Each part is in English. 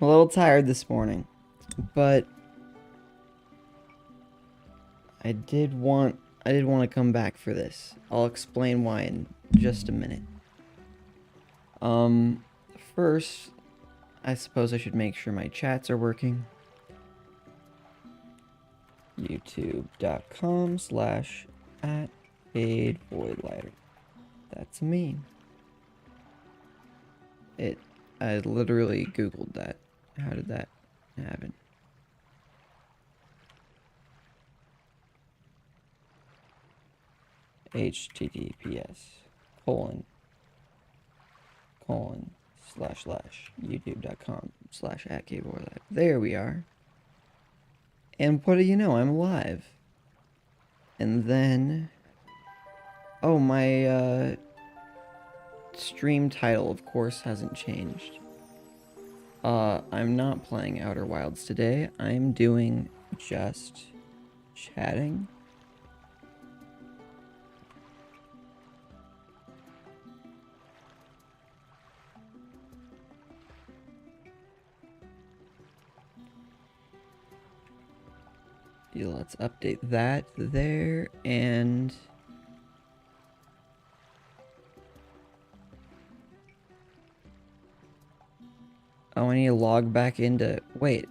a little tired this morning, but I did want to come back for this. I'll explain why in just a minute. Um, First, I suppose I should make sure my chats are working. youtube.com/@FadeVoidLighter. That's me. It. I literally Googled that. How did that happen? https://youtube.com/@KVoidLighter. There we are. And what do you know? I'm alive. And then, oh, my stream title, of course, hasn't changed. I'm not playing Outer Wilds today. I'm doing just chatting. Yeah, let's update that there, and oh, I need to log back into... Wait.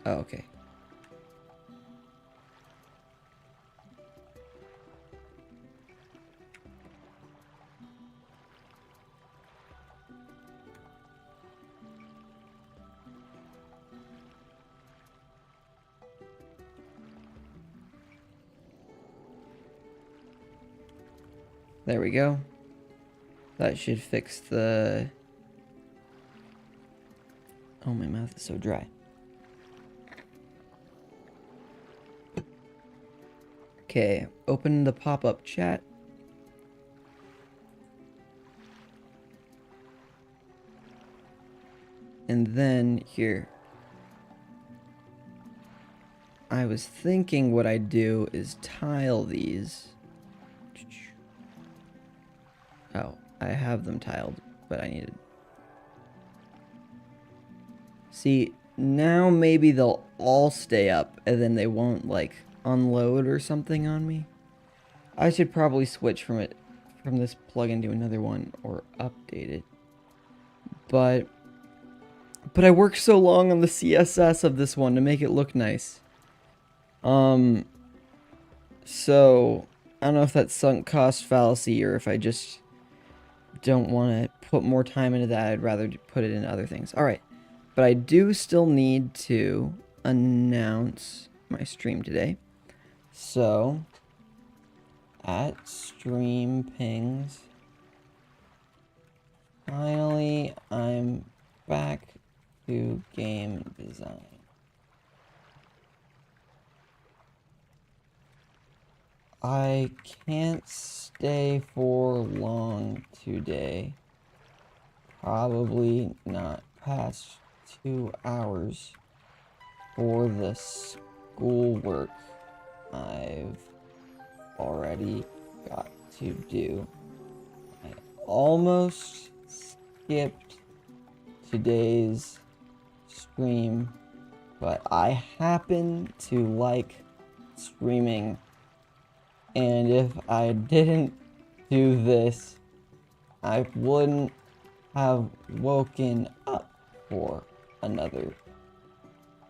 Oh, okay. There we go. That should fix the... Oh, my mouth is so dry. Okay, open the pop-up chat. And then, here. I was thinking what I'd do is tile these. Oh, I have them tiled, but I needed... See, now maybe they'll all stay up, and then they won't, like, unload or something on me. I should probably switch from this plugin to another one, or update it. But I worked so long on the CSS of this one to make it look nice. So, I don't know if that's sunk cost fallacy, or if I just don't want to put more time into that. I'd rather put it in other things. Alright. But I do still need to announce my stream today. So, at stream pings. Finally, I'm back to game design. I can't stay for long today. Probably not past 2 hours for the schoolwork I've already got to do. I almost skipped today's stream, but I happen to like streaming, and if I didn't do this, I wouldn't have woken up for another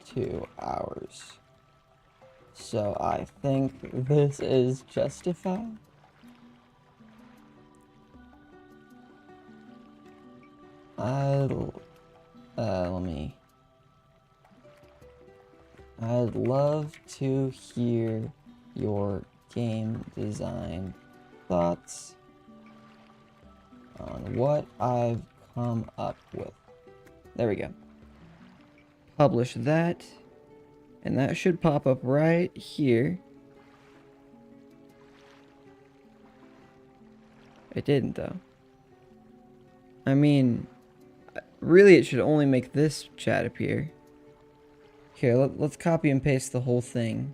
2 hours. So I think this is justified. I'd love to hear your game design thoughts on what I've come up with. There we go. Publish that, and that should pop up right here. It didn't, though. I mean, really it should only make this chat appear. Here, let's copy and paste the whole thing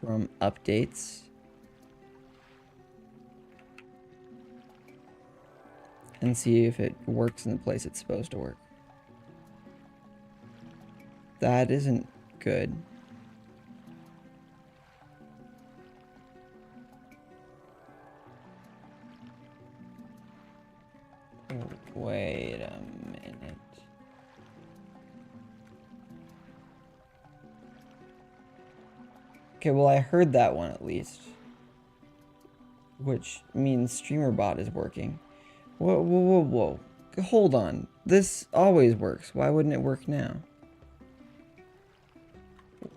from updates. And see if it works in the place it's supposed to work. That isn't good. Wait a minute. Okay, well, I heard that one at least. Which means StreamerBot is working. Whoa, whoa, whoa, whoa. Hold on. This always works. Why wouldn't it work now?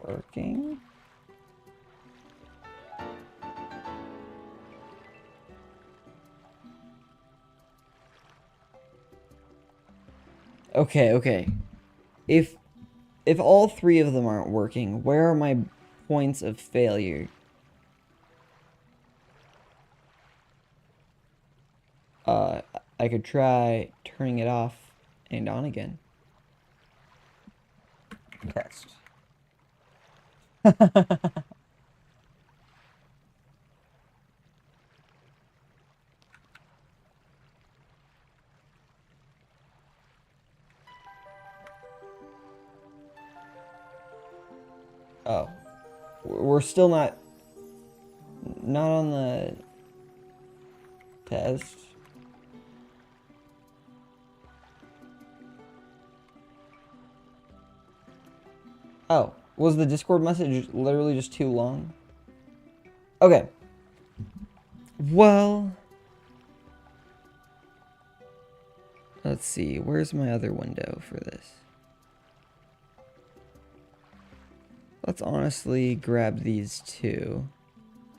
Working? Okay, okay. If all three of them aren't working, where are my points of failure? I could try turning it off and on again. Test. Oh. We're still not on the test. Oh, was the Discord message literally just too long? Okay. Well, let's see. Where's my other window for this? Let's honestly grab these two.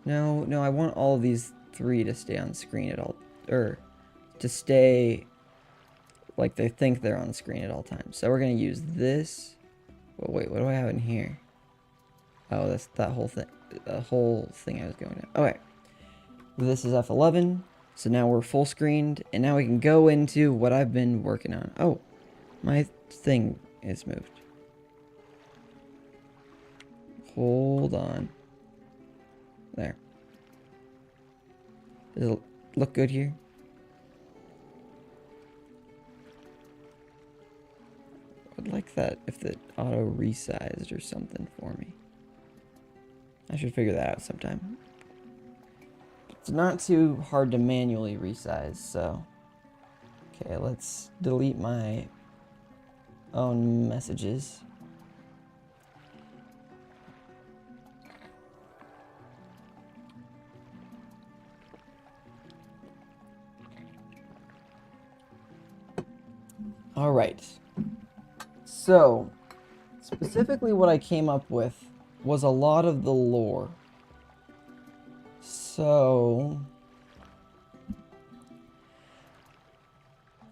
No, I want all these three to stay on screen at all, or to stay like they think they're on screen at all times. So we're gonna use this. Oh, wait, what do I have in here? Oh, that's that whole thing. The whole thing I was going to. Okay. This is F11. So now we're full screened, and now we can go into what I've been working on. Oh, my thing is moved. Hold on. There. Does it look good here? I'd like that if it auto resized or something for me. I should figure that out sometime. It's not too hard to manually resize, so. Okay, let's delete my own messages. All right. So, specifically what I came up with was a lot of the lore. So,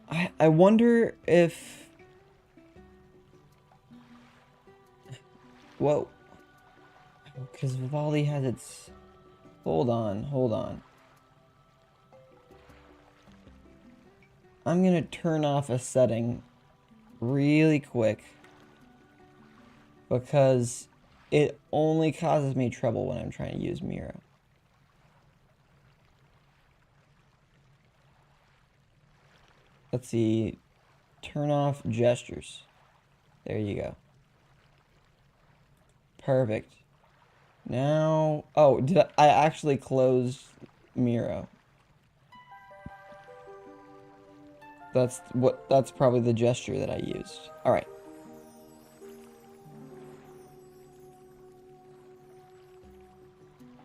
I wonder if... Whoa. Because Vivaldi has its... Hold on. I'm gonna turn off a setting really quick because it only causes me trouble when I'm trying to use Miro. Let's see, turn off gestures. There you go. Perfect. Now, oh, I actually closed Miro. That's probably the gesture that I used. All right.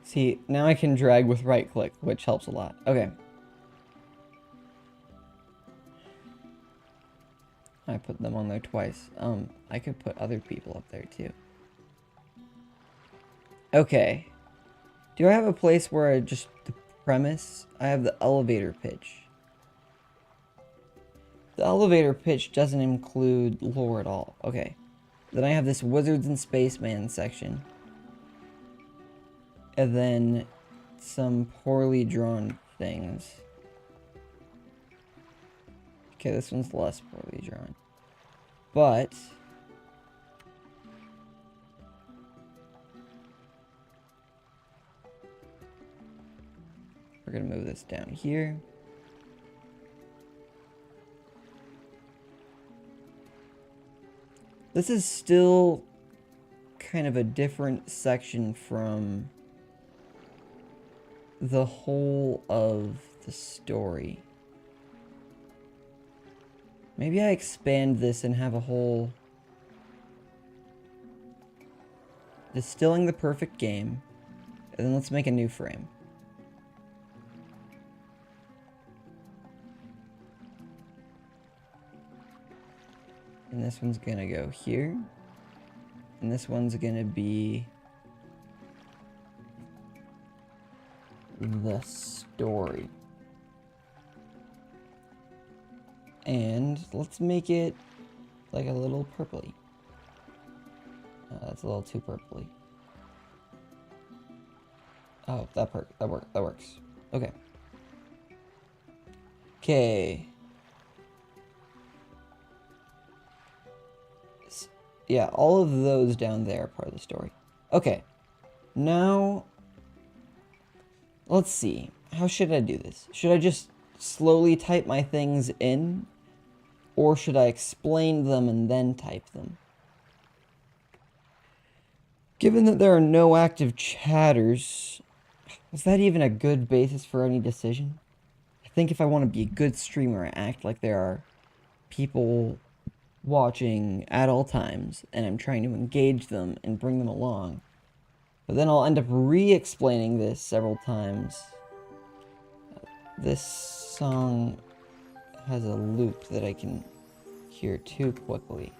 See, now I can drag with right click, which helps a lot. Okay. I put them on there twice. I could put other people up there too. Okay. Do I have a place where I just, the premise? I have the elevator pitch. The elevator pitch doesn't include lore at all. Okay. Then I have this Wizards and Spaceman section. And then some poorly drawn things. Okay, this one's less poorly drawn. But... we're gonna move this down here. This is still kind of a different section from the whole of the story. Maybe I expand this and have a whole... Distilling the perfect game. And then let's make a new frame. And this one's gonna go here. And this one's gonna be the story. And let's make it like a little purpley. That's a little too purpley. Oh, that works. Okay. Okay. Yeah, all of those down there are part of the story. Okay. Now, let's see. How should I do this? Should I just slowly type my things in? Or should I explain them and then type them? Given that there are no active chatters, is that even a good basis for any decision? I think if I want to be a good streamer, I act like there are people watching at all times, and I'm trying to engage them and bring them along. But then I'll end up re-explaining this several times. This song has a loop that I can hear too quickly.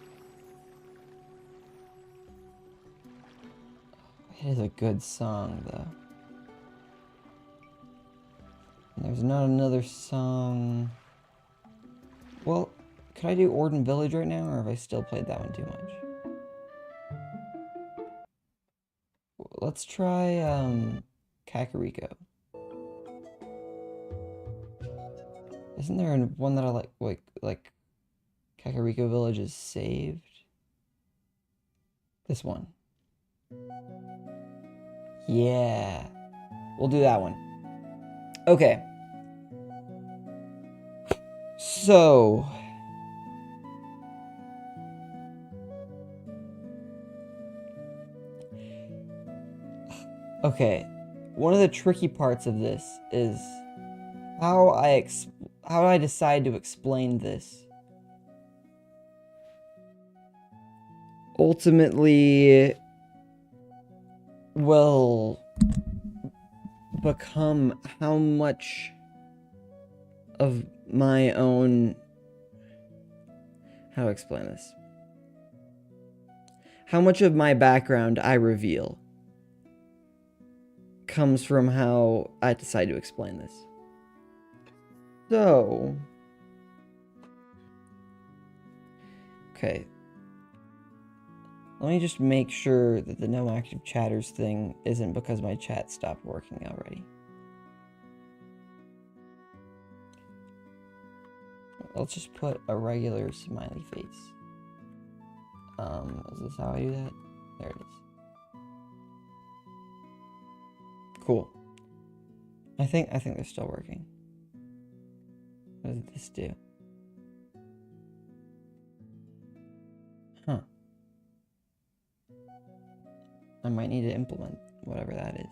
It is a good song, though. And there's not another song... Well, could I do Orden Village right now, or have I still played that one too much? Let's try, Kakariko. Isn't there one that I like Kakariko Village is saved? This one. Yeah. We'll do that one. Okay. So... Okay. One of the tricky parts of this is how I decide to explain this. Ultimately will become how much of my own... How to explain this? How much of my background I reveal comes from how I decide to explain this. So... Okay. Let me just make sure that the no active chatters thing isn't because my chat stopped working already. Let's just put a regular smiley face. Is this how I do that? There it is. Cool. I think they're still working. What does this do? Huh. I might need to implement whatever that is.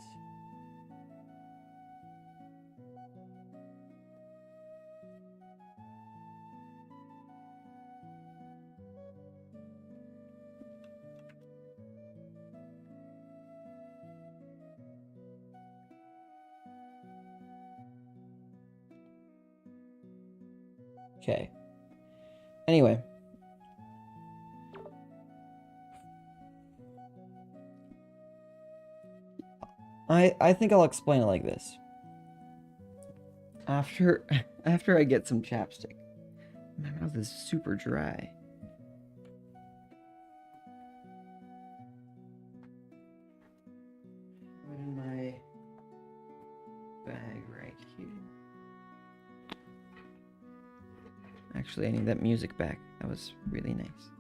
Okay. Anyway. I think I'll explain it like this. After I get some chapstick. My mouth is super dry. Put in my bag right here. Actually, I need that music back. That was really nice.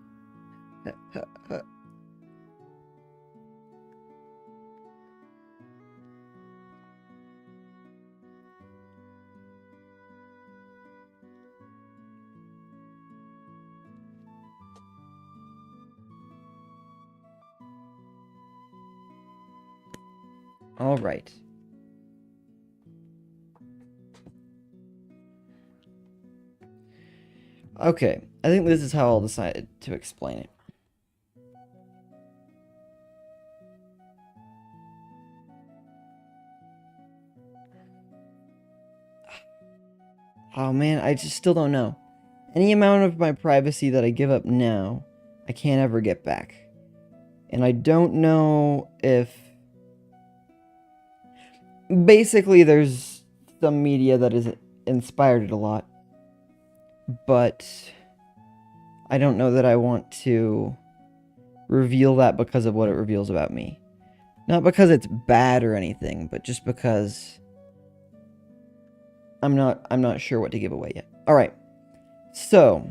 All right. Okay, I think this is how I'll decide to explain it. Oh man, I just still don't know. Any amount of my privacy that I give up now, I can't ever get back. And I don't know if... Basically, there's some media that has inspired it a lot. But I don't know that I want to reveal that because of what it reveals about me. Not because it's bad or anything, but just because I'm not sure what to give away yet. All right. So,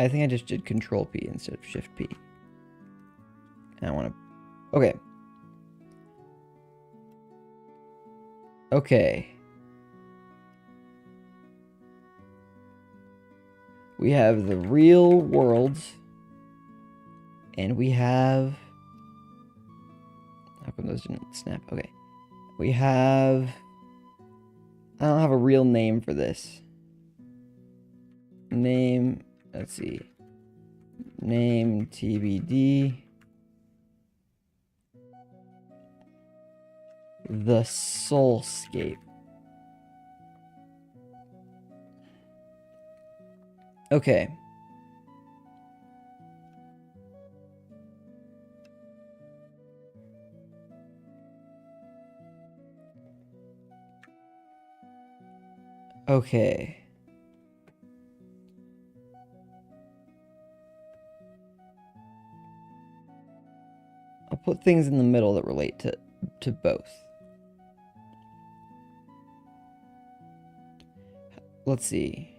I think I just did Control P instead of Shift P. And I want to... Okay. Okay. We have the real world. And we have... How come those didn't snap? Okay. We have... I don't have a real name for this. Name... Let's see. Name TBD. The Soulscape. Okay. Okay. I'll put things in the middle that relate to both. Let's see.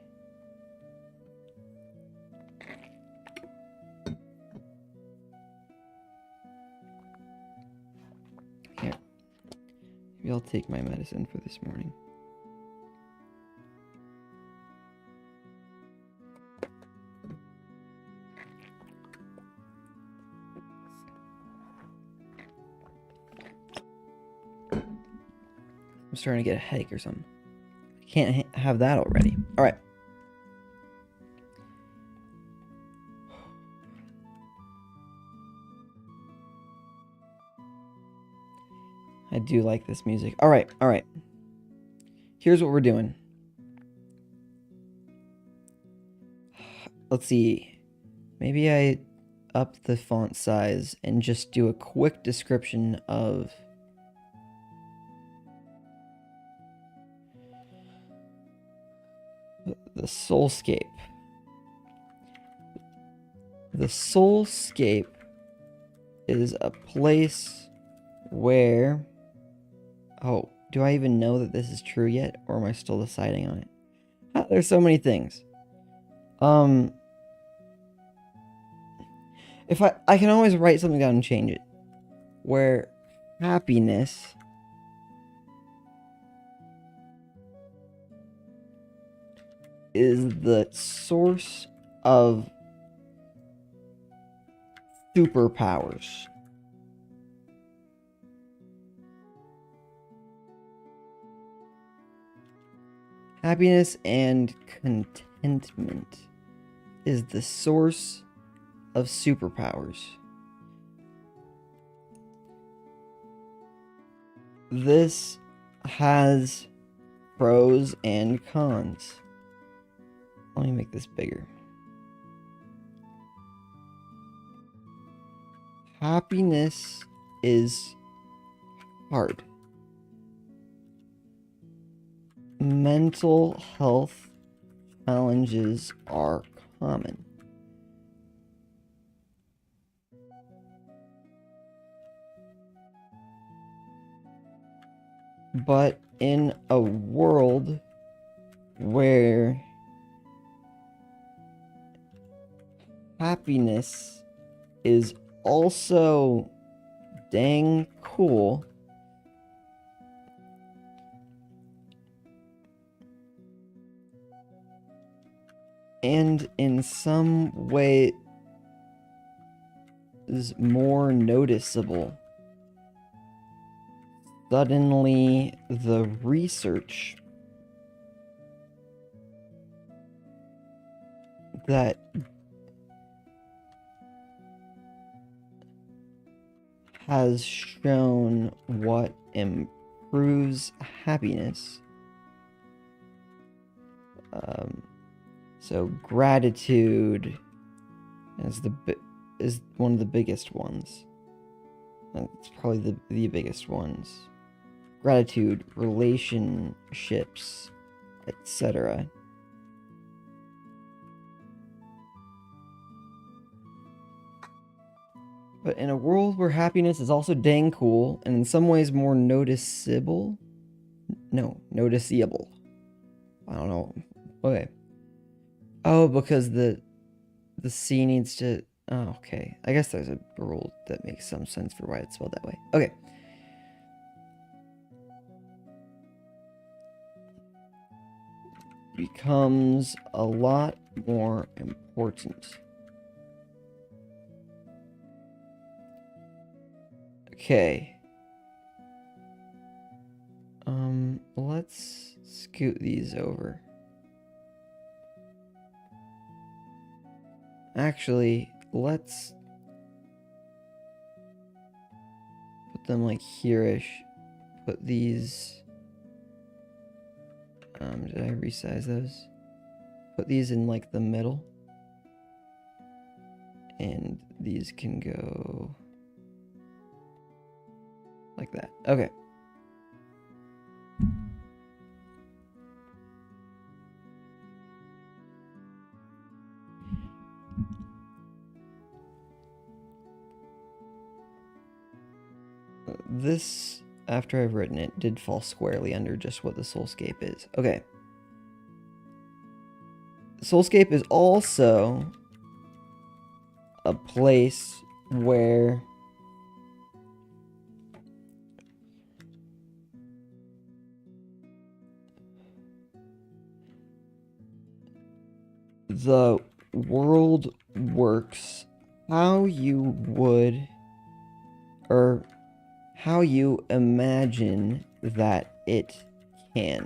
Here. Maybe I'll take my medicine for this morning. I'm starting to get a headache or something. I can't have that already. All right. I do like this music. All right, all right. Here's what we're doing. Let's see. Maybe I up the font size and just do a quick description of the Soulscape. The Soulscape is a place where... Oh, do I even know that this is true yet? Or am I still deciding on it? Ah, there's so many things. If I can always write something down and change it. Where happiness is the source of superpowers. Happiness and contentment is the source of superpowers. This has pros and cons. Let me make this bigger. Happiness is hard. Mental health challenges are common. But in a world where happiness is also dang cool, and in some way is more noticeable. Suddenly, the research that has shown what improves happiness. So gratitude is one of the biggest ones. It's probably the biggest ones. Gratitude, relationships, etc. But in a world where happiness is also dang cool, and in some ways more noticeable. No, noticeable. I don't know. Okay. Oh, because the C needs to... Oh, okay. I guess there's a rule that makes some sense for why it's spelled that way. Okay. Becomes a lot more important. Okay. Let's scoot these over. Actually, let's put them like here-ish. Put these... did I resize those? Put these in like the middle. And these can go like that. Okay. This, after I've written it, did fall squarely under just what the Soulscape is. Okay. Soulscape is also a place where the world works how you would, or how you imagine that it can.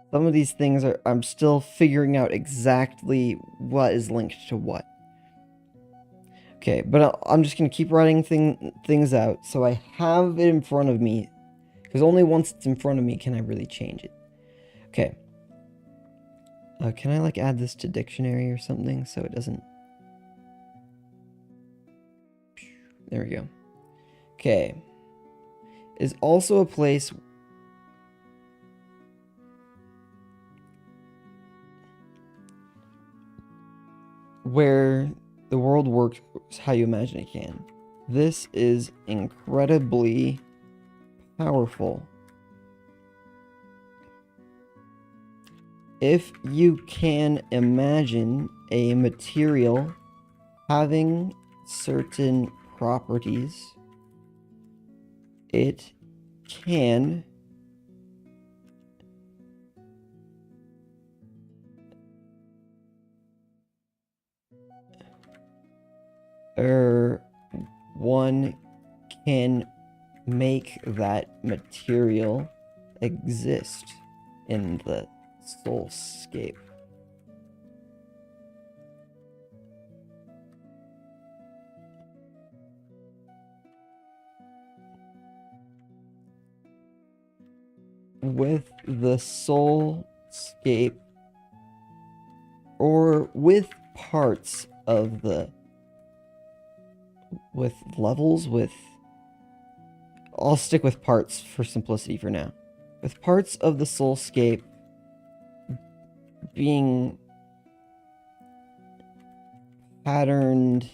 Some of these things I'm still figuring out exactly what is linked to what. Okay, but I'm just going to keep writing things out so I have it in front of me, because only once it's in front of me can I really change it. Okay. Can I like add this to dictionary or something so it doesn't... There we go. Okay. Is also a place where the world works how you imagine it can. This is incredibly powerful. If you can imagine a material having certain properties, it can one can make that material exist in the soulscape. With the soulscape, or with parts of the, with levels, with, I'll stick with parts for simplicity for now. With parts of the soulscape being patterned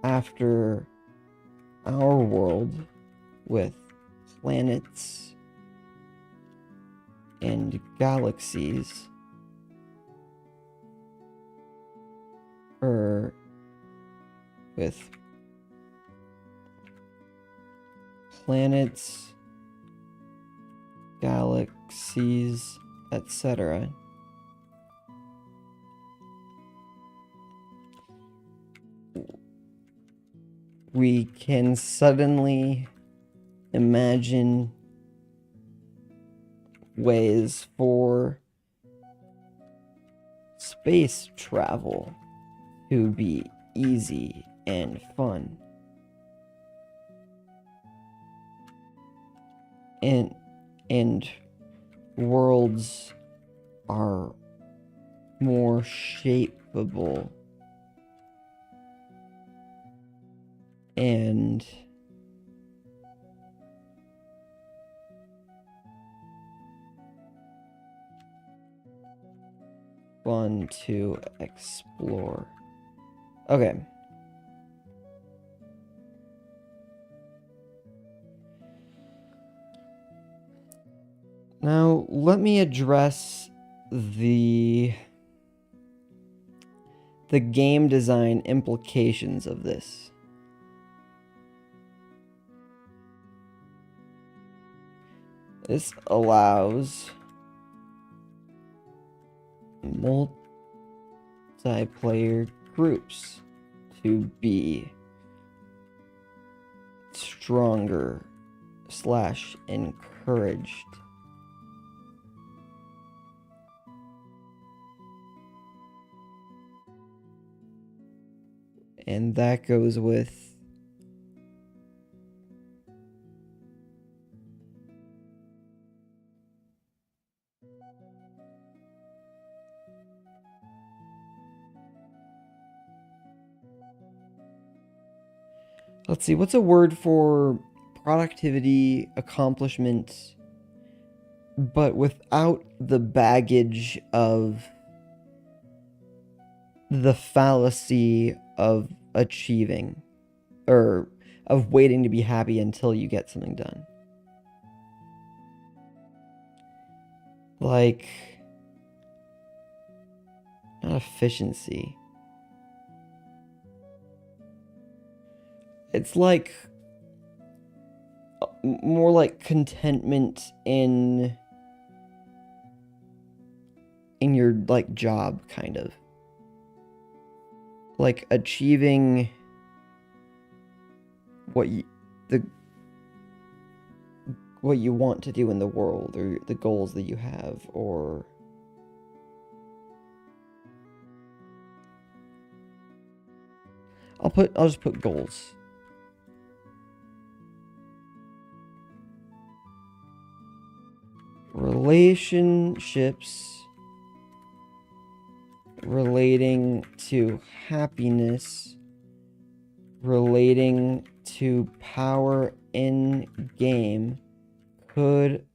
after our world, with planets and galaxies, or with planets, galaxies, etc. We can suddenly imagine ways for space travel to be easy and fun. And worlds are more shapeable and fun to explore. Okay. Now, let me address the game design implications of this. This allows multiplayer groups to be stronger / encouraged. And that goes with let's see, what's a word for productivity, accomplishment, but without the baggage of the fallacy of achieving, or of waiting to be happy until you get something done. Like, not efficiency. It's like more like contentment in your like job, kind of. Like achieving what you want to do in the world, or the goals that you have, or I'll just put goals. Relationships relating to happiness, relating to power in game, could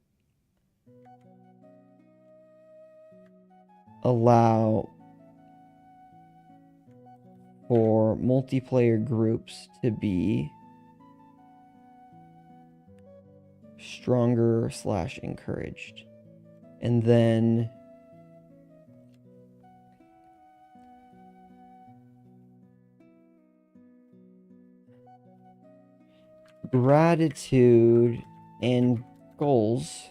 allow for multiplayer groups to be stronger / encouraged. And then gratitude and goals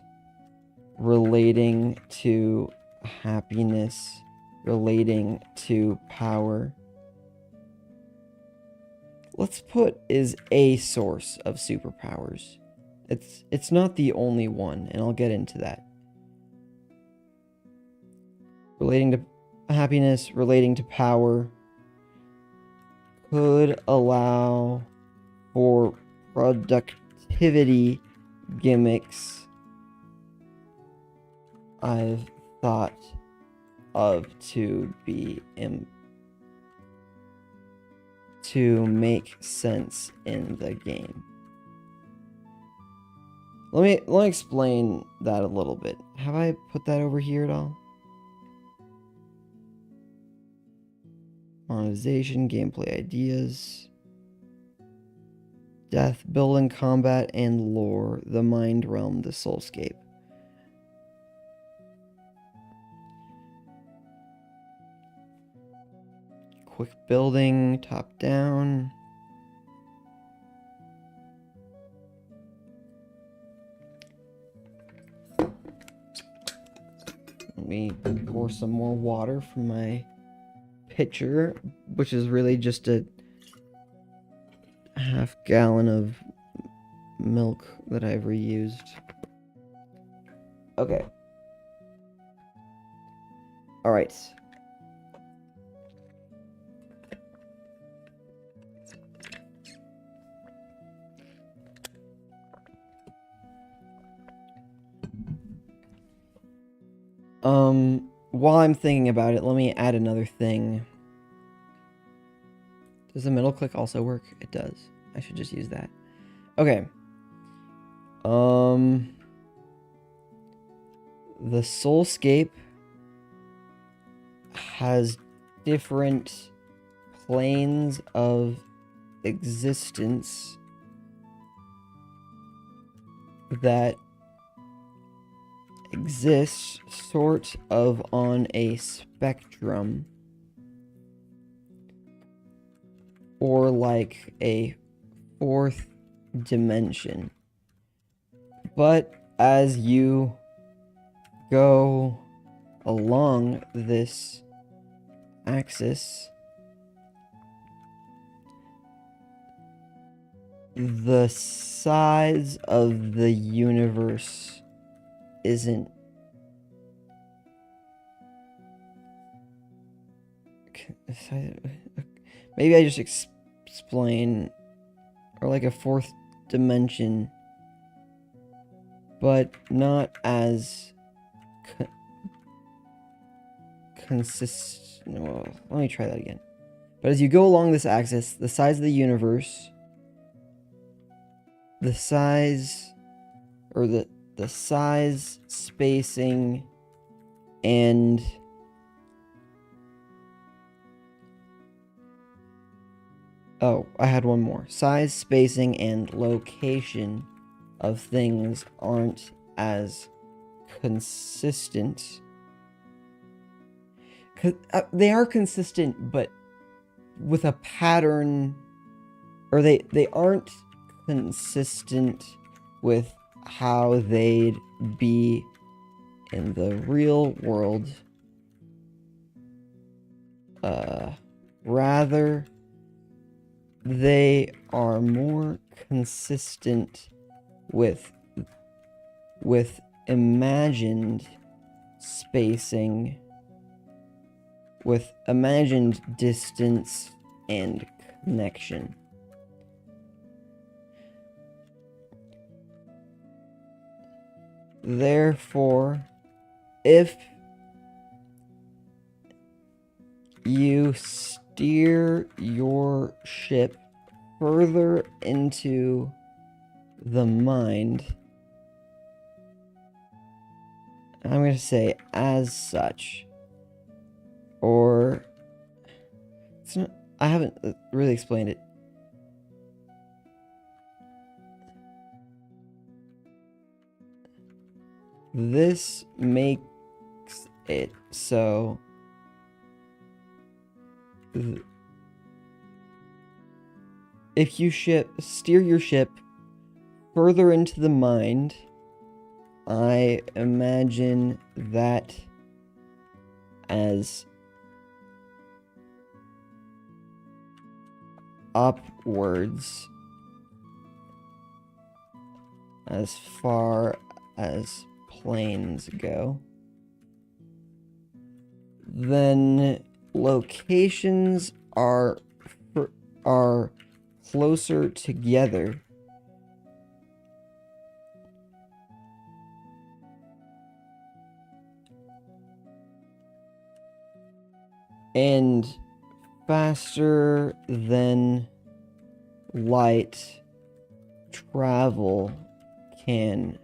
relating to happiness, relating to power. Let's put is a source of superpowers. It's not the only one, and I'll get into that. Relating to happiness, relating to power, could allow for productivity gimmicks I've thought of to be to make sense in the game. Let me explain that a little bit. Have I put that over here at all? Monetization, gameplay ideas, death, building, combat, and lore, the mind realm, the soulscape. quick building, top down. Let me pour some more water from my pitcher, which is really just a half gallon of milk that I've reused. Okay. All right. While I'm thinking about it, let me add another thing. Does the middle click also work? It does. I should just use that. Okay. The Soulscape has different planes of existence that exists sort of on a spectrum, or like a fourth dimension. But as you go along this axis, the size of the universe isn't maybe I just explain, or like a fourth dimension, but not as consistent. Well, let me try that again. But as you go along this axis, the size of the universe, the size, or the size, spacing, and oh, I had one more. Size, spacing, and location of things aren't as consistent. They are consistent, but with a pattern, or they aren't consistent with how they'd be in the real world. Rather, they are more consistent with imagined spacing, with imagined distance and connection. Therefore, if you steer your ship further into the mind, I'm going to say as such, or it's not, I haven't really explained it. This makes it so if you steer your ship further into the mind, I imagine that as upwards, as far as planes go. Then locations are closer together. And faster than light travel can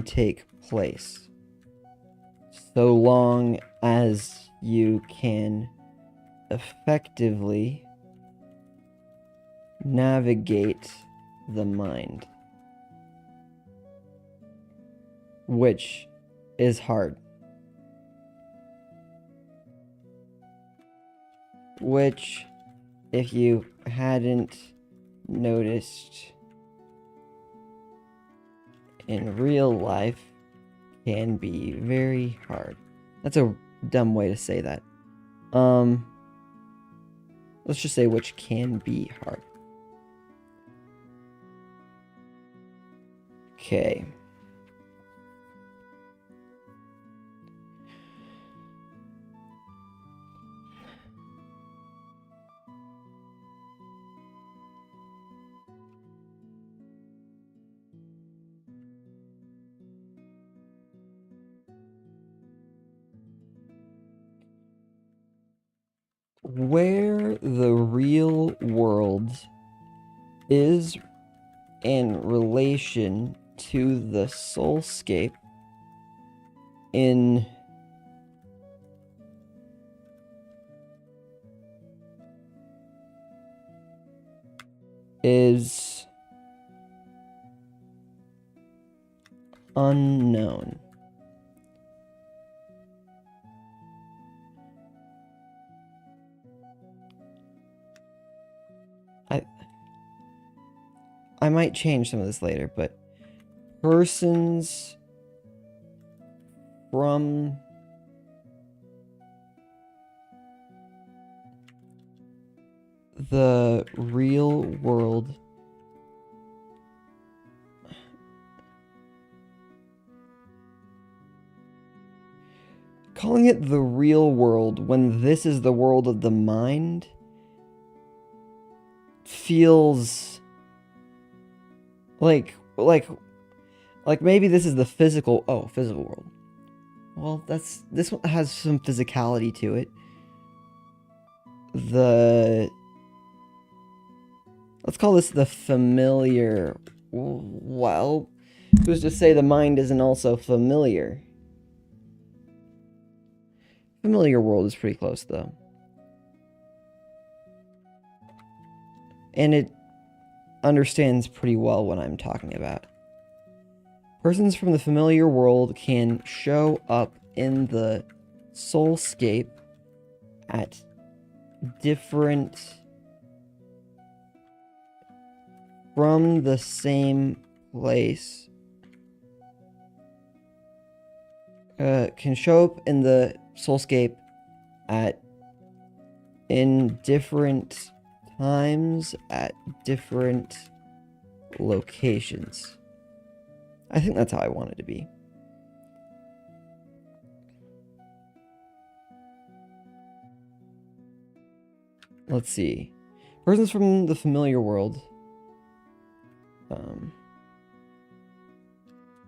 take place, so long as you can effectively navigate the mind, which is hard. which, if you hadn't noticed in real life, can be very hard. That's a dumb way to say that. Let's just say which can be hard. Okay. Where the real world is in relation to the soulscape in is unknown. I might change some of this later, but persons from the real world calling it the real world when this is the world of the mind feels like maybe this is the physical world. Well, this one has some physicality to it. Let's call this the familiar. Well, who's to say the mind isn't also familiar? Familiar world is pretty close, though. And it understands pretty well what I'm talking about. Persons from the familiar world can show up in the soulscape at different from the same place. Can show up in the soulscape in different times at different locations. I think that's how I want it to be. Let's see. Persons from the familiar world.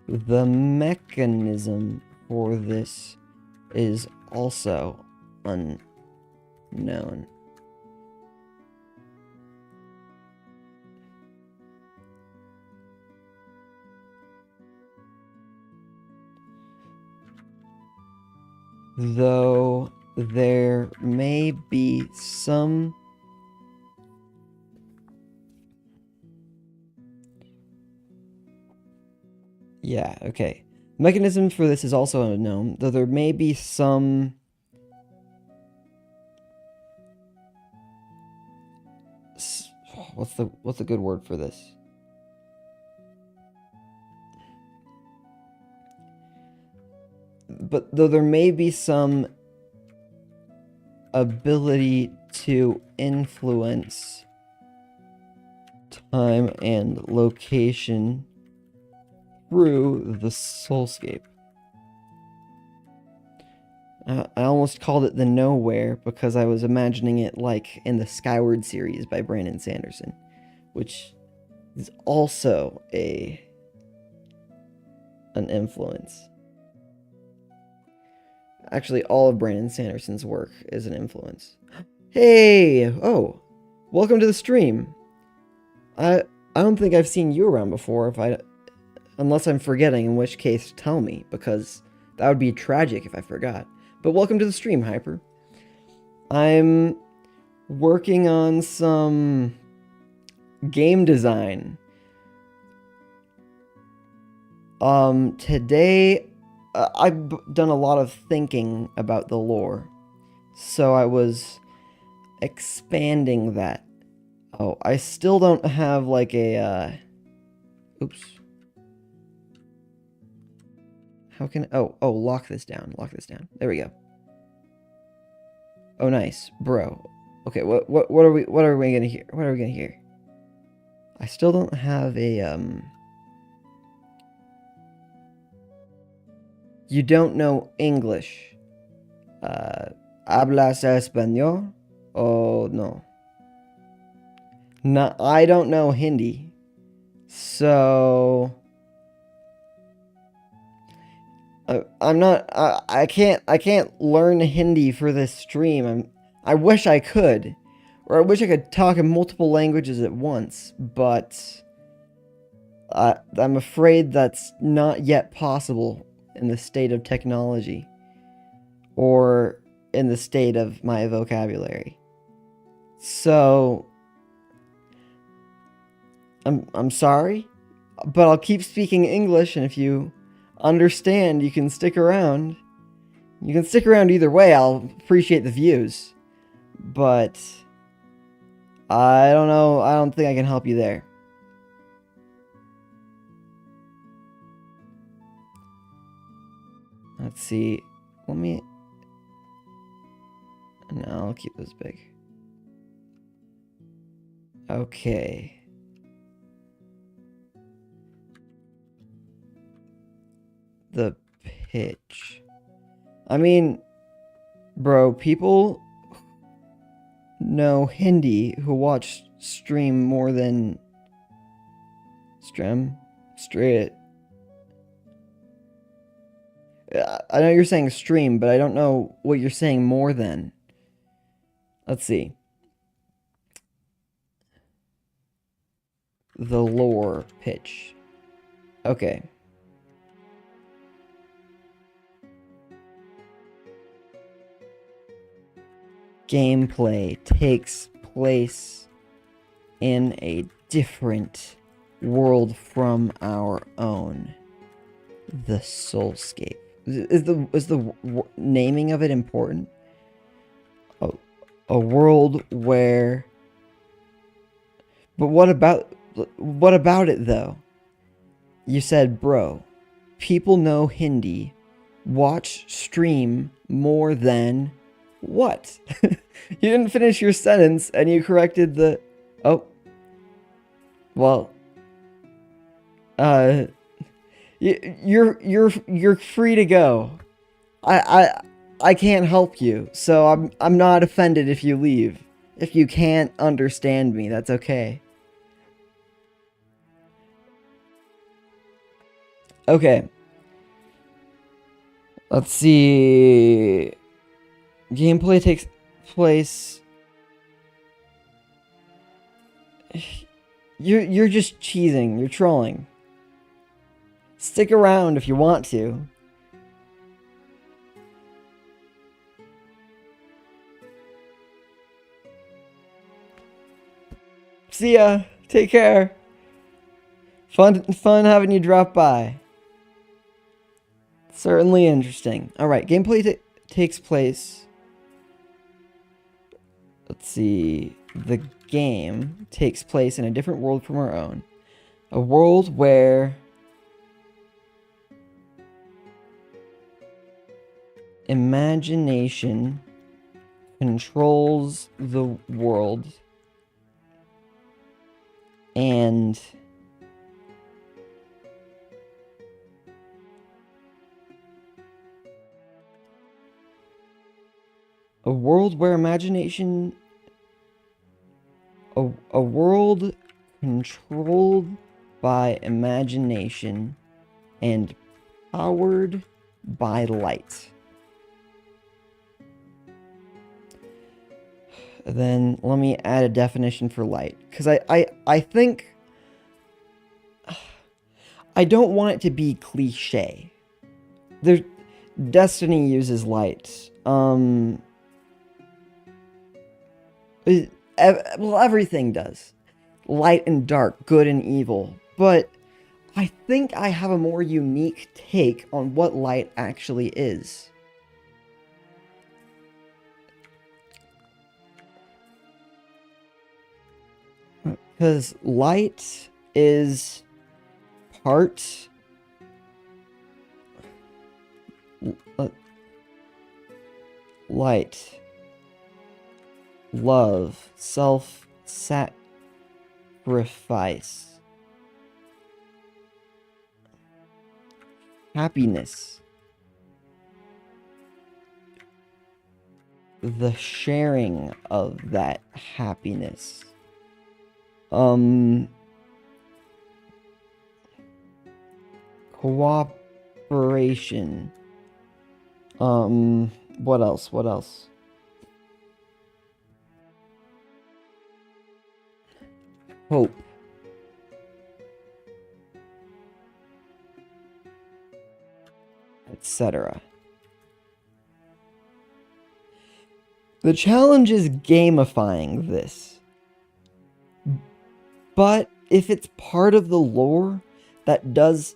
The mechanism for this is also unknown. Though there may be some okay. Mechanism for this is also unknown, though there may be some what's the good word for this? But though there may be some ability to influence time and location through the soulscape. I almost called it the Nowhere because I was imagining it like in the Skyward series by Brandon Sanderson, which is also an influence. Actually, all of Brandon Sanderson's work is an influence. Hey! Oh, welcome to the stream. I don't think I've seen you around before, unless I'm forgetting, in which case tell me, because that would be tragic if I forgot. But welcome to the stream, Hyper. I'm working on some game design. Today I've done a lot of thinking about the lore. So I was expanding that. Oh, I still don't have like a, oops. How can, oh, lock this down, There we go. Oh, nice, bro. Okay, what are we gonna hear? What are we gonna hear? I still don't have a, you don't know English. ¿Hablas español? Oh, no. No, I don't know Hindi. So I'm not I can't learn Hindi for this stream. I wish I could. Or I wish I could talk in multiple languages at once, but I'm afraid that's not yet possible in the state of technology or in the state of my vocabulary. So I'm sorry, but I'll keep speaking English, and if you understand, you can stick around. You can stick around either way. I'll appreciate the views, but I don't know. I don't think I can help you there. Let's see. Let me... No, I'll keep this big. Okay. The pitch. I mean, bro, people know Hindi who watch stream more than straight. I know you're saying stream, but I don't know what you're saying more than. Let's see. The lore pitch. Okay. Gameplay takes place in a different world from our own. The Soulscape. Is the naming of it important? A world where... But what about it, though? You said, bro, people know Hindi, watch stream more than... What? You didn't finish your sentence, and you corrected the... Oh. Well. You're free to go. I can't help you, so I'm not offended if you leave. If you can't understand me, that's okay. Okay. Let's see. Gameplay takes place. You're just cheesing. You're trolling. Stick around if you want to. See ya. Take care. Fun having you drop by. Certainly interesting. Alright, gameplay takes place... Let's see... The game takes place in a different world from our own. A world where... imagination controls the world. And... a world where imagination... A world controlled by imagination and powered by light. Then let me add a definition for light, because I think I don't want it to be cliche. Destiny uses light. Well, everything does. Light and dark, good and evil. But I think I have a more unique take on what light actually is. Because light is part light, love, self-sacrifice, happiness, the sharing of that happiness, cooperation, what else? Hope. Etc. The challenge is gamifying this. But if it's part of the lore, that does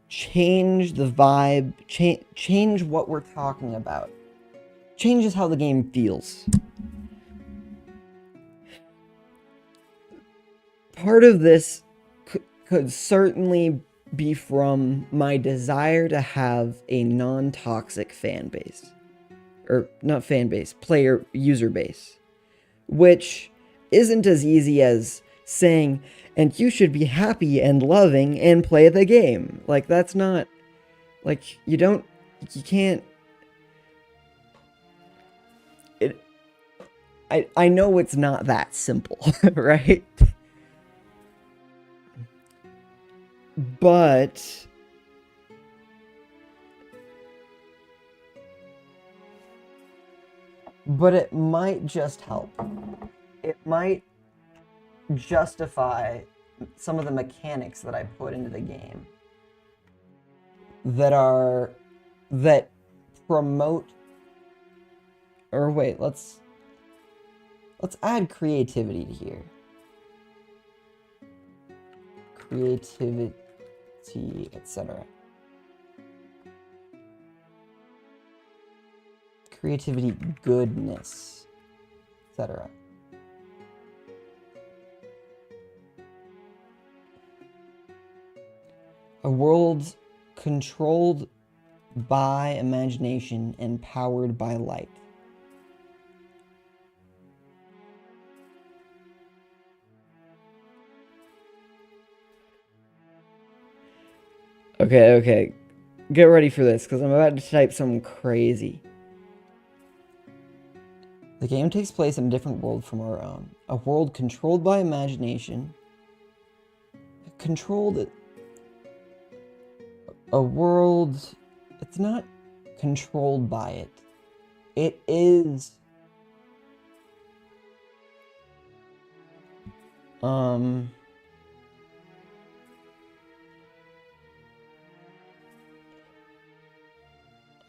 change the vibe, change what we're talking about. Changes how the game feels. Part of this could certainly be from my desire to have a non-toxic fan base. Or not fan base, user base. Which isn't as easy as saying, and you should be happy and loving and play the game. Like, that's not, like, you can't, I know it's not that simple, right? But it might just help. It might justify some of the mechanics that I put into the game that promote, or wait, let's add creativity to here. Creativity, etc. Creativity, goodness, etc. A world controlled by imagination and powered by light. Okay. Get ready for this, because I'm about to type something crazy. The game takes place in a different world from our own. A world controlled by imagination. A world... It's not controlled by it. It is...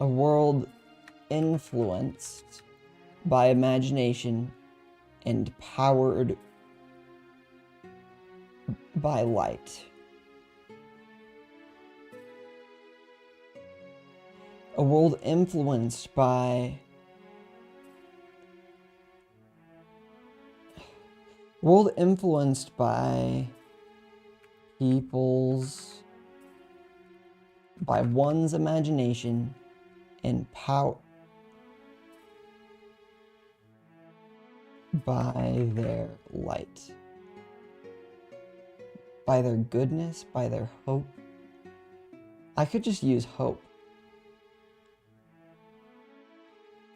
a world influenced by imagination and powered by light. A world influenced by... World influenced by people's... by one's imagination and power... by their light. By their goodness, by their hope. I could just use hope.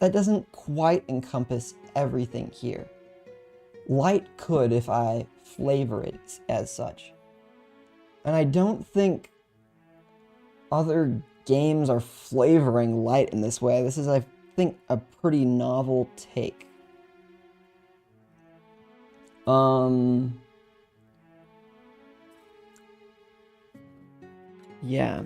That doesn't quite encompass everything here. Light could if I flavor it as such. And I don't think other games are flavoring light in this way. This is, I think, a pretty novel take. Yeah.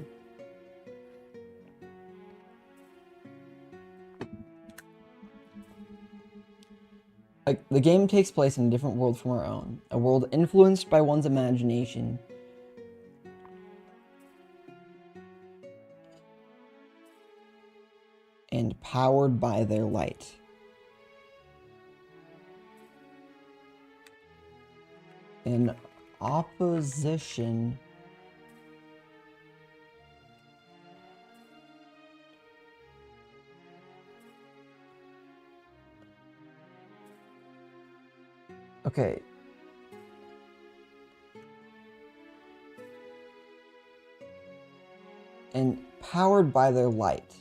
The game takes place in a different world from our own. A world influenced by one's imagination. And powered by their light. in opposition okay. And powered by their light,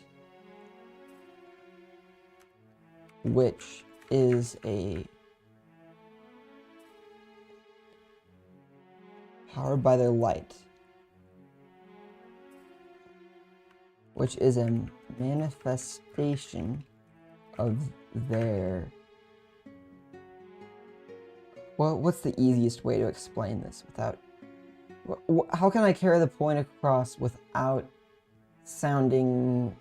which is a powered by their light, which is a manifestation of their... Well, what's the easiest way to explain this without... How can I carry the point across without sounding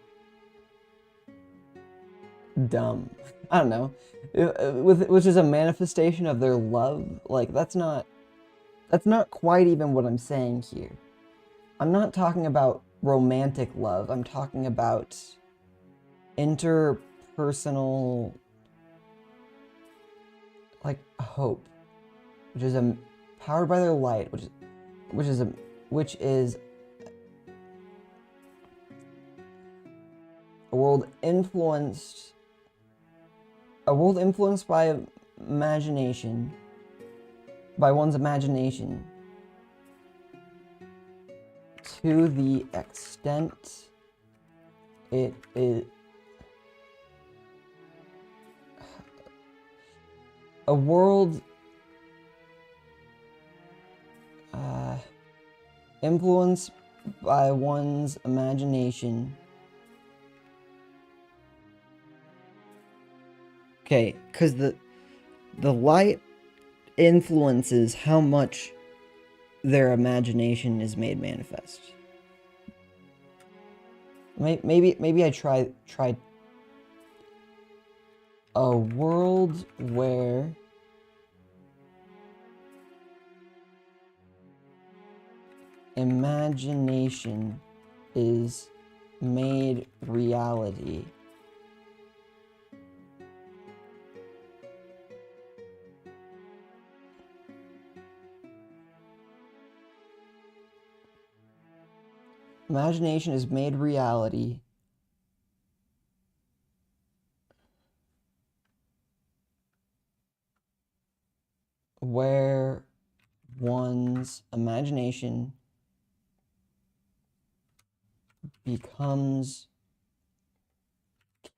dumb? I don't know. Which is a manifestation of their love. Like, that's not quite even what I'm saying here. I'm not talking about romantic love. I'm talking about interpersonal, like, hope, which is powered by their light, which is a world influenced by imagination, by one's imagination, to the extent it is a world influenced by one's imagination. Okay, because the light influences how much their imagination is made manifest. Maybe I tried a world where imagination is made reality. Imagination is made reality where one's imagination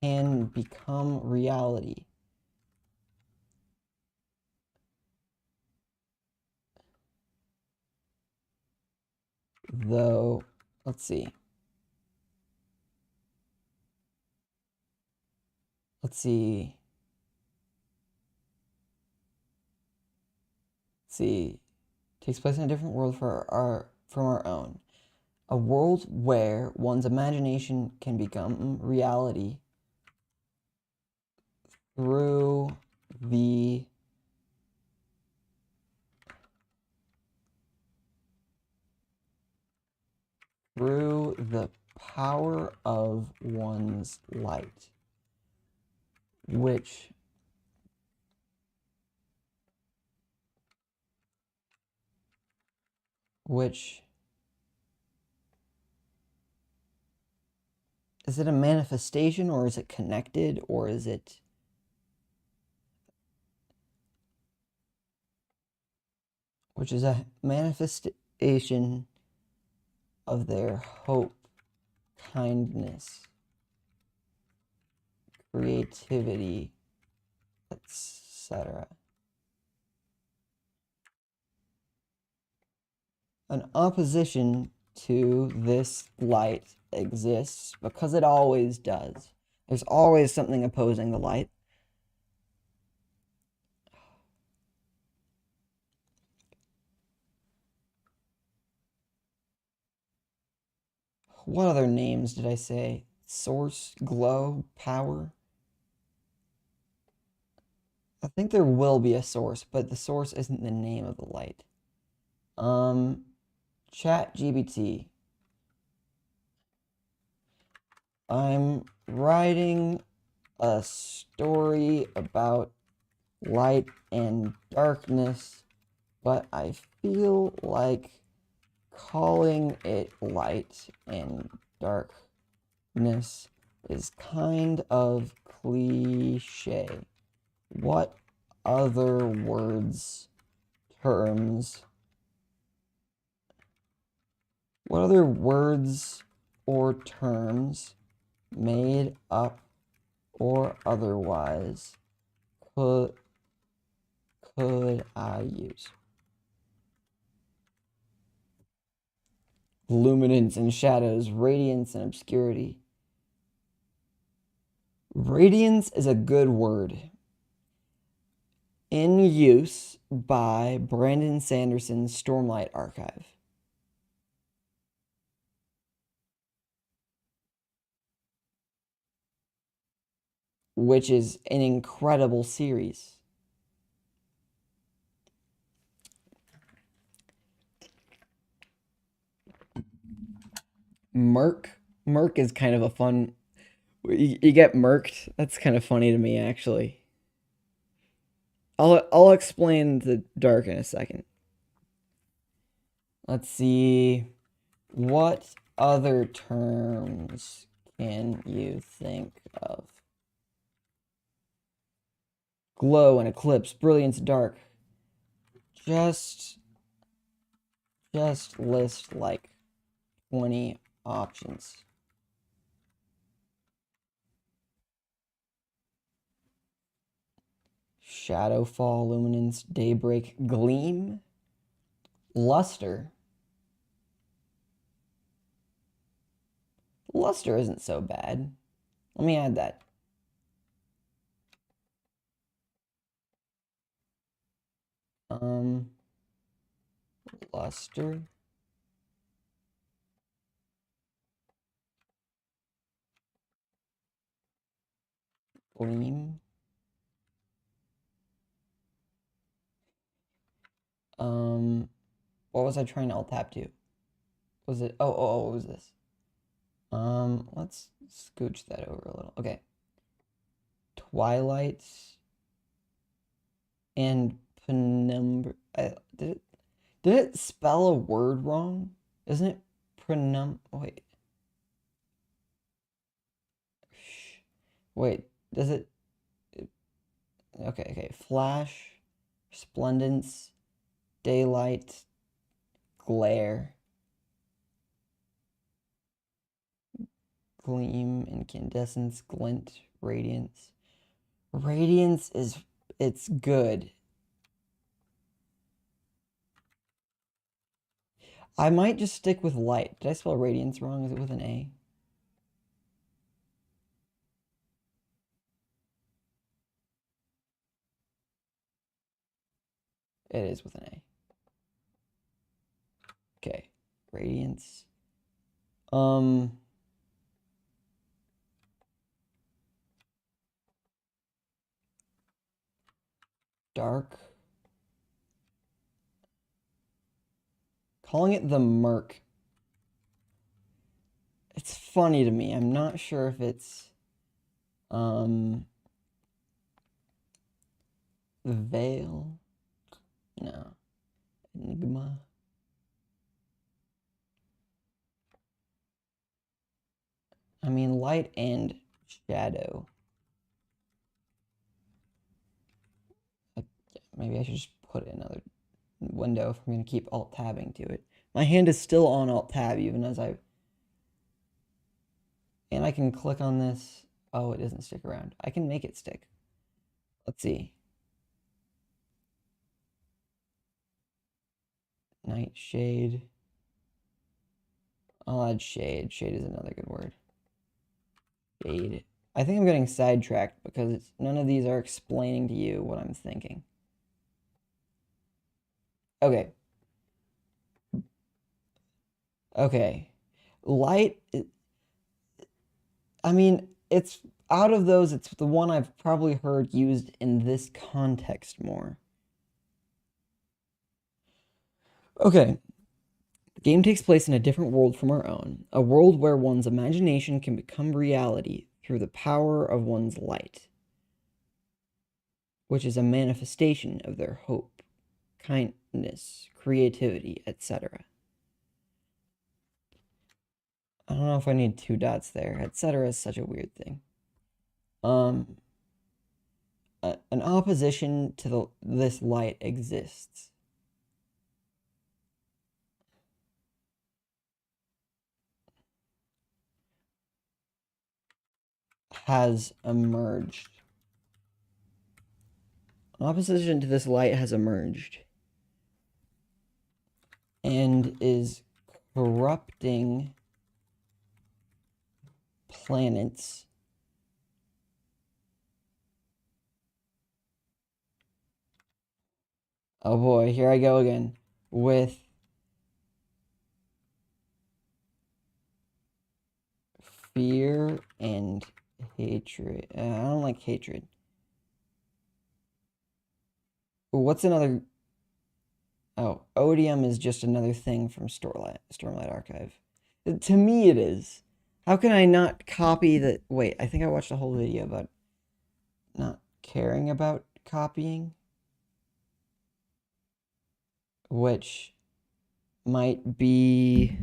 can become reality. Though, let's see. Takes place in a different world from our own. A world where one's imagination can become reality through the power of one's light, which is it a manifestation, or is it connected, or is it which is a manifestation of their hope, kindness, creativity, etc. An opposition to this light exists because it always does. There's always something opposing the light. What other names did I say? Source, glow, power? I think there will be a source, but the source isn't the name of the light. ChatGPT. I'm writing a story about light and darkness, but I feel like calling it light and darkness is kind of cliche. What other words, terms, what other words or terms, made up or otherwise, could I use? Luminance and shadows, radiance and obscurity. Radiance is a good word. In use by Brandon Sanderson's Stormlight Archive. Which is an incredible series. Merc is kind of a fun. You get murked. That's kind of funny to me, actually. I'll explain the dark in a second. Let's see. What other terms can you think of? Glow and eclipse, brilliance, dark. Just list like 20 options. Shadowfall, luminance, daybreak, gleam, luster. Luster isn't so bad. Let me add that. Luster. Gleam. What was I trying to alt tab to? Was it, oh, what was this? Let's scooch that over a little. Okay. Twilight and penumbra. Did it spell a word wrong? Isn't it wait. Wait, does it? Okay. Flash, resplendence, daylight, glare, gleam, incandescence, glint, radiance. Radiance it's good. I might just stick with light. Did I spell radiance wrong? Is it with an A? It is with an A. Okay. Radiance. Dark. Calling it the Merc. It's funny to me. I'm not sure if it's the Veil. No. Enigma. I mean, light and shadow. Maybe I should just put another window if I'm going to keep alt-tabbing to it. My hand is still on alt-tab even as I... And I can click on this. Oh, it doesn't stick around. I can make it stick. Let's see. Nightshade. I'll add shade. Shade is another good word. Shade. I think I'm getting sidetracked because none of these are explaining to you what I'm thinking. Okay. Okay. Light, I mean, it's out of those, it's the one I've probably heard used in this context more. Okay. The game takes place in a different world from our own, a world where one's imagination can become reality through the power of one's light, which is a manifestation of their hope. smartness, creativity, etc. I don't know if I need 2 dots there. Etc. is such a weird thing. An opposition to this light exists. Has emerged. An opposition to this light has emerged and is corrupting planets oh boy, here I go again with fear and hatred. I don't like hatred. Ooh, what's another? Oh, odium is just another thing from Stormlight Archive. To me, it is. How can I not copy the? Wait, I think I watched a whole video about not caring about copying, which might be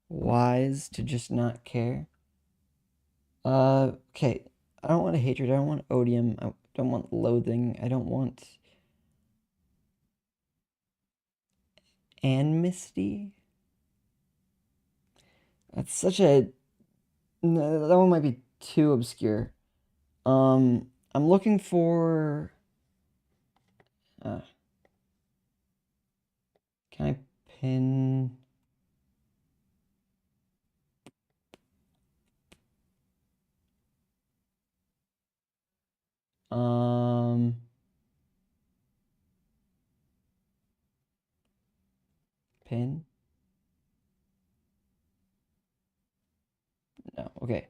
wise to just not care. Okay. I don't want a hatred. I don't want odium. I don't want loathing. I don't want amnesty. That's such a... No, that one might be too obscure. I'm looking for... can I pin... Pin? No, okay.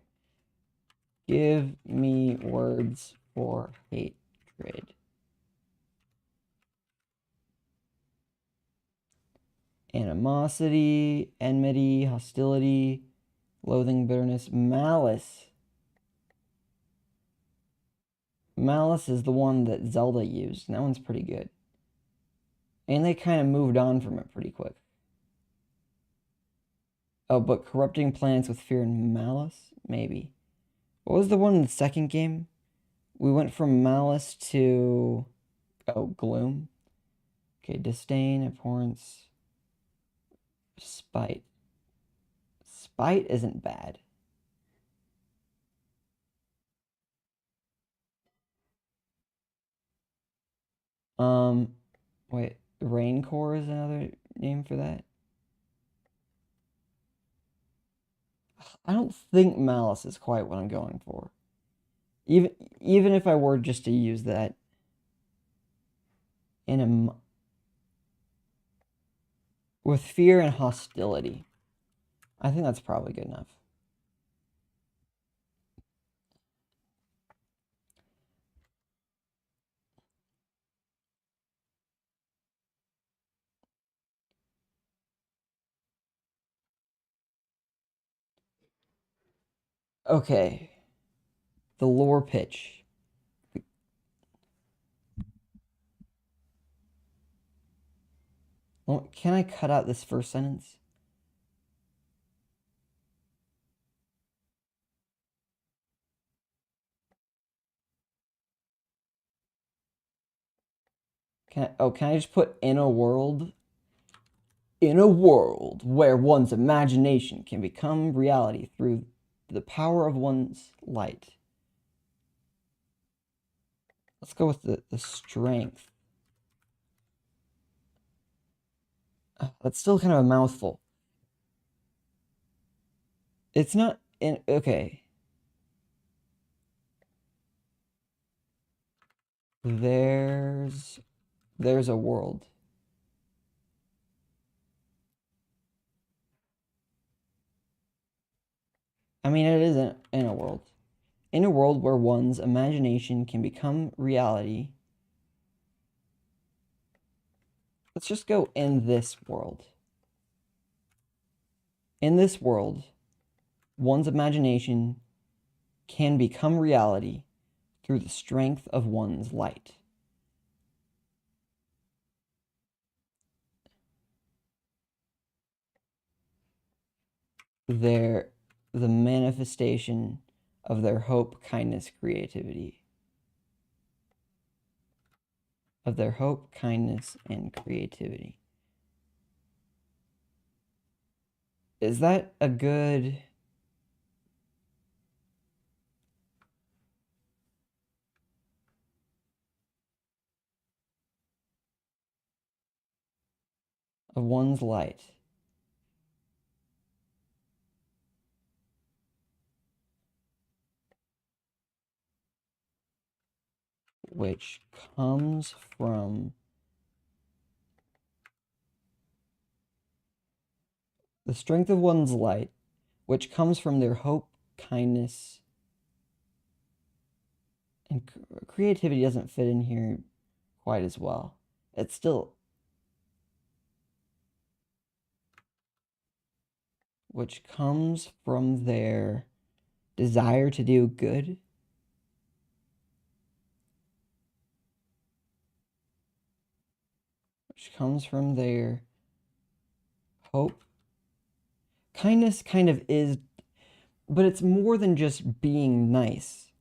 Give me words for hatred. Animosity, enmity, hostility, loathing, bitterness, malice. Malice is the one that Zelda used, and that one's pretty good. And they kind of moved on from it pretty quick. Oh, but corrupting planets with fear and malice? Maybe. What was the one in the second game? We went from malice to... Oh, gloom. Okay, disdain, abhorrence, spite. Spite isn't bad. Wait, Rancor is another name for that? I don't think malice is quite what I'm going for. Even if I were just to use that in a... With fear and hostility. I think that's probably good enough. Okay. The lore pitch. Well, can I cut out this first sentence? Can I just put in a world? In a world where one's imagination can become reality through the power of one's light. Let's go with the strength. That's still kind of a mouthful. It's not in... Okay. There's a world. I mean, it isn't in a world. In a world where one's imagination can become reality. Let's just go in this world. In this world, one's imagination can become reality through the strength of one's light. the manifestation of their hope, kindness, creativity. Of their hope, kindness, and creativity. Is that a good... of one's light? Which comes from the strength of one's light, which comes from their hope, kindness, and creativity doesn't fit in here quite as well. It's still... which comes from their desire to do good. Which comes from their hope. Kindness kind of is, but it's more than just being nice.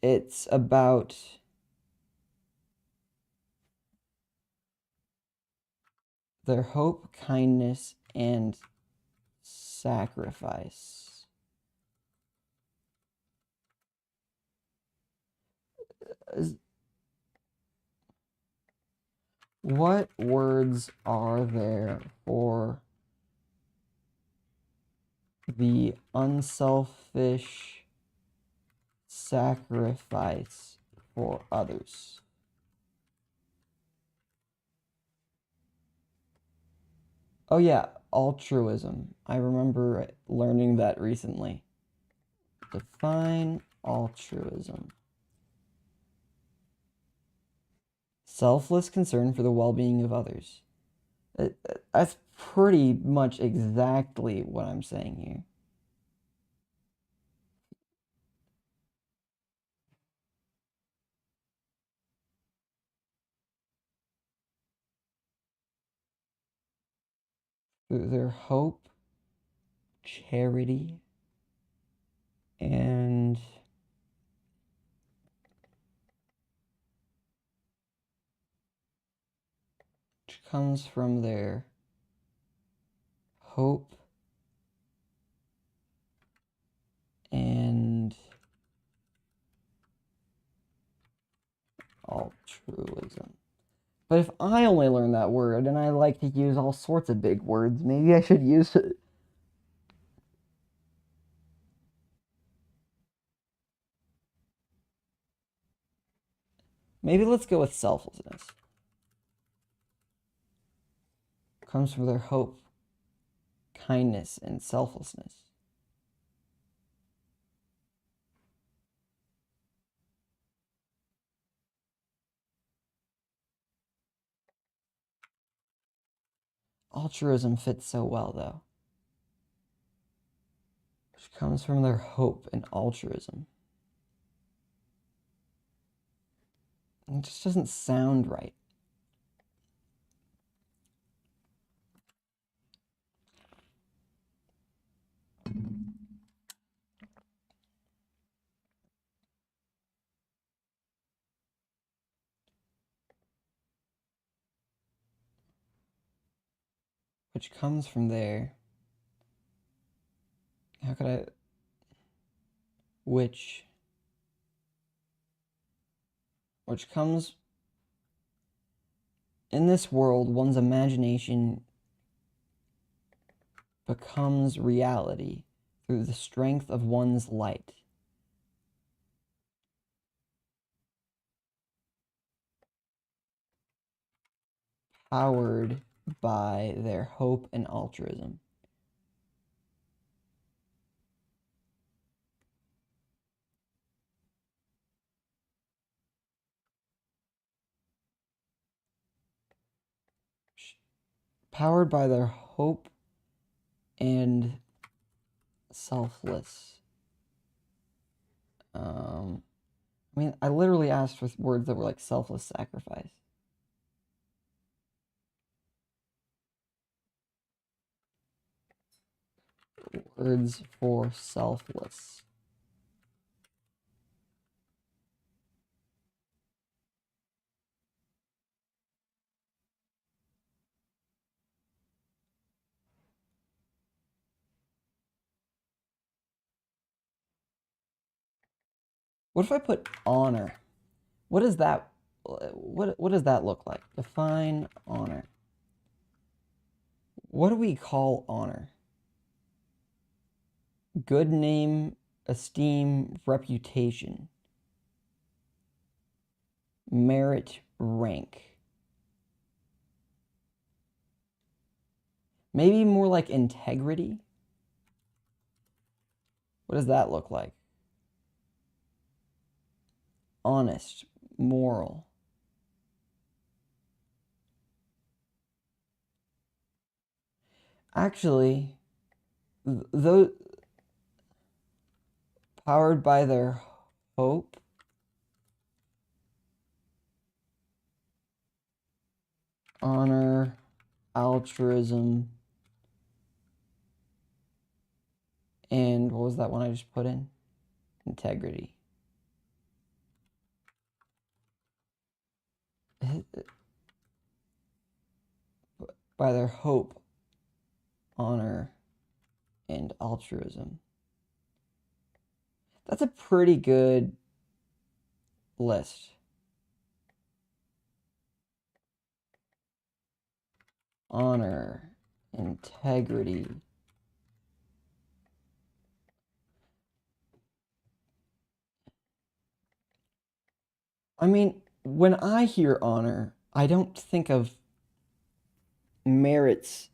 It's about their hope, kindness, and sacrifice. What words are there for the unselfish sacrifice for others? Oh yeah, altruism. I remember learning that recently. Define altruism. Selfless concern for the well-being of others. That's pretty much exactly what I'm saying here. Through their hope, charity, and which comes from their hope and altruism. But if I only learn that word and I like to use all sorts of big words, maybe I should use it. Maybe let's go with selflessness. Comes from their hope, kindness, and selflessness. Altruism fits so well, though. Which comes from their hope and altruism. It just doesn't sound right. Which comes from there. How could I... Which comes... In this world, one's imagination becomes reality through the strength of one's light. Powered by their hope and altruism. Powered by their hope and selfless. I mean, I literally asked for words that were like selfless sacrifice. Words for selfless. What if I put honor? What does that what does that look like? Define honor. What do we call honor? Good name, esteem, reputation, merit, rank. Maybe more like integrity? What does that look like? Honest, moral. Actually, those powered by their hope, honor, altruism, and what was that one I just put in? Integrity. By their hope, honor, and altruism. That's a pretty good list. Honor, integrity. I mean, when I hear honor, I don't think of merits.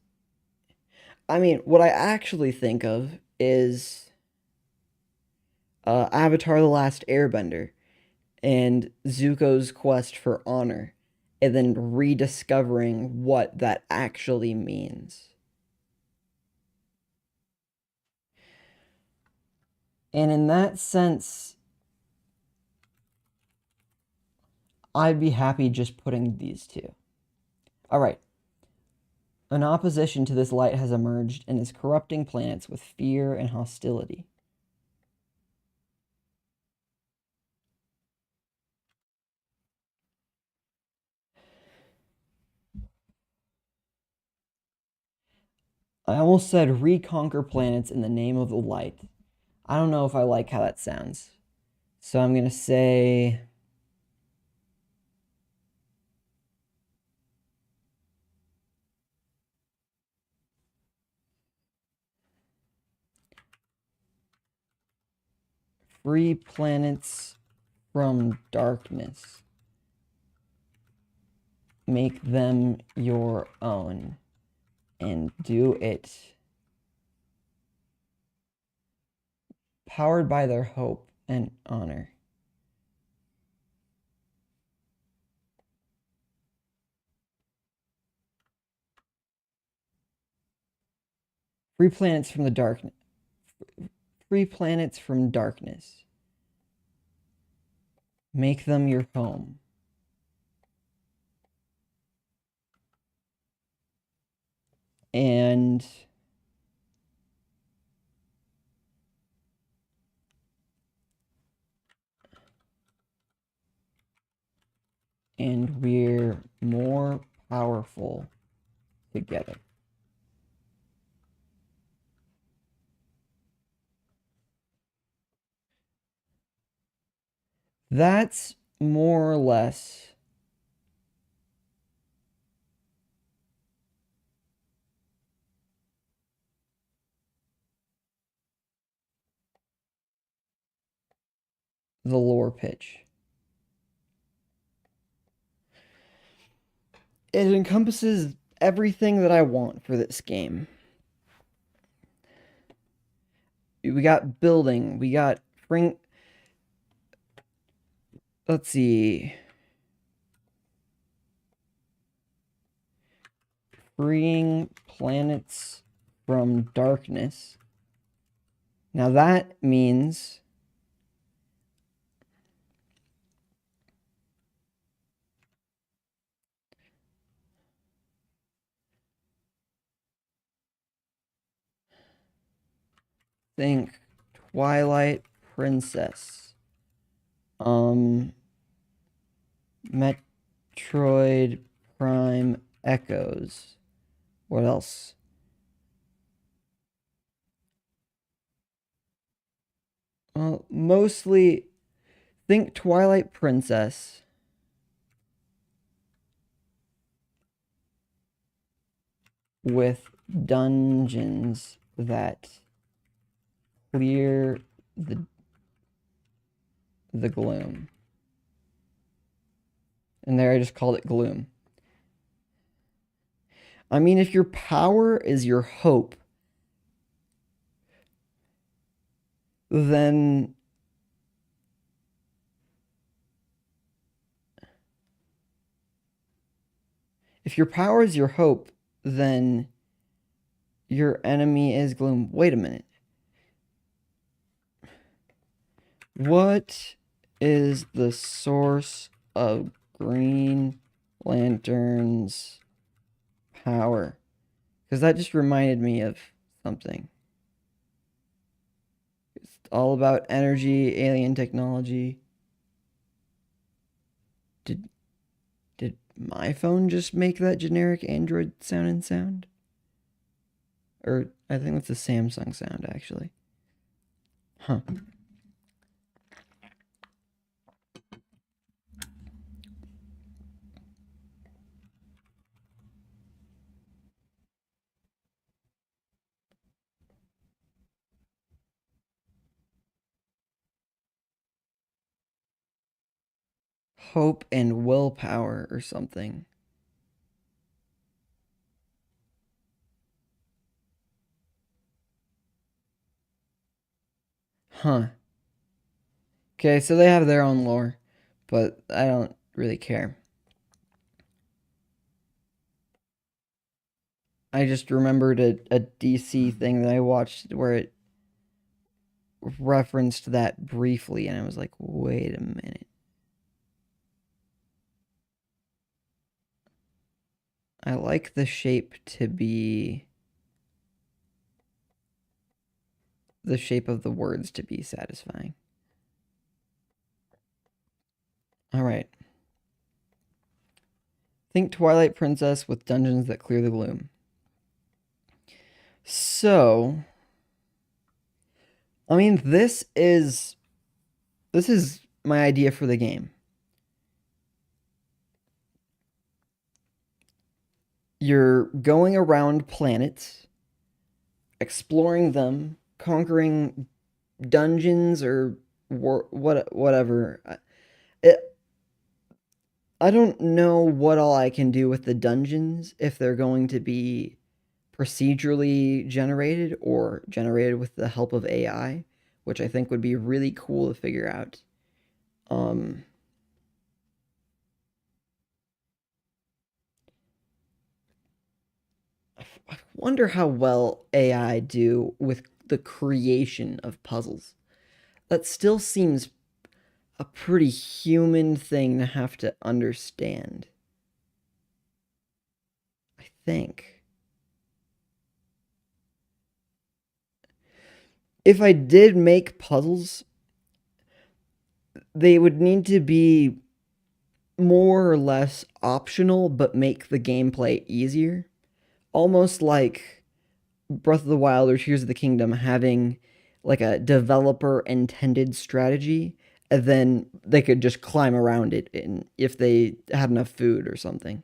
I mean, what I actually think of is Avatar: The Last Airbender and Zuko's quest for honor, and then rediscovering what that actually means. And in that sense, I'd be happy just putting these two. All right. An opposition to this light has emerged and is corrupting planets with fear and hostility. I almost said reconquer planets in the name of the light. I don't know if I like how that sounds. So I'm going to say free planets from darkness. Make them your own and do it powered by their hope and honor. Free planets from the darkness. Free planets from darkness. Make them your home. And we're more powerful together. That's more or less the lore pitch. It encompasses everything that I want for this game. We got building, we got bring. Let's see. Freeing planets from darkness. Now that means think Twilight Princess. Metroid Prime Echoes. What else? Well, mostly think Twilight Princess. With dungeons that clear the gloom. And there I just called it gloom. I mean, if your power is your hope, then if your power is your hope, then your enemy is gloom. Wait a minute. What is the source of Green Lantern's power? Because that just reminded me of something. It's all about energy, alien technology. Did my phone just make that generic Android sound? Or I think that's a Samsung sound, actually. Huh. Hope and willpower or something. Huh. Okay, so they have their own lore, but I don't really care. I just remembered a DC thing that I watched where it referenced that briefly, and I was like, wait a minute. I like the shape to be the shape of the words to be satisfying. All right. Think Twilight Princess with dungeons that clear the gloom. So, I mean, this is my idea for the game. You're going around planets, exploring them, conquering dungeons or whatever. I don't know what all I can do with the dungeons, if they're going to be procedurally generated or generated with the help of AI, which I think would be really cool to figure out. Um, I wonder how well AI do with the creation of puzzles. That still seems a pretty human thing to have to understand. I think. If I did make puzzles, they would need to be more or less optional, but make the gameplay easier. Almost like Breath of the Wild or Tears of the Kingdom having like a developer intended strategy, and then they could just climb around it if they had enough food or something.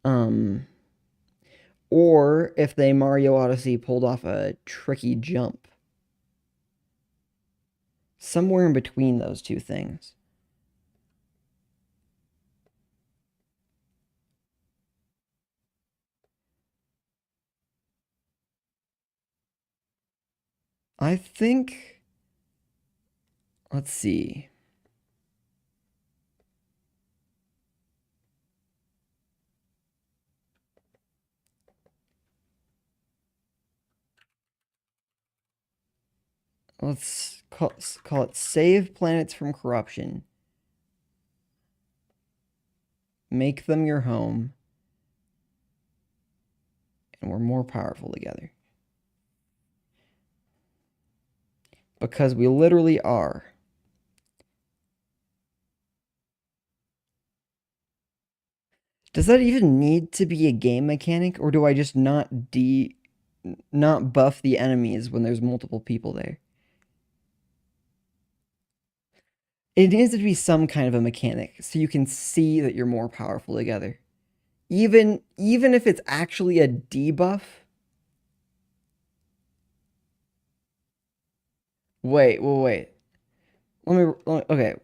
Um, or if they Mario Odyssey pulled off a tricky jump. Somewhere in between those two things. I think, let's see. Let's call it Save Planets from Corruption. Make them your home. And we're more powerful together. Because we literally are. Does that even need to be a game mechanic, or do I just not buff the enemies when there's multiple people there? It needs to be some kind of a mechanic so you can see that you're more powerful together. Even if it's actually a debuff. Wait. Okay.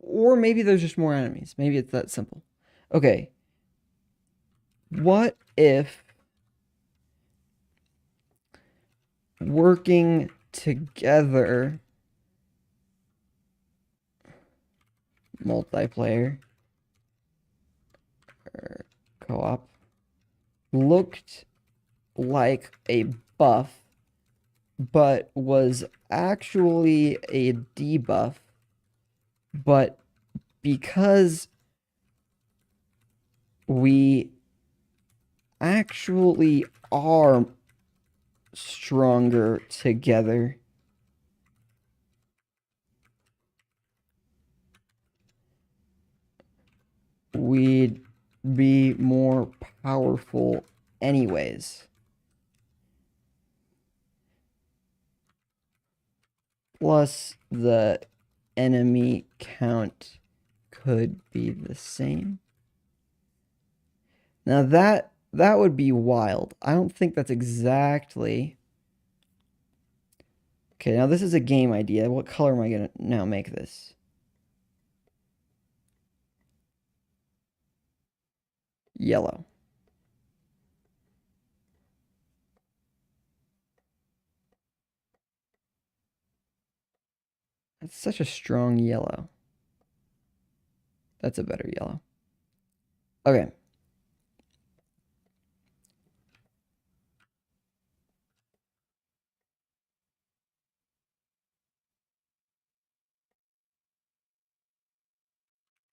Or maybe there's just more enemies. Maybe it's that simple. Okay. What if working together multiplayer or co-op looked like a buff but was actually a debuff, but because we actually are stronger together, we'd be more powerful anyways. Plus, the enemy count could be the same. Now that would be wild. I don't think that's exactly... Okay, now this is a game idea. What color am I gonna now make this? Yellow. That's such a strong yellow. That's a better yellow. Okay.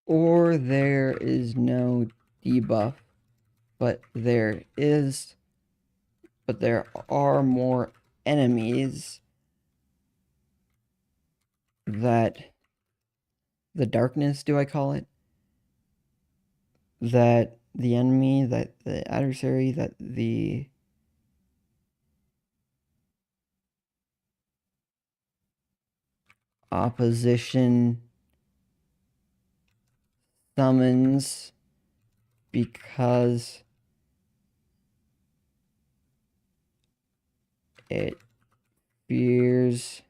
Or there is no debuff, but there are more enemies that the darkness, do I call it? That the enemy, that the adversary, that the opposition summons because it fears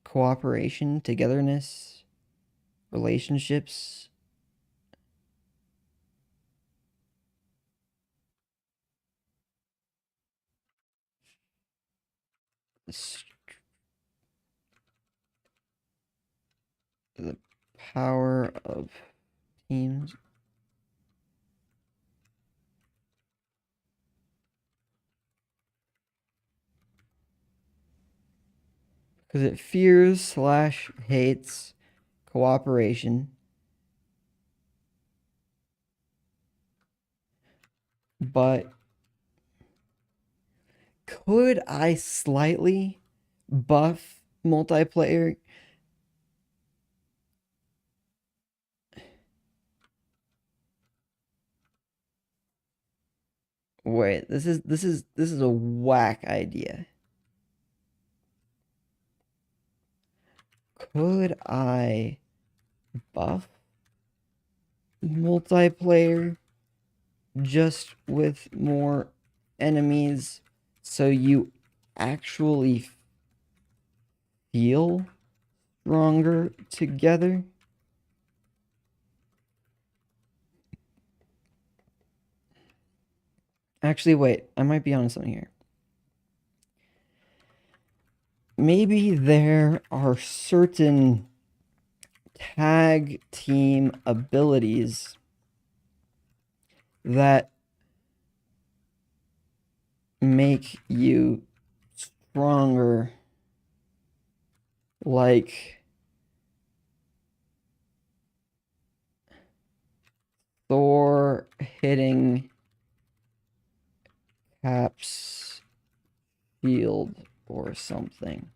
cooperation, togetherness, relationships. The power of teams. Because it fears / hates cooperation. But could I slightly buff multiplayer? Wait, this is a whack idea. Could I buff multiplayer just with more enemies so you actually feel stronger together? Actually, wait, I might be onto something here. Maybe there are certain tag team abilities that make you stronger Like Thor hitting Cap's shield or something.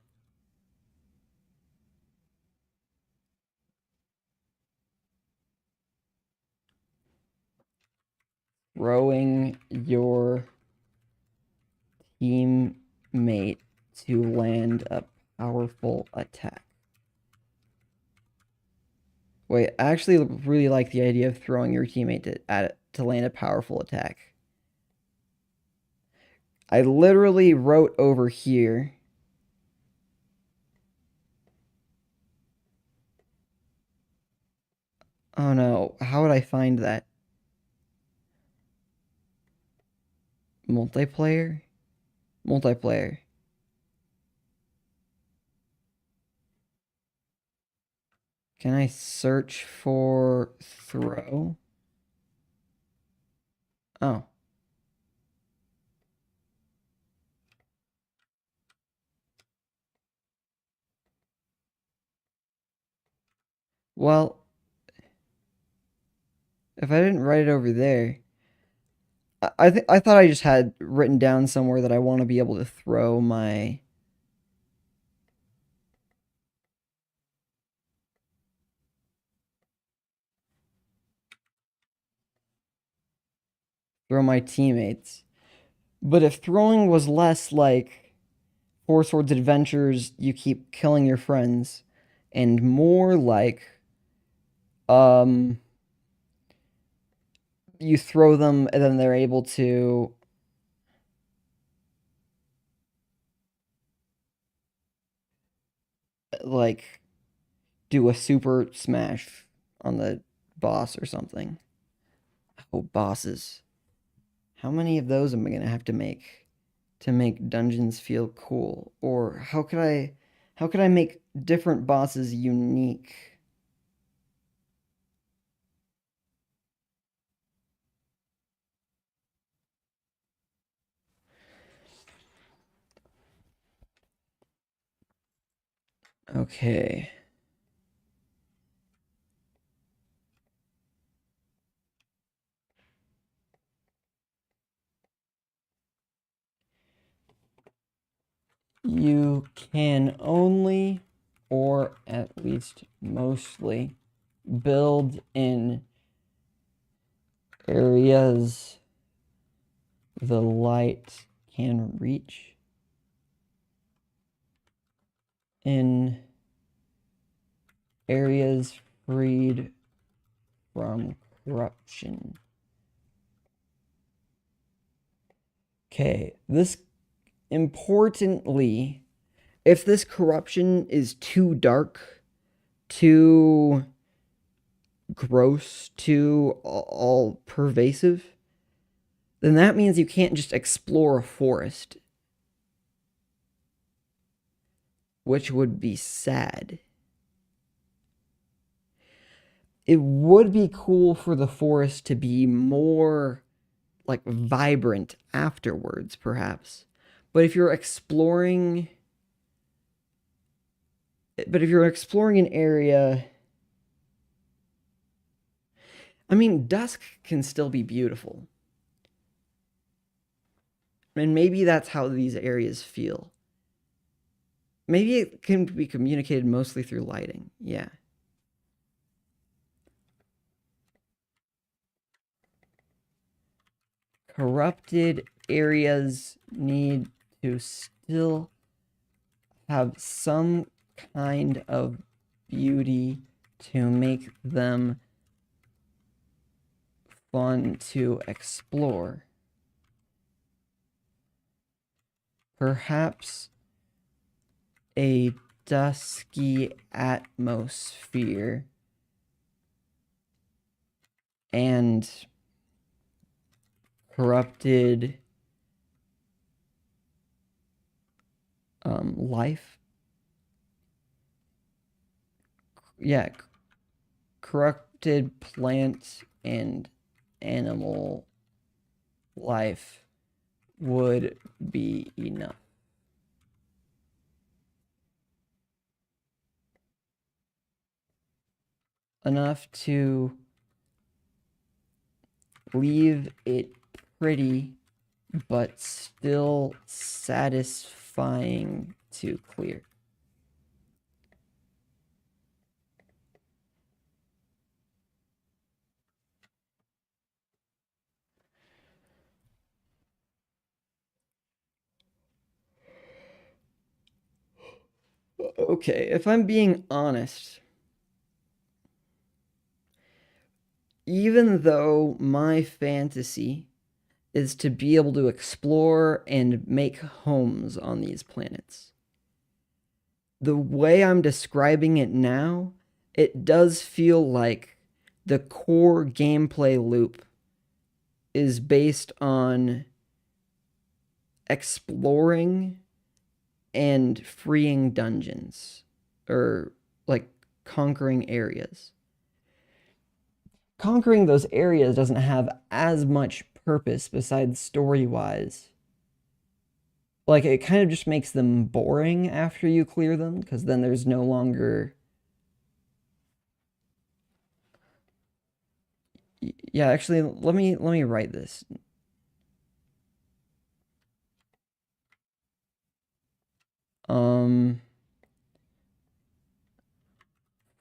Throwing your teammate to land a powerful attack. Wait, I actually really like the idea of throwing your teammate to land a powerful attack. I literally wrote over here. Oh no, how would I find that? Multiplayer? Multiplayer. Can I search for throw? Oh. Well, if I didn't write it over there, I thought I just had written down somewhere that I want to be able to throw my teammates. But if throwing was less like Four Swords Adventures, you keep killing your friends, and more like um you throw them and then they're able to like do a super smash on the boss or something. Oh, bosses. How many of those am I gonna have to make dungeons feel cool? Or how could I make different bosses unique? Okay. You can only, or at least mostly, build in areas the light can reach. In areas freed from corruption. Okay, this importantly, if this corruption is too dark, too gross, too all pervasive, then that means you can't just explore a forest, which would be sad. It would be cool for the forest to be more like vibrant afterwards, perhaps. But if you're exploring an area, I mean, dusk can still be beautiful. And maybe that's how these areas feel. Maybe it can be communicated mostly through lighting. Yeah. Corrupted areas need to still have some kind of beauty to make them fun to explore. Perhaps a dusky atmosphere and corrupted life. Yeah, corrupted plant and animal life would be enough. enough to leave it pretty, but still satisfying to clear. Okay, if I'm being honest, even though my fantasy is to be able to explore and make homes on these planets, the way I'm describing it now, it does feel like the core gameplay loop is based on exploring and freeing dungeons, or like conquering areas. Conquering those areas doesn't have as much purpose besides story wise. Like, it kind of just makes them boring after you clear them, because then there's no longer. Yeah, actually, let me write this. Um,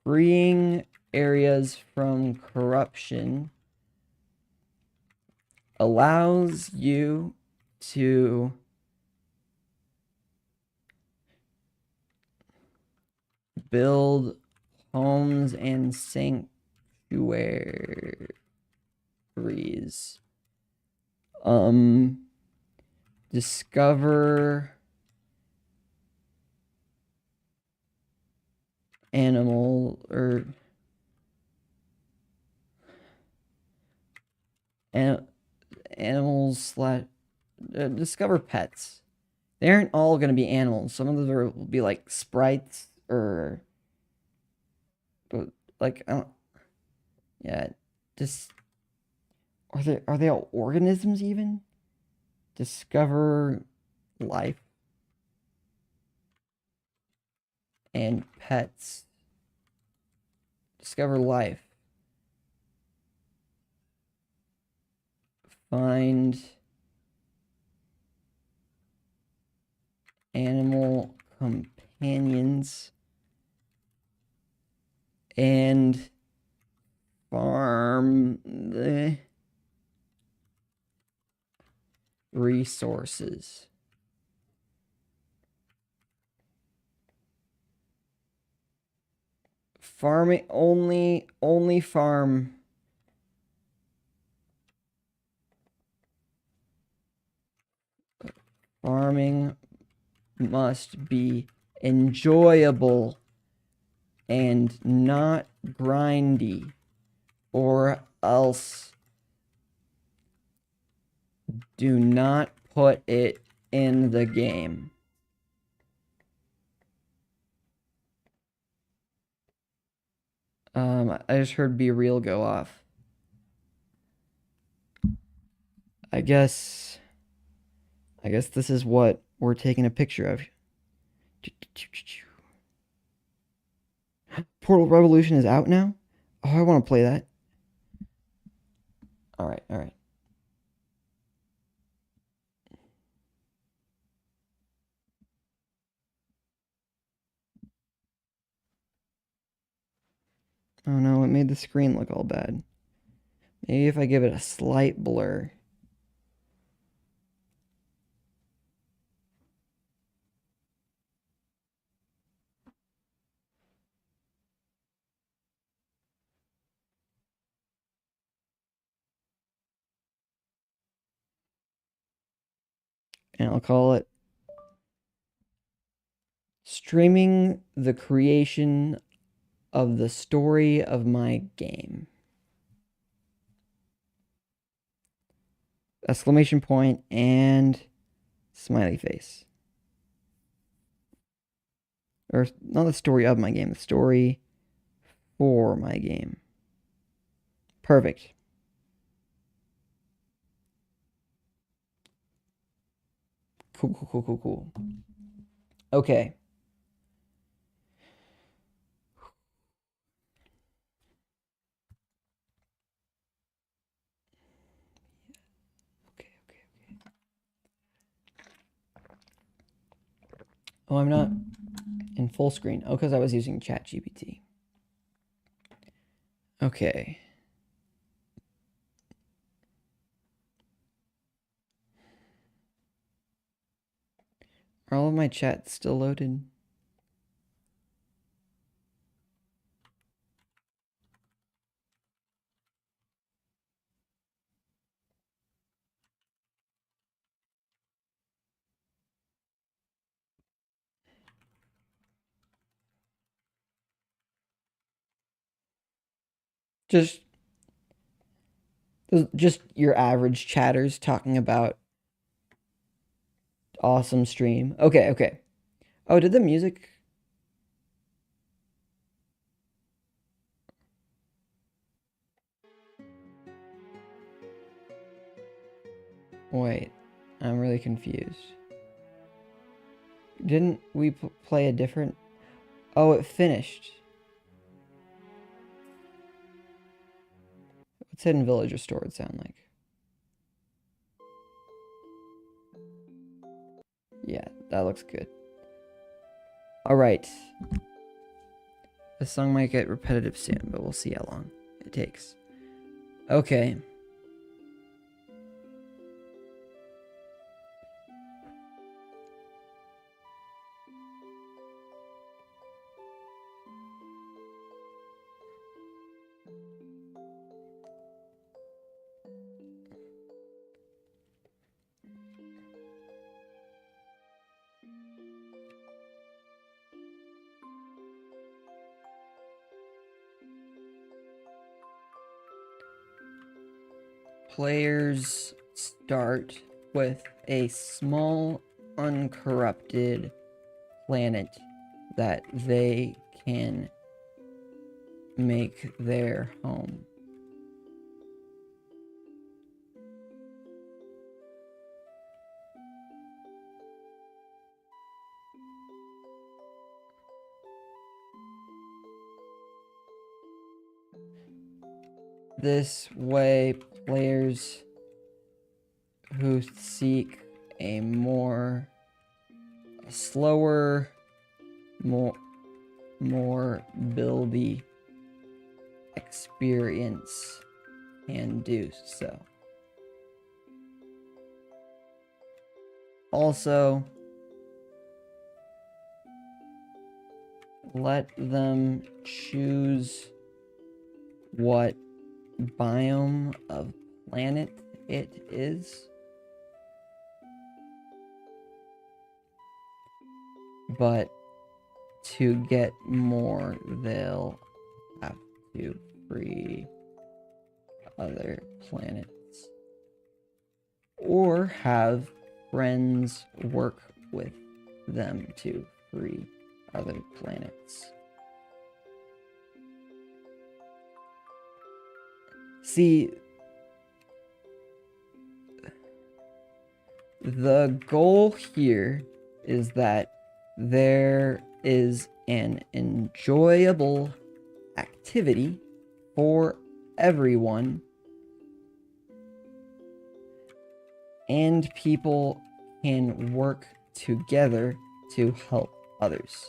Freeing areas from corruption allows you to build homes and sanctuaries. Discover animal or animals slash discover pets. They aren't all going to be animals. Some of them will be like sprites or like I don't, yeah, just are they all organisms even? Discover life and pets. Discover life. Find animal companions and farm the resources. Farming only farm. Farming must be enjoyable and not grindy, or else do not put it in the game. I just heard Be Real go off. I guess this is what we're taking a picture of. Portal Revolution is out now? Oh, I want to play that. All right, all right. Oh no, it made the screen look all bad. Maybe if I give it a slight blur. And I'll call it Streaming the Creation of the Story of My Game. Exclamation point and smiley face. Or not the story of my game, the story for my game. Perfect. Cool, cool, cool, cool, cool. Okay. Oh, I'm not in full screen. Oh, because I was using ChatGPT. Okay. Are all of my chats still loaded? Just your average chatters talking about awesome stream. Okay, okay. Oh, did the music? Wait, I'm really confused. Didn't we play a different? Oh, it finished. What's Hidden Village Restored sound like? Yeah, that looks good. All right. This song might get repetitive soon, but we'll see how long it takes. Okay. Players start with a small, uncorrupted planet that they can make their home. This way, players who seek a slower, more buildy experience can do so. Also, let them choose what biome of planet it is. But to get more, they'll have to free other planets. Or have friends work with them to free other planets. See, the goal here is that there is an enjoyable activity for everyone, and people can work together to help others.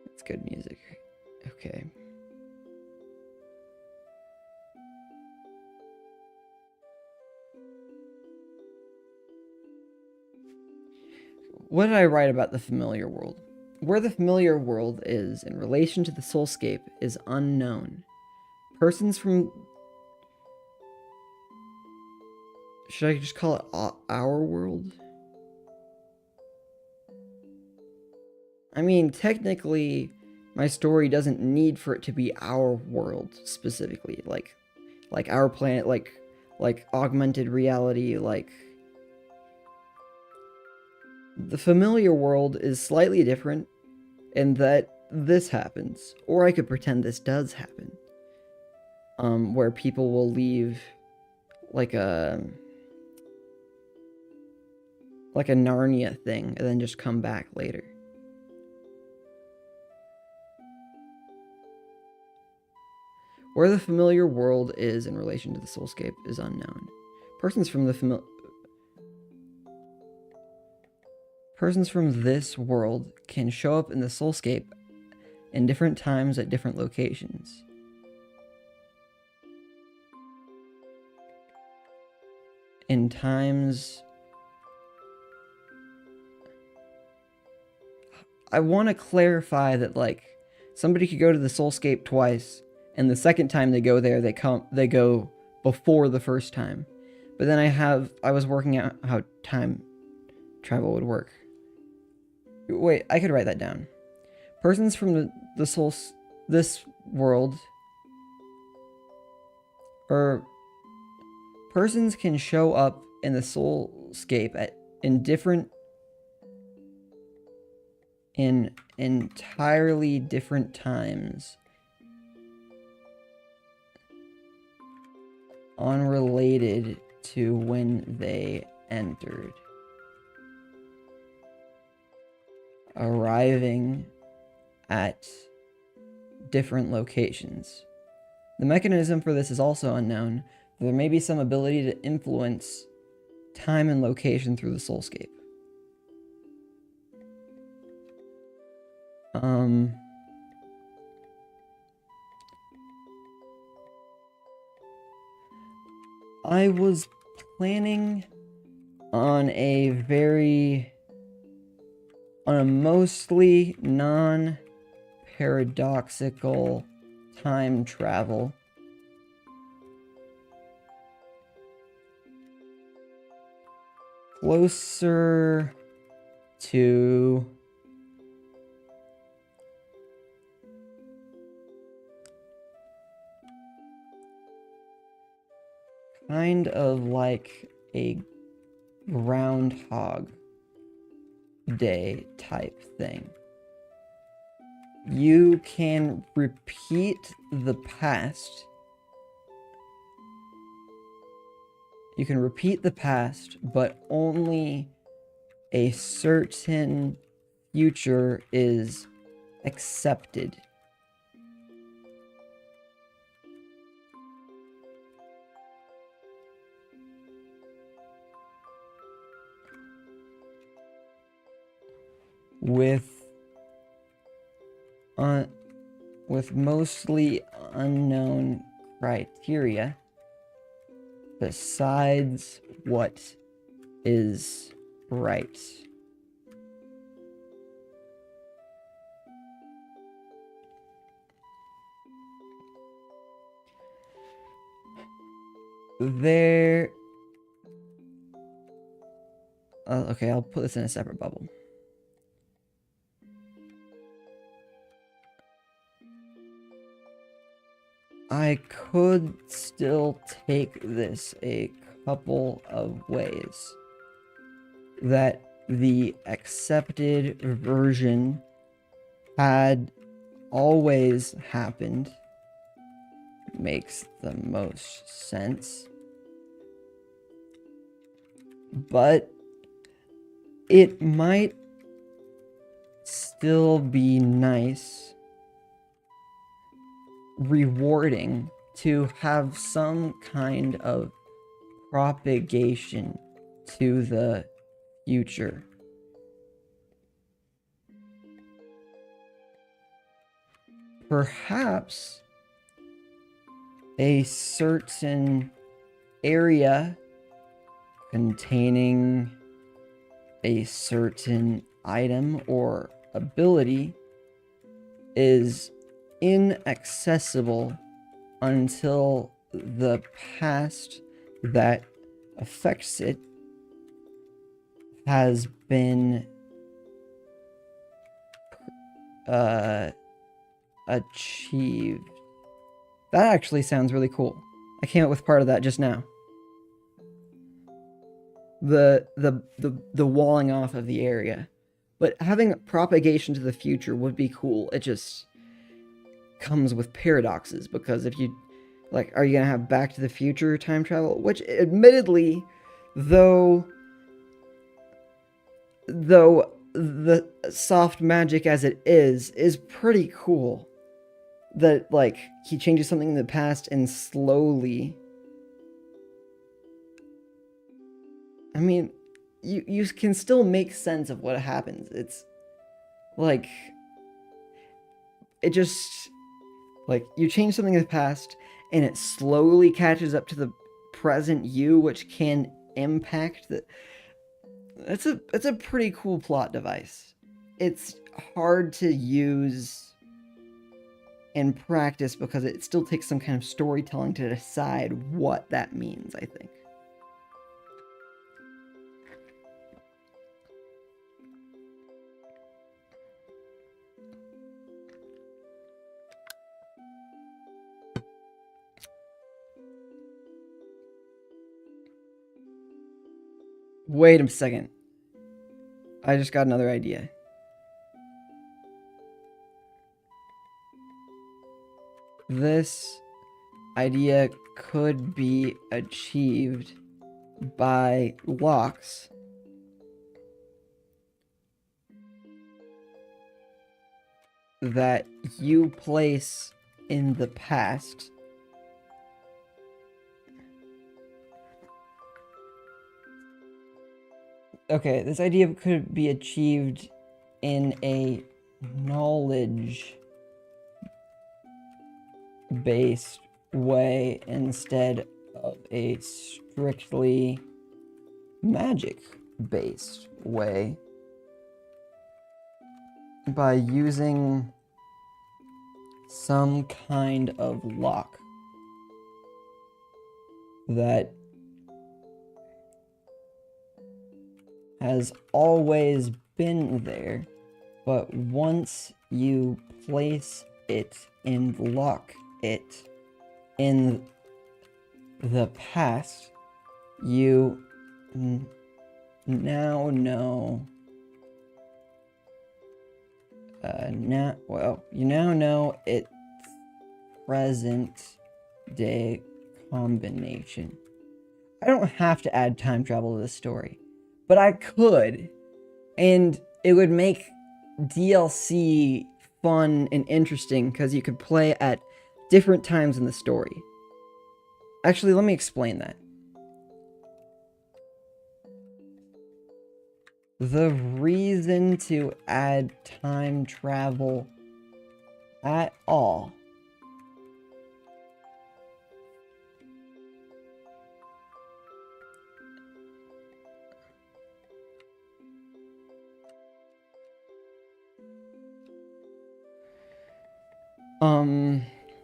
It's good music. Okay. What did I write about the familiar world? Where the familiar world is in relation to the soulscape is unknown. Persons from... Should I just call it our world? I mean, technically, my story doesn't need for it to be our world specifically. Like our planet, like augmented reality, like... The familiar world is slightly different in that this happens, or I could pretend this does happen. where people will leave like a Narnia thing and then just come back later. Where the familiar world is in relation to the soulscape is unknown. Persons from this world can show up in the soulscape in different times at different locations. In times... I want to clarify that, like, somebody could go to the soulscape twice, and the second time they go there, they go before the first time. But then I was working out how time travel would work. Wait, I could write that down. Persons from this world, or persons can show up in the soulscape in entirely different times, unrelated to when they entered, arriving at different locations. The mechanism for this is also unknown. There may be some ability to influence time and location through the soulscape. I was planning on a mostly non-paradoxical time travel. Closer to kind of like a Groundhog Day type thing. You can repeat the past. You can repeat the past, but only a certain future is accepted. With mostly unknown criteria besides what is right. Okay, I'll put this in a separate bubble. I could still take this a couple of ways. That the accepted version had always happened. Makes the most sense. But it might still be nice, rewarding, to have some kind of propagation to the future. Perhaps a certain area containing a certain item or ability is inaccessible until the past that affects it has been achieved. That actually sounds really cool. I came up with part of that just now. The walling off of the area. But having propagation to the future would be cool. It just comes with paradoxes, because if you, Like, are you gonna have Back to the Future time travel? Which, admittedly, though the soft magic as it is pretty cool. That, like, he changes something in the past and slowly... I mean, you can still make sense of what happens. It's, like... It just... Like, you change something in the past, and it slowly catches up to the present you, which can impact the... That's a pretty cool plot device. It's hard to use in practice because it still takes some kind of storytelling to decide what that means, I think. Wait a second. I just got another idea. This idea could be achieved by locks that you place in the past. Okay, this idea could be achieved in a knowledge-based way instead of a strictly magic-based way by using some kind of lock that has always been there, but once you place it and lock it in the past, you now know you now know its present day combination. I don't have to add time travel to this story, but I could, and it would make DLC fun and interesting because you could play at different times in the story. Actually, let me explain that. The reason to add time travel at all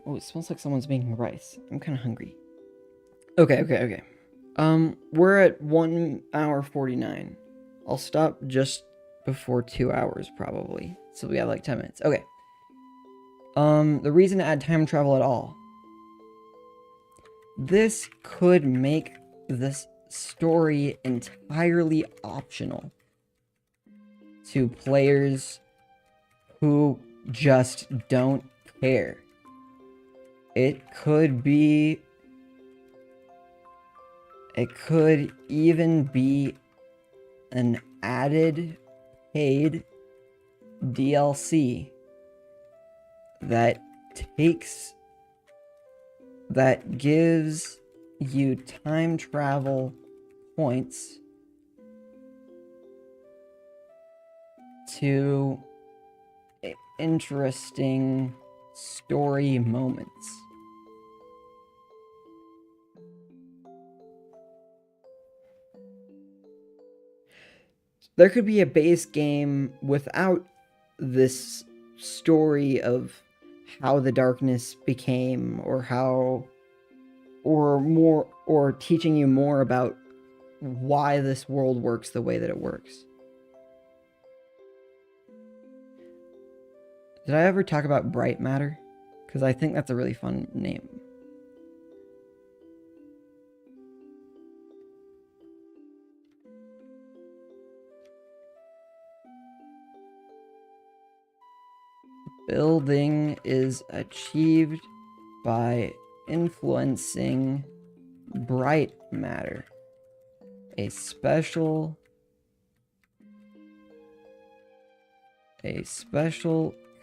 oh, it smells like someone's making rice. I'm kind of hungry. Okay. We're at 1 hour 49. I'll stop just before 2 hours, probably. So we have like 10 minutes. Okay. The reason to add time travel at all. This could make this story entirely optional to players who just don't care. It could even be an added paid DLC that gives you time travel points to interesting story moments. There could be a base game without this story of how the darkness became, or teaching you more about why this world works the way that it works. Did I ever talk about Bright Matter? Because I think that's a really fun name. Building is achieved by influencing bright matter. A special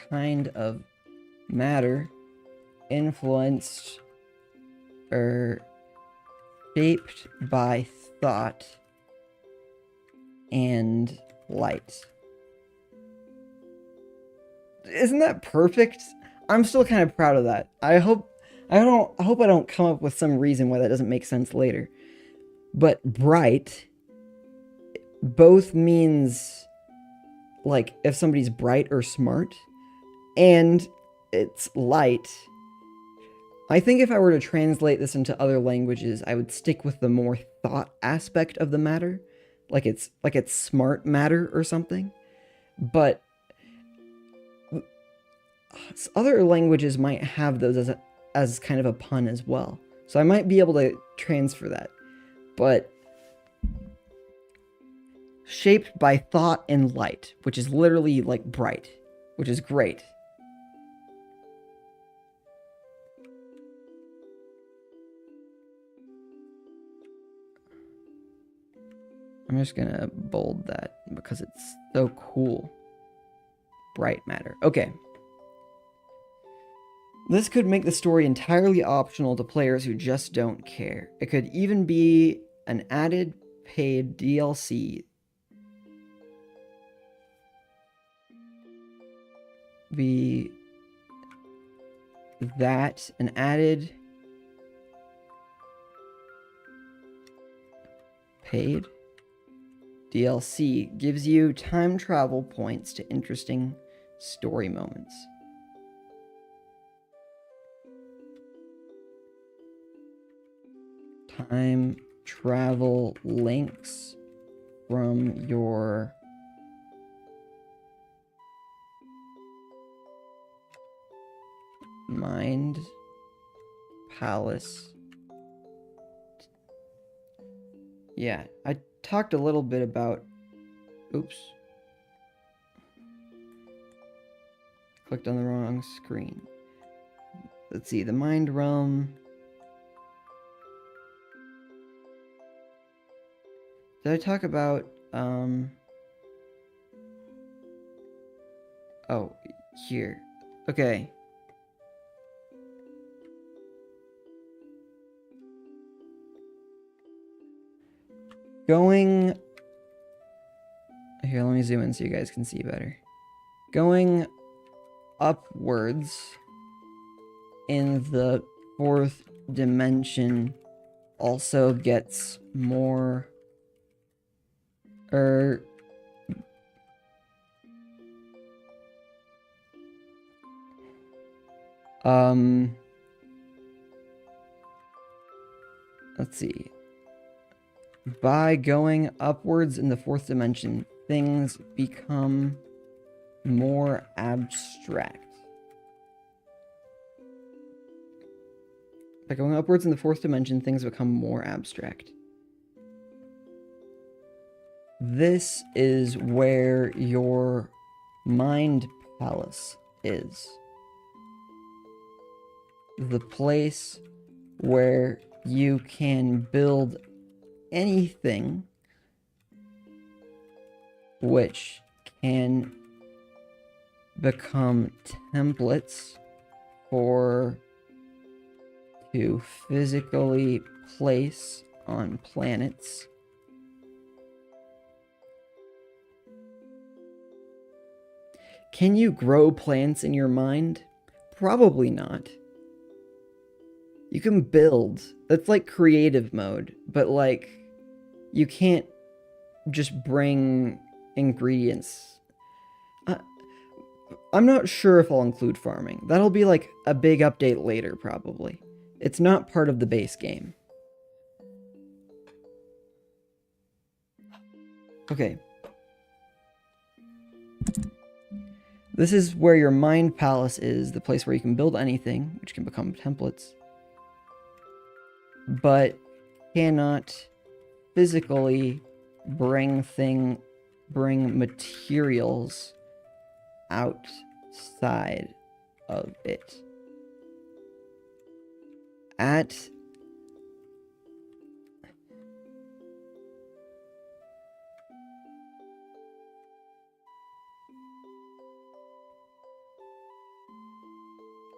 kind of matter influenced or shaped by thought and light. Isn't that perfect? I'm still kind of proud of that. I hope I don't come up with some reason why that doesn't make sense later. But bright both means like if somebody's bright or smart, and it's light. I think if I were to translate this into other languages, I would stick with the more thought aspect of the matter, like it's smart matter or something. But other languages might have those as kind of a pun as well. So I might be able to transfer that. But shaped by thought and light, which is literally like bright, which is great. I'm just gonna bold that because it's so cool. Bright matter. Okay. This could make the story entirely optional to players who just don't care. It could even be an added paid DLC. Be that an added paid DLC gives you time travel points to interesting story moments. Time travel links from your mind palace. Yeah, I talked a little bit about... Oops. Clicked on the wrong screen. Let's see, the mind realm... Did I talk about, Oh, here. Okay. Going... Here, let me zoom in so you guys can see better. Going upwards in the fourth dimension also gets more... let's see. By going upwards in the fourth dimension, things become more abstract. By going upwards in the fourth dimension, things become more abstract. This is where your mind palace is. The place where you can build anything which can become templates to physically place on planets. Can you grow plants in your mind? Probably not. You can build. That's like creative mode, but like you can't just bring ingredients. I'm not sure if I'll include farming. That'll be like a big update later, probably. It's not part of the base game. Okay. This is where your mind palace is, the place where you can build anything, which can become templates, but cannot physically bring materials outside of it. at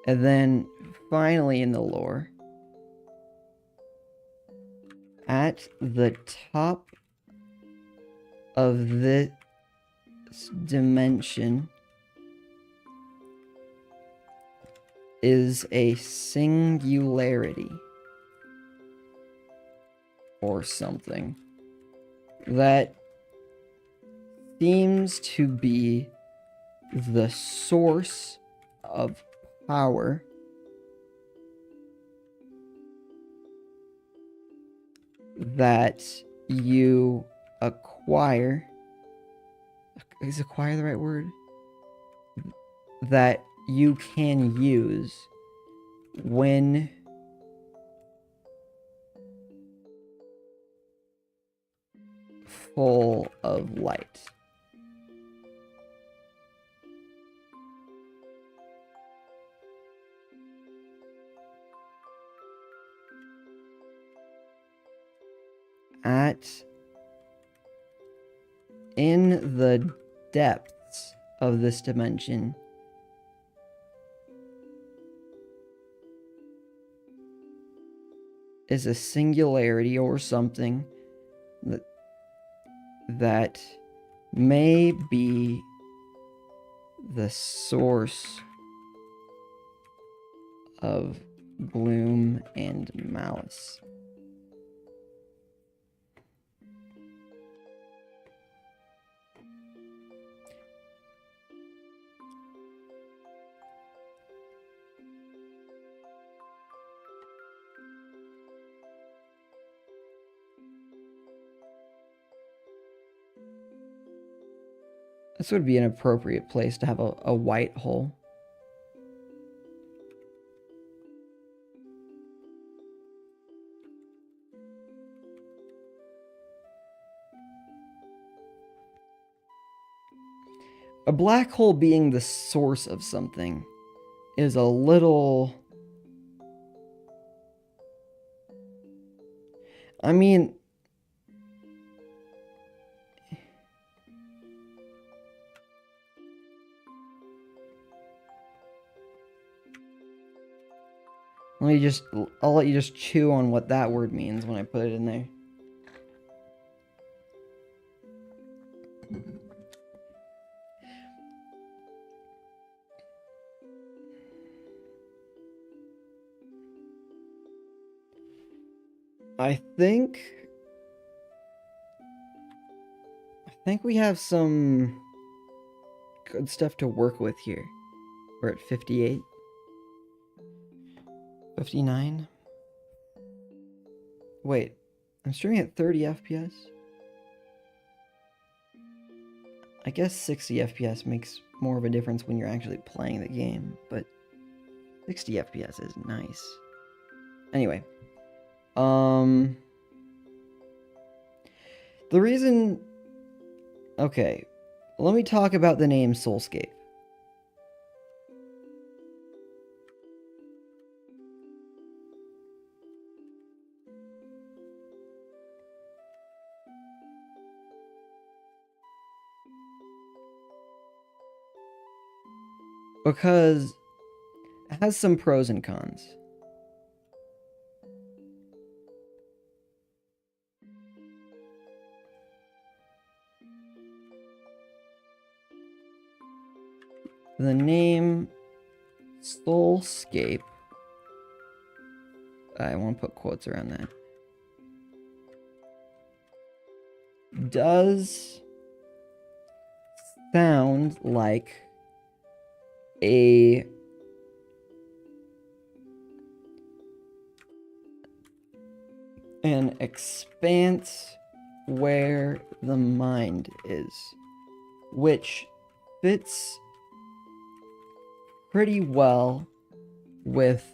and then finally in the lore, at the top of this dimension is a singularity or something that seems to be the source of power that you acquire. Is acquire the right word? That you can use when full of light. In the depths of this dimension is a singularity or something that may be the source of gloom and malice. This would be an appropriate place to have a white hole. A black hole being the source of something is a little... I mean... I'll let you just chew on what that word means when I put it in there. I think we have some good stuff to work with here. We're at 58. 59. Wait, I'm streaming at 30 FPS? I guess 60 FPS makes more of a difference when you're actually playing the game, but 60 FPS is nice. Anyway, the reason... Okay, let me talk about the name Soulscape. Because it has some pros and cons. The name Soulscape, I want to put quotes around that, does sound like an expanse where the mind is, which fits pretty well with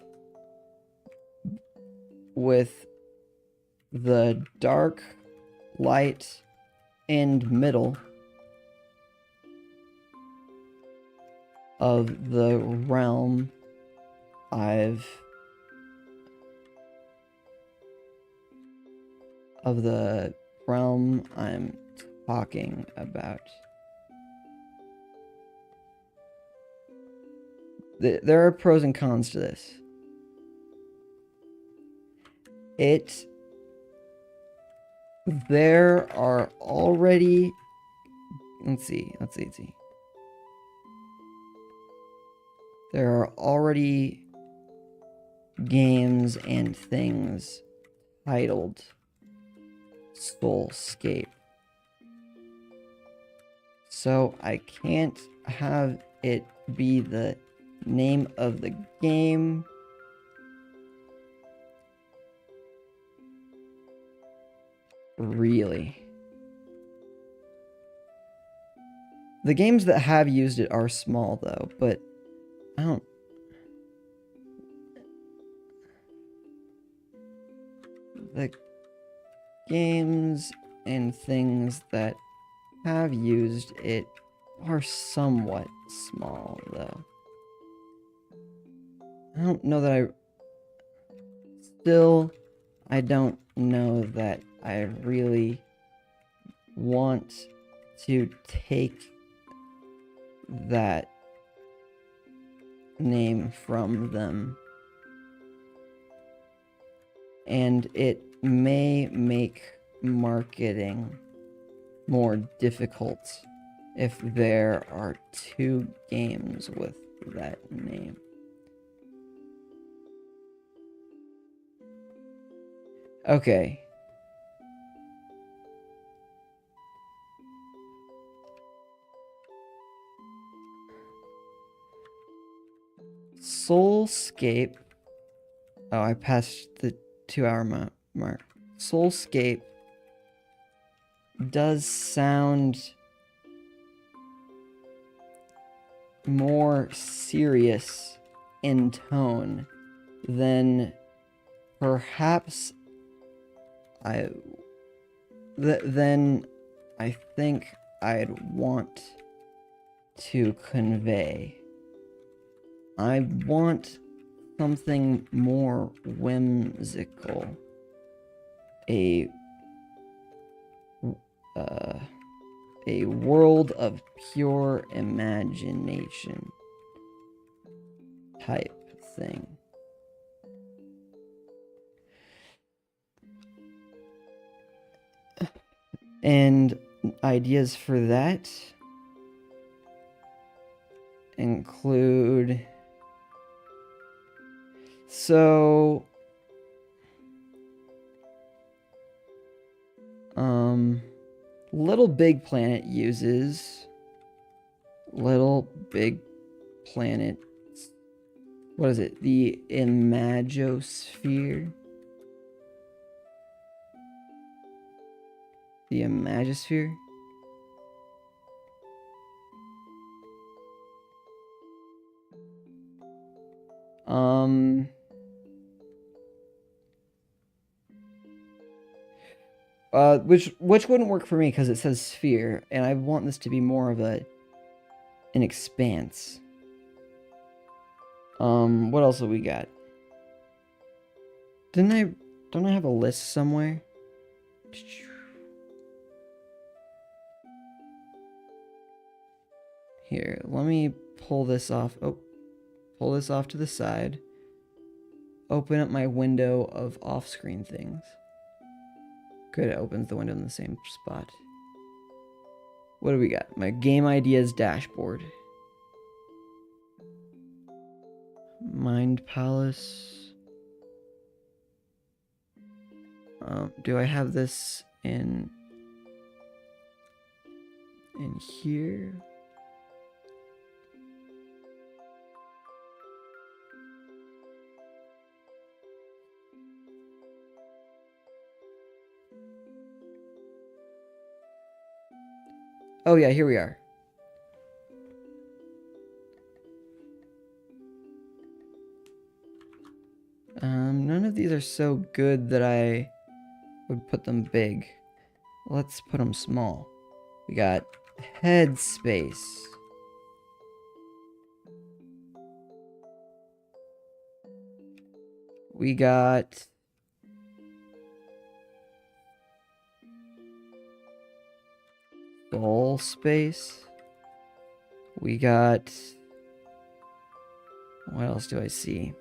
the dark, light, and middle of the realm I've of the realm I'm talking about. There are pros and cons to this. There are already, let's see. There are already games and things titled Soulscape. So I can't have it be the name of the game. Really. The games that have used it are small though, but I don't... The games and things that have used it are somewhat small though. I don't know that I don't know that I really want to take that name from them. And it may make marketing more difficult if there are 2 games with that name. Okay. Soulscape. Oh, I passed the 2-hour mark. Soulscape does sound more serious in tone than perhaps then I think I'd want to convey. I want something more whimsical. A world of pure imagination type thing. And ideas for that include... So... Little Big Planet uses... Little Big Planet... What is it? The Imagosphere? The Imagosphere? Which wouldn't work for me because it says sphere, and I want this to be more of an expanse. What else have we got? Don't I have a list somewhere? Here, let me pull this off. Oh, pull this off to the side. Open up my window of off-screen things. Good, it opens the window in the same spot. What do we got? My game ideas dashboard. Mind Palace. Do I have this in here? Oh yeah, here we are. None of these are so good that I would put them big. Let's put them small. We got Headspace. We got Skull space. We got... What else do I see?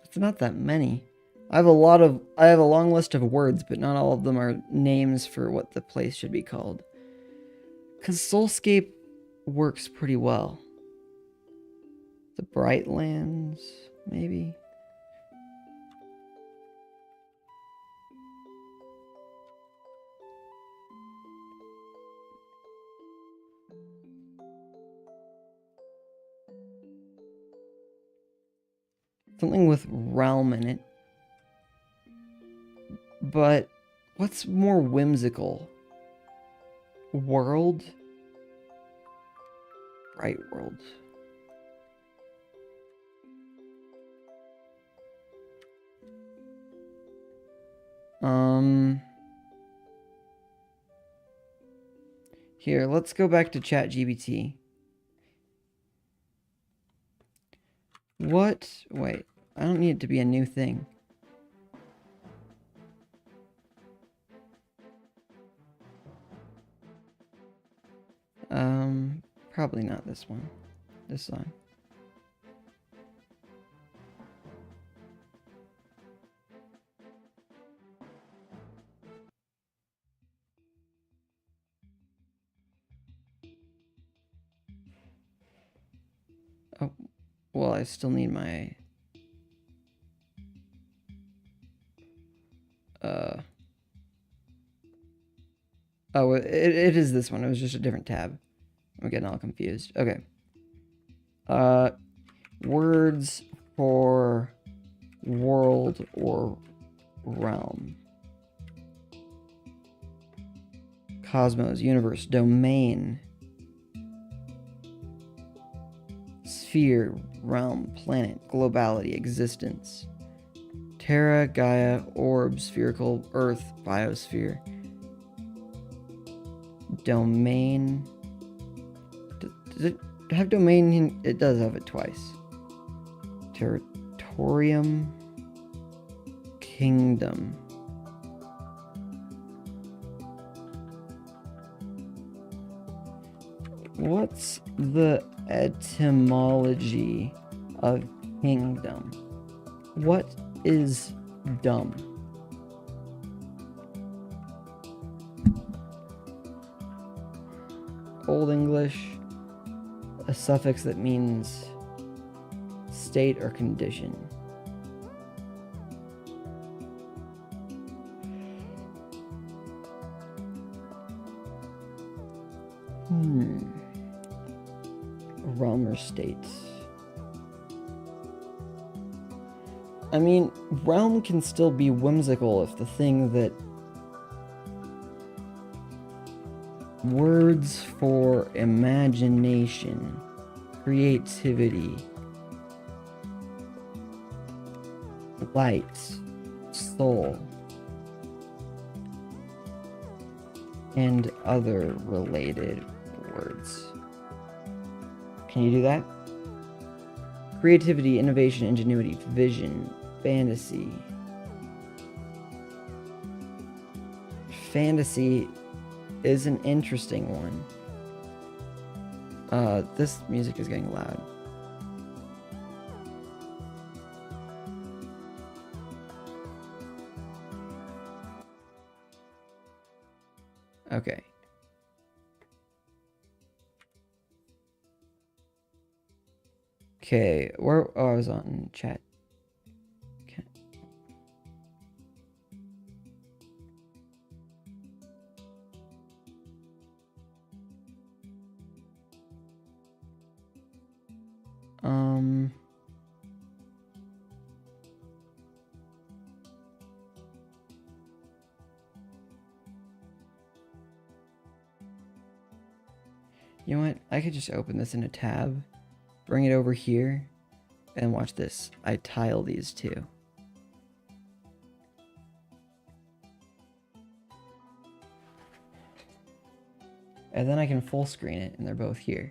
It's not that many. I have a long list of words, but not all of them are names for what the place should be called. Because Soulscape works pretty well. The Brightlands, maybe? Something with realm in it. But what's more whimsical? World? Bright world. Here, let's go back to ChatGPT. What? Wait, I don't need it to be a new thing. Probably not this one. This one. Oh, well, I still need my... Oh, it is this one. It was just a different tab. I'm getting all confused. Okay. Words for world or realm. Cosmos, universe, domain. Sphere, realm, planet, globality, existence. Terra, Gaia, orb, spherical, earth, biosphere. Domain. Does it have domain? It does have it twice. Territorium. Kingdom. What's the etymology of kingdom? What is dumb? Old English, a suffix that means state or condition. Realm or state. I mean, realm can still be whimsical if the thing that... Words for imagination, creativity, light, soul, and other related words. Can you do that? Creativity, innovation, ingenuity, vision, fantasy. Fantasy is an interesting one. This music is getting loud. Okay. Okay, where... Oh, I was on chat. Okay. You know what? I could just open this in a tab, bring it over here, and watch this. I tile these two. And then I can full screen it, and they're both here.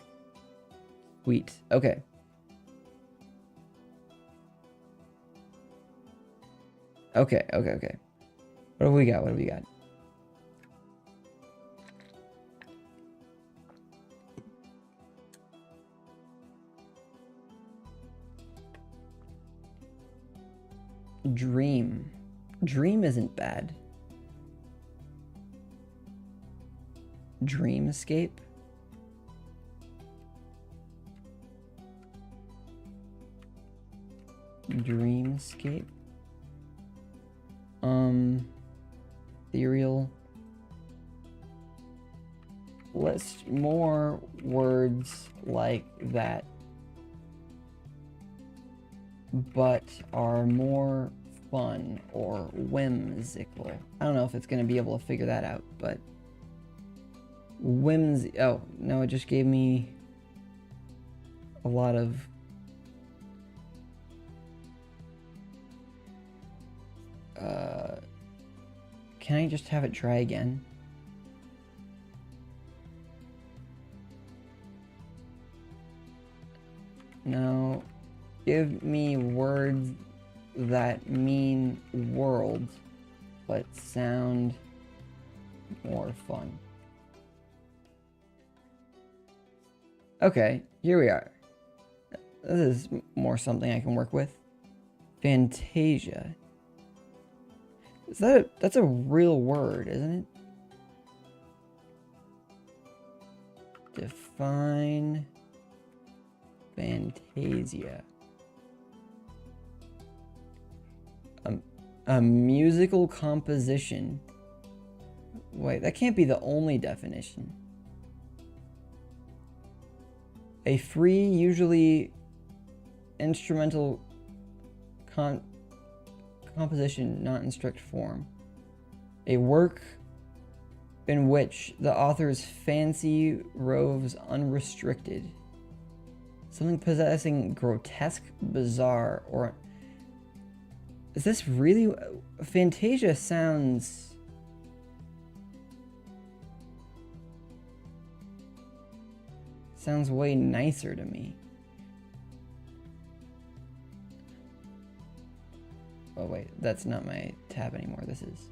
Sweet. Okay. Okay. What do we got? Dream. Dream isn't bad. Dreamscape. Dreamscape. Ethereal. List more words like that, but are more fun or whimsical. I don't know if it's going to be able to figure that out, but oh, no, it just gave me a lot of can I just have it try again? No. Give me words that mean world, but sound more fun. Okay, here we are. This is more something I can work with. Fantasia. That's a real word, isn't it? Define Fantasia. A musical composition. Wait, that can't be the only definition. A free, usually instrumental composition, not in strict form. A work in which the author's fancy roves unrestricted. Something possessing grotesque, bizarre, or... Is this really... Fantasia sounds... sounds way nicer to me. Oh wait, that's not my tab anymore, this is.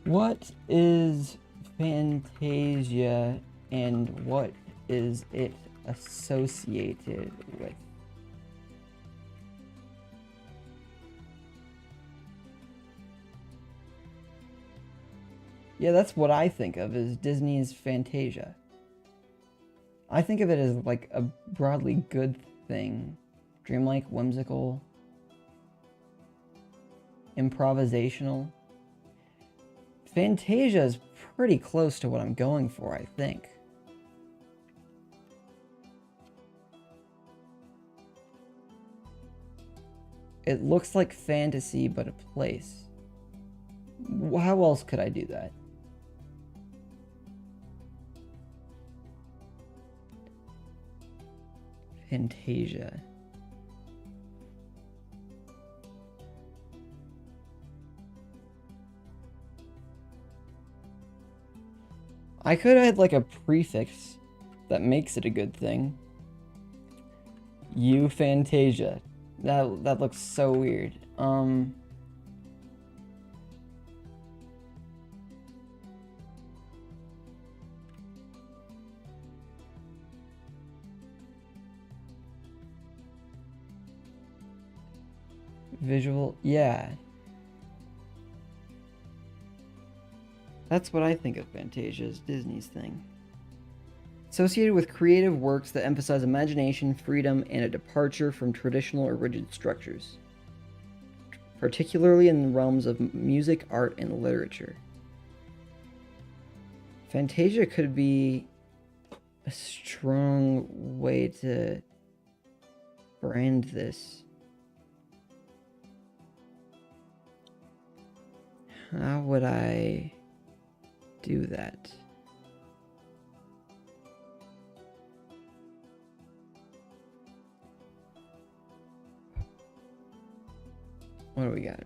What is Fantasia and what is it associated with? Yeah, that's what I think of as Disney's Fantasia. I think of it as like a broadly good thing. Dreamlike, whimsical, improvisational. Fantasia is pretty close to what I'm going for, I think. It looks like fantasy, but a place. How else could I do that? Fantasia. I could add like a prefix that makes it a good thing. Fantasia. That looks so weird. Visual, yeah. That's what I think of Fantasia as Disney's thing. Associated with creative works that emphasize imagination, freedom, and a departure from traditional or rigid structures, particularly in the realms of music, art, and literature. Fantasia could be a strong way to brand this. How would I do that? What do we got?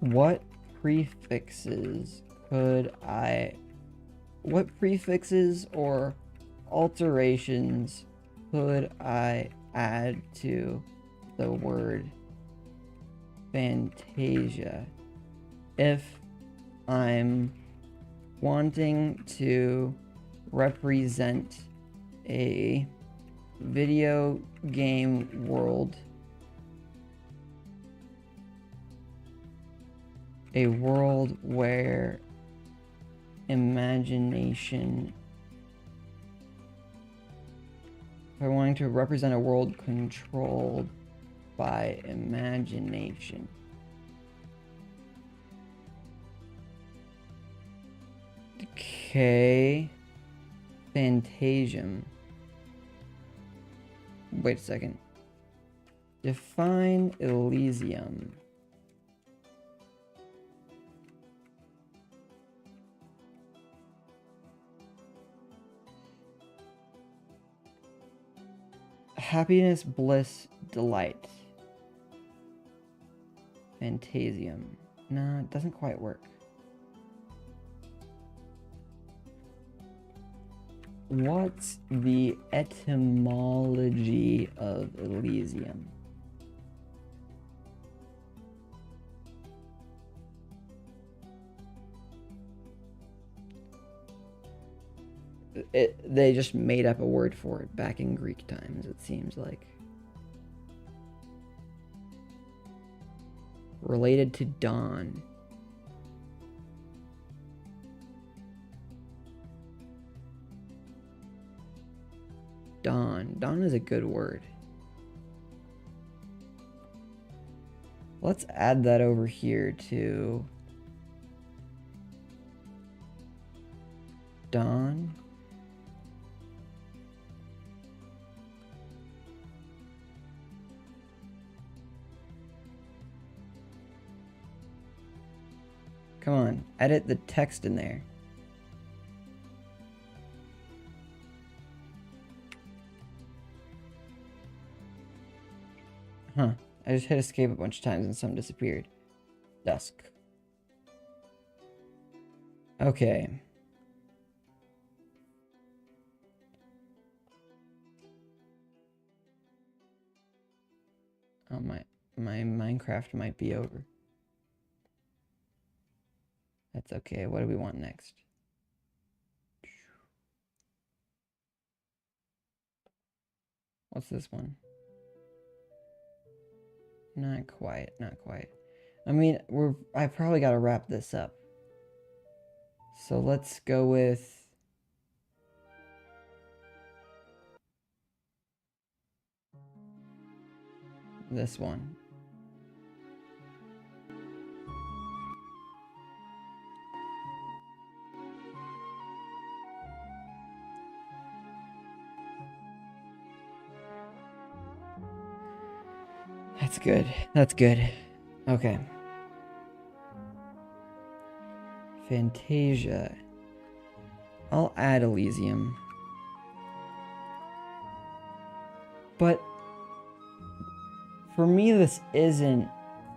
What prefixes or alterations could I add to the word Fantasia if I'm wanting to represent a video game world, a world where imagination, if I'm wanting to represent a world controlled by imagination. Okay. Phantasm. Wait a second. Define Elysium. Happiness, bliss, delight. Phantasium. Nah, it doesn't quite work. What's the etymology of Elysium? They just made up a word for it back in Greek times, it seems like. Related to dawn. Dawn. Dawn is a good word. Let's add that over here to dawn. Come on, edit the text in there. Huh. I just hit escape a bunch of times and something disappeared. Dusk. Okay. Oh, my Minecraft might be over. That's okay. What do we want next? What's this one? Not quite, not quite. I mean, I probably got to wrap this up. So let's go with this one. That's good. That's good. Okay. Fantasia. I'll add Elysium. But for me, this isn't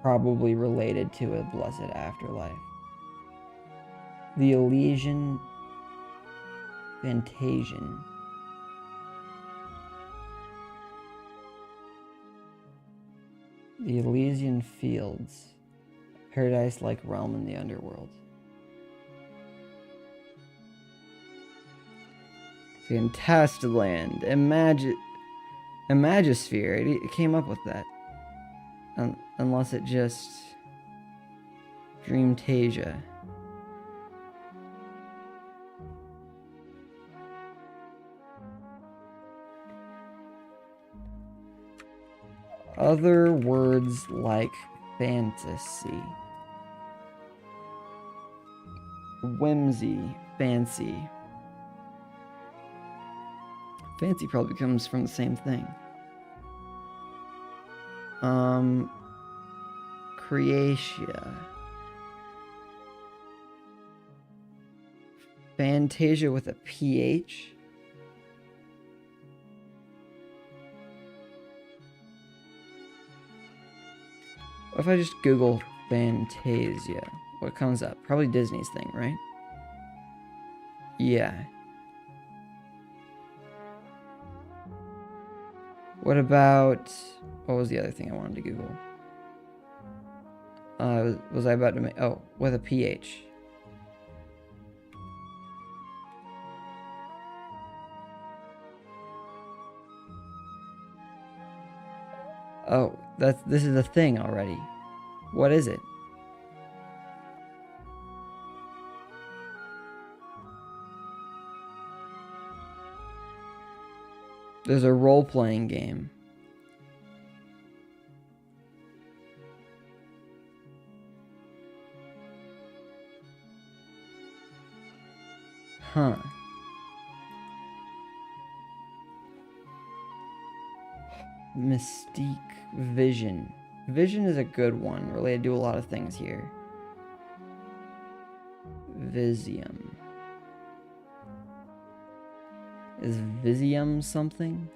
probably related to a blessed afterlife. The Elysian Phantasian. The Elysian Fields. Paradise-like realm in the underworld. Fantastiland. Imagisphere. It came up with that. Unless it just... Dreamtasia. Other words like fantasy. Whimsy. Fancy. Fancy probably comes from the same thing. Creatia. Fantasia with a PH. What if I just Google Fantasia? What comes up? Probably Disney's thing, right? Yeah. What about... What was the other thing I wanted to Google? Was I about to make... Oh, with a PH. Oh, this is a thing already. What is it? There's a role-playing game. Huh. Mystique Vision. Vision is a good one, related to a lot of things here. Visium. Is Visium something?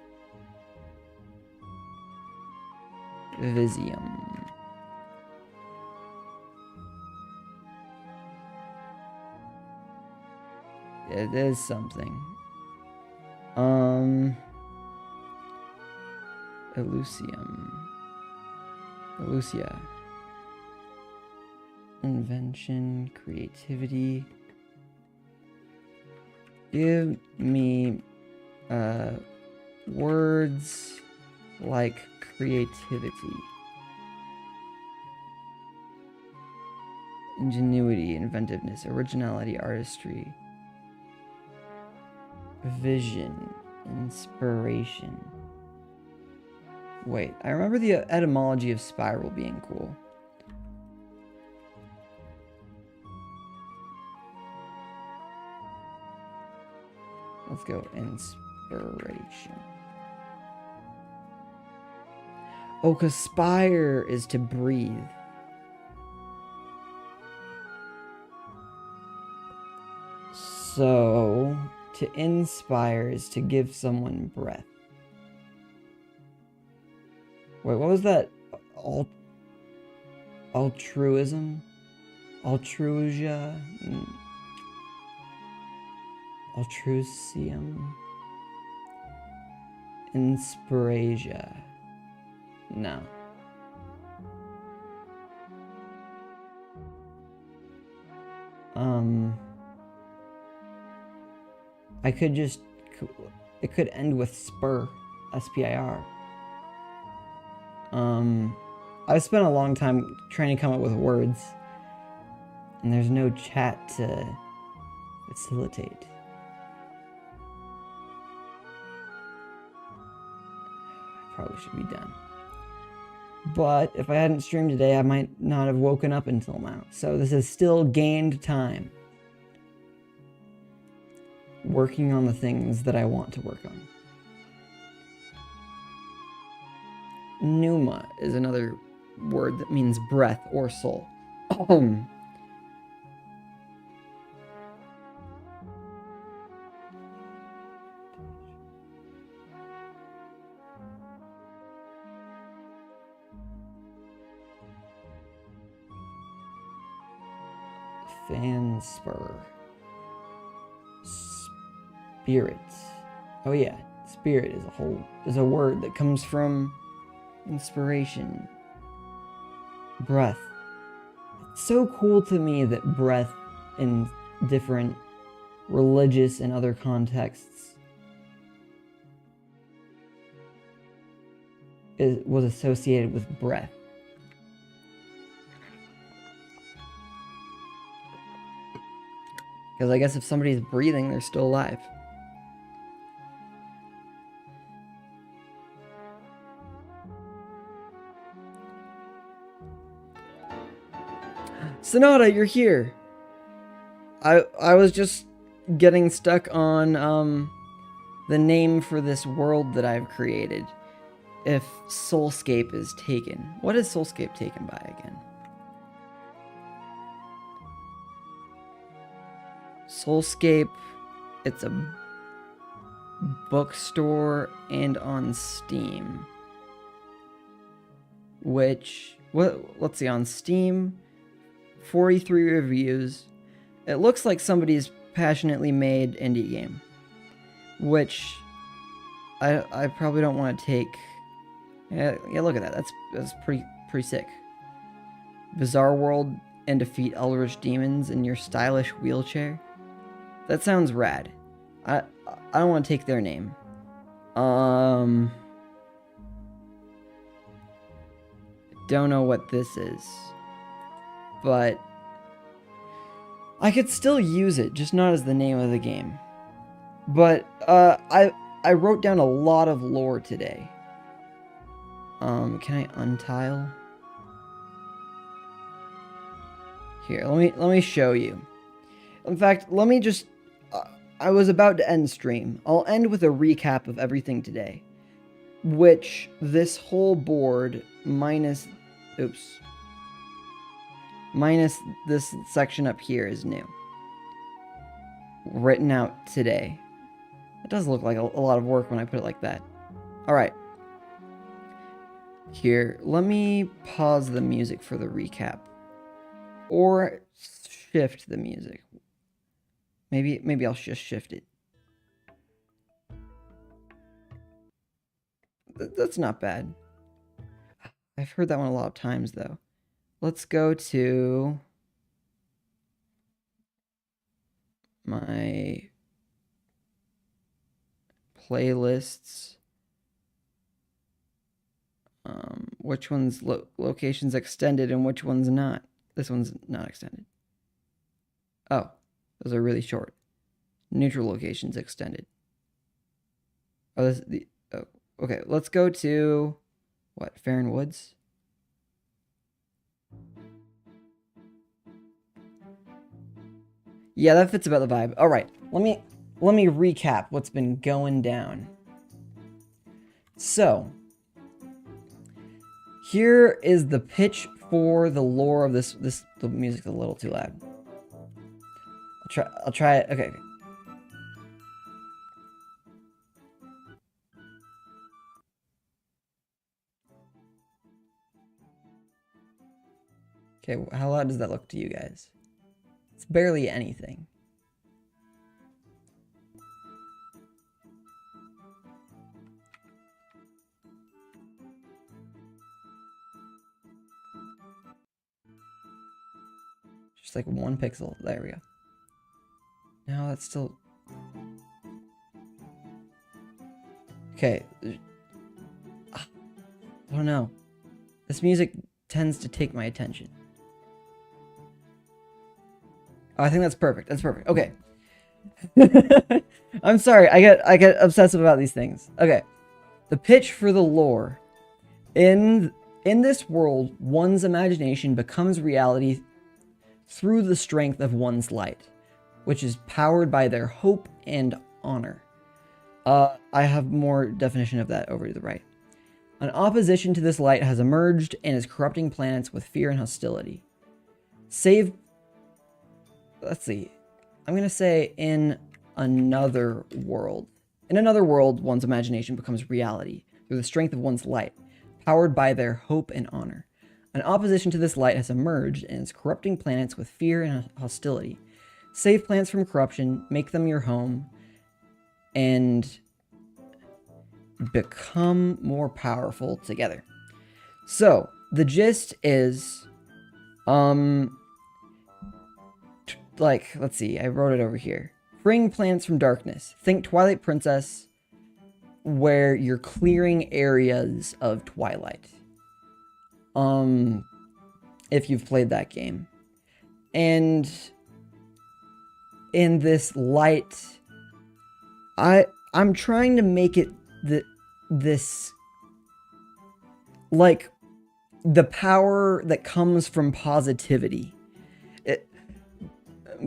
Visium. It is something. Elusium. Elusia. Invention, creativity. Give me words like creativity. Ingenuity, inventiveness, originality, artistry. Vision, inspiration. Wait, I remember the etymology of spiral being cool. Let's go inspiration. Oh, because spire is to breathe. So, to inspire is to give someone breath. Wait, what was that? Altruism? Altrusia? Altrusium? Inspirasia. No. I could just... It could end with spur. S-P-I-R. I've spent a long time trying to come up with words. And there's no chat to facilitate. I probably should be done. But if I hadn't streamed today, I might not have woken up until now. So this is still gained time. Working on the things that I want to work on. Pneuma is another word that means breath or soul. Fanspur. Spirit. Oh yeah, spirit is a word that comes from inspiration. Breath. It's so cool to me that breath in different religious and other contexts was associated with breath. Because I guess if somebody's breathing, they're still alive. Sonata, you're here. I was just getting stuck on the name for this world that I've created. If Soulscape is taken. What is Soulscape taken by again? Soulscape, it's a bookstore and on Steam. Which, let's see, on Steam, 43 reviews. It looks like somebody's passionately made indie game. Which, I probably don't want to take. Yeah, look at that. That's pretty sick. Bizarre World and defeat eldritch demons in your stylish wheelchair. That sounds rad. I don't want to take their name. Don't know what this is, but I could still use it, just not as the name of the game. But I wrote down a lot of lore today. Can I untile? Here, let me show you. In fact, let me just I was about to end stream. I'll end with a recap of everything today, which this whole board minus this section up here is new. Written out today. It does look like a lot of work when I put it like that. Alright. Here, let me pause the music for the recap. Or shift the music. Maybe I'll just shift it. That's not bad. I've heard that one a lot of times, though. Let's go to my playlists. Which one's locations extended and which one's not? This one's not extended. Oh, those are really short. Neutral locations extended. Oh, okay, let's go to what? Farron Woods? Yeah, that fits about the vibe. All right, let me recap what's been going down. So, here is the pitch for the lore of this. The music's a little too loud. I'll try it. Okay. Okay, how loud does that look to you guys? It's barely anything. Just like 1 pixel. There we go. No, that's still... Okay. I don't know. This music tends to take my attention. Oh, I think that's perfect. That's perfect. Okay. I'm sorry. I get obsessive about these things. Okay. The pitch for the lore. In this world, one's imagination becomes reality through the strength of one's light, which is powered by their hope and honor. I have more definition of that over to the right. An opposition to this light has emerged and is corrupting planets with fear and hostility. Let's see. I'm going to say in another world. In another world, one's imagination becomes reality through the strength of one's light, powered by their hope and honor. An opposition to this light has emerged and is corrupting planets with fear and hostility. Save planets from corruption, make them your home, and become more powerful together. So, the gist is, let's see, I wrote it over here. Freeing planets from darkness. Think Twilight Princess, where you're clearing areas of Twilight. If you've played that game. And in this light, I'm trying to make it this like the power that comes from positivity.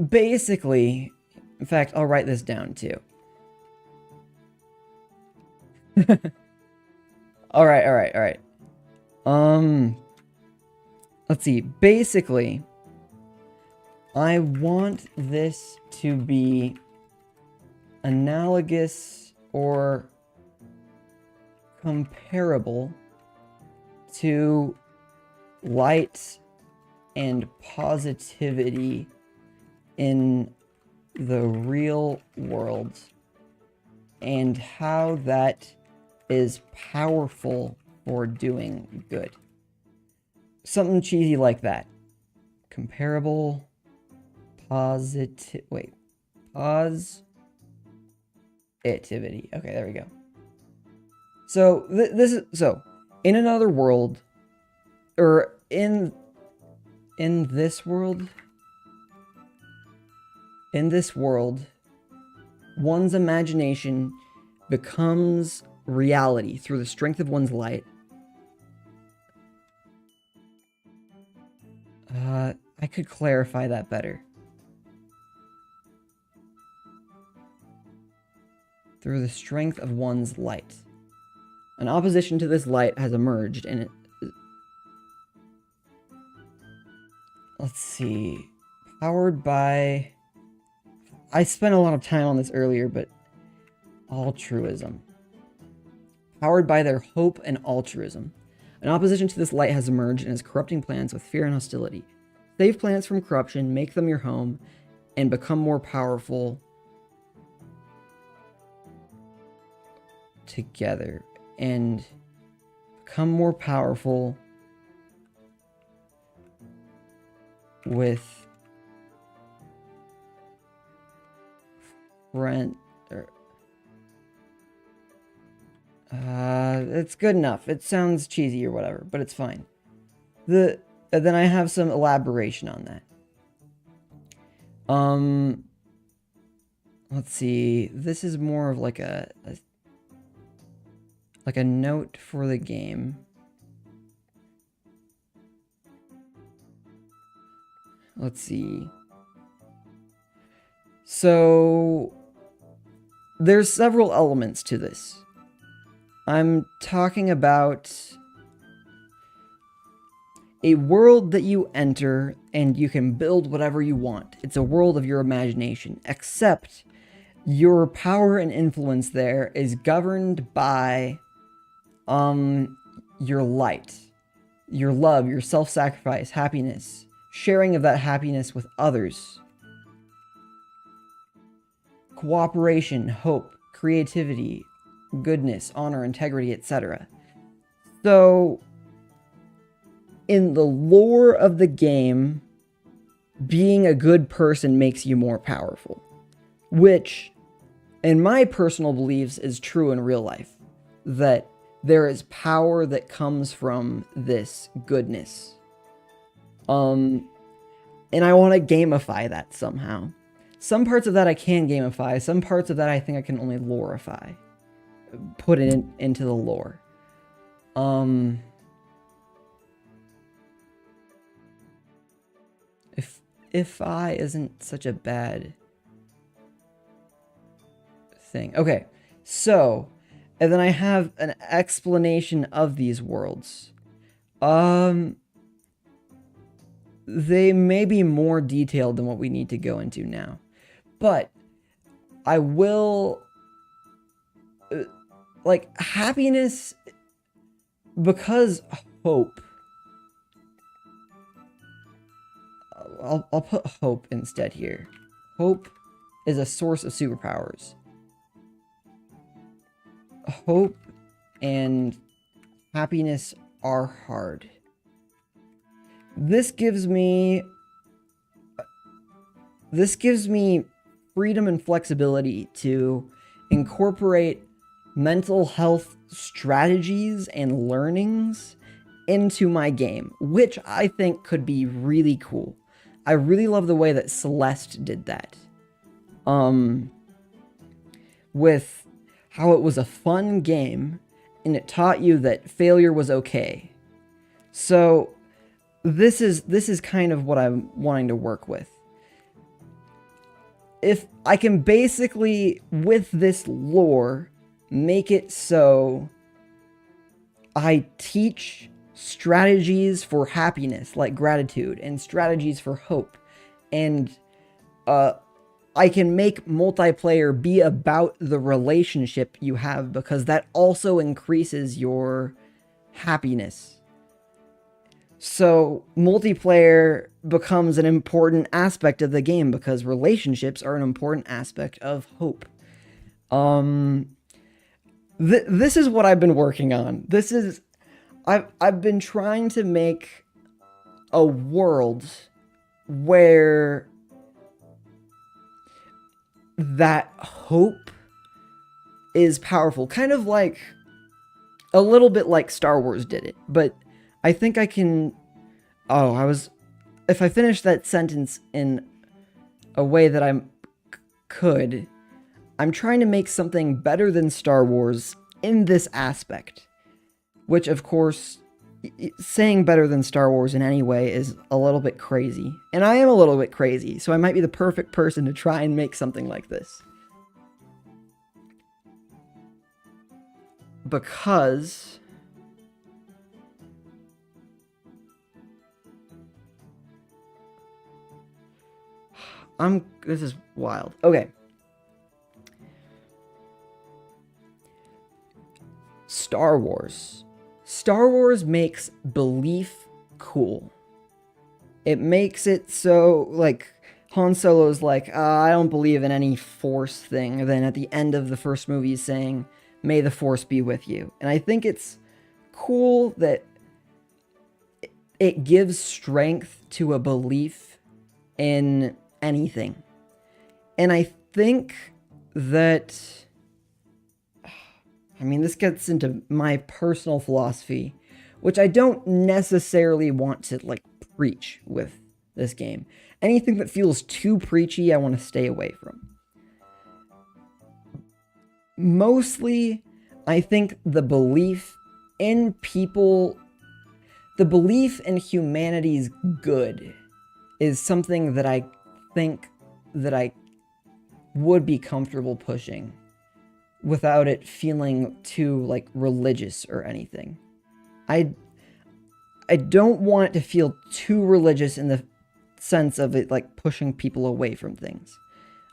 Basically, in fact, I'll write this down too. All right. Let's see. Basically, I want this to be analogous or comparable to light and positivity in the real world and how that is powerful for doing good. Something cheesy like that. comparable positive, wait, positivity. Okay, there we go. So this is, so in another world, or in this world, one's imagination becomes reality through the strength of one's light. I could clarify that better. Through the strength of one's light. An opposition to this light has emerged, and it... Let's see. Powered by... I spent a lot of time on this earlier, but... altruism. Powered by their hope and altruism. An opposition to this light has emerged and is corrupting planets with fear and hostility. Save planets from corruption, make them your home, and become more powerful together. And become more powerful with friend... it's good enough. It sounds cheesy or whatever, but it's fine. Then I have some elaboration on that. Let's see. This is more of like a note for the game. Let's see. So there's several elements to this. I'm talking about a world that you enter and you can build whatever you want. It's a world of your imagination, except your power and influence there is governed by your light, your love, your self-sacrifice, happiness, sharing of that happiness with others, cooperation, hope, creativity, goodness, honor, integrity, etc. So, in the lore of the game, being a good person makes you more powerful, which, in my personal beliefs, is true in real life, that there is power that comes from this goodness. And I want to gamify that somehow. Some parts of that I can gamify, some parts of that I think I can only lorify. Put it into the lore. If I isn't such a bad thing. Okay, so, and then I have an explanation of these worlds. They may be more detailed than what we need to go into now, but I will... like, happiness, because hope, I'll put hope instead here. Hope is a source of superpowers. Hope and happiness are hard. This gives me freedom and flexibility to incorporate mental health strategies and learnings into my game, which I think could be really cool. I really love the way that Celeste did that. With how it was a fun game, and it taught you that failure was okay. So, this is kind of what I'm wanting to work with. If I can basically, with this lore, make it so I teach strategies for happiness, like gratitude, and strategies for hope, and I can make multiplayer be about the relationship you have, because that also increases your happiness. So multiplayer becomes an important aspect of the game, because relationships are an important aspect of hope. This is what I've been working on. I've been trying to make a world where that hope is powerful. Kind of like, a little bit like Star Wars did it. But I think I can... If I finish that sentence in a way that I could, I'm trying to make something better than Star Wars in this aspect. Which, of course, saying better than Star Wars in any way is a little bit crazy. And I am a little bit crazy, so I might be the perfect person to try and make something like this. Because... this is wild. Okay. Star Wars. Star Wars makes belief cool. It makes it so, like, Han Solo's like, I don't believe in any Force thing. Then at the end of the first movie he's saying, may the Force be with you. And I think it's cool that it gives strength to a belief in anything. And I think that... I mean, this gets into my personal philosophy, which I don't necessarily want to, like, preach with this game. Anything that feels too preachy, I want to stay away from. Mostly, I think the belief in people, the belief in humanity's good is something that I think that I would be comfortable pushing without it feeling too, like, religious or anything. I don't want it to feel too religious in the sense of it, like, pushing people away from things.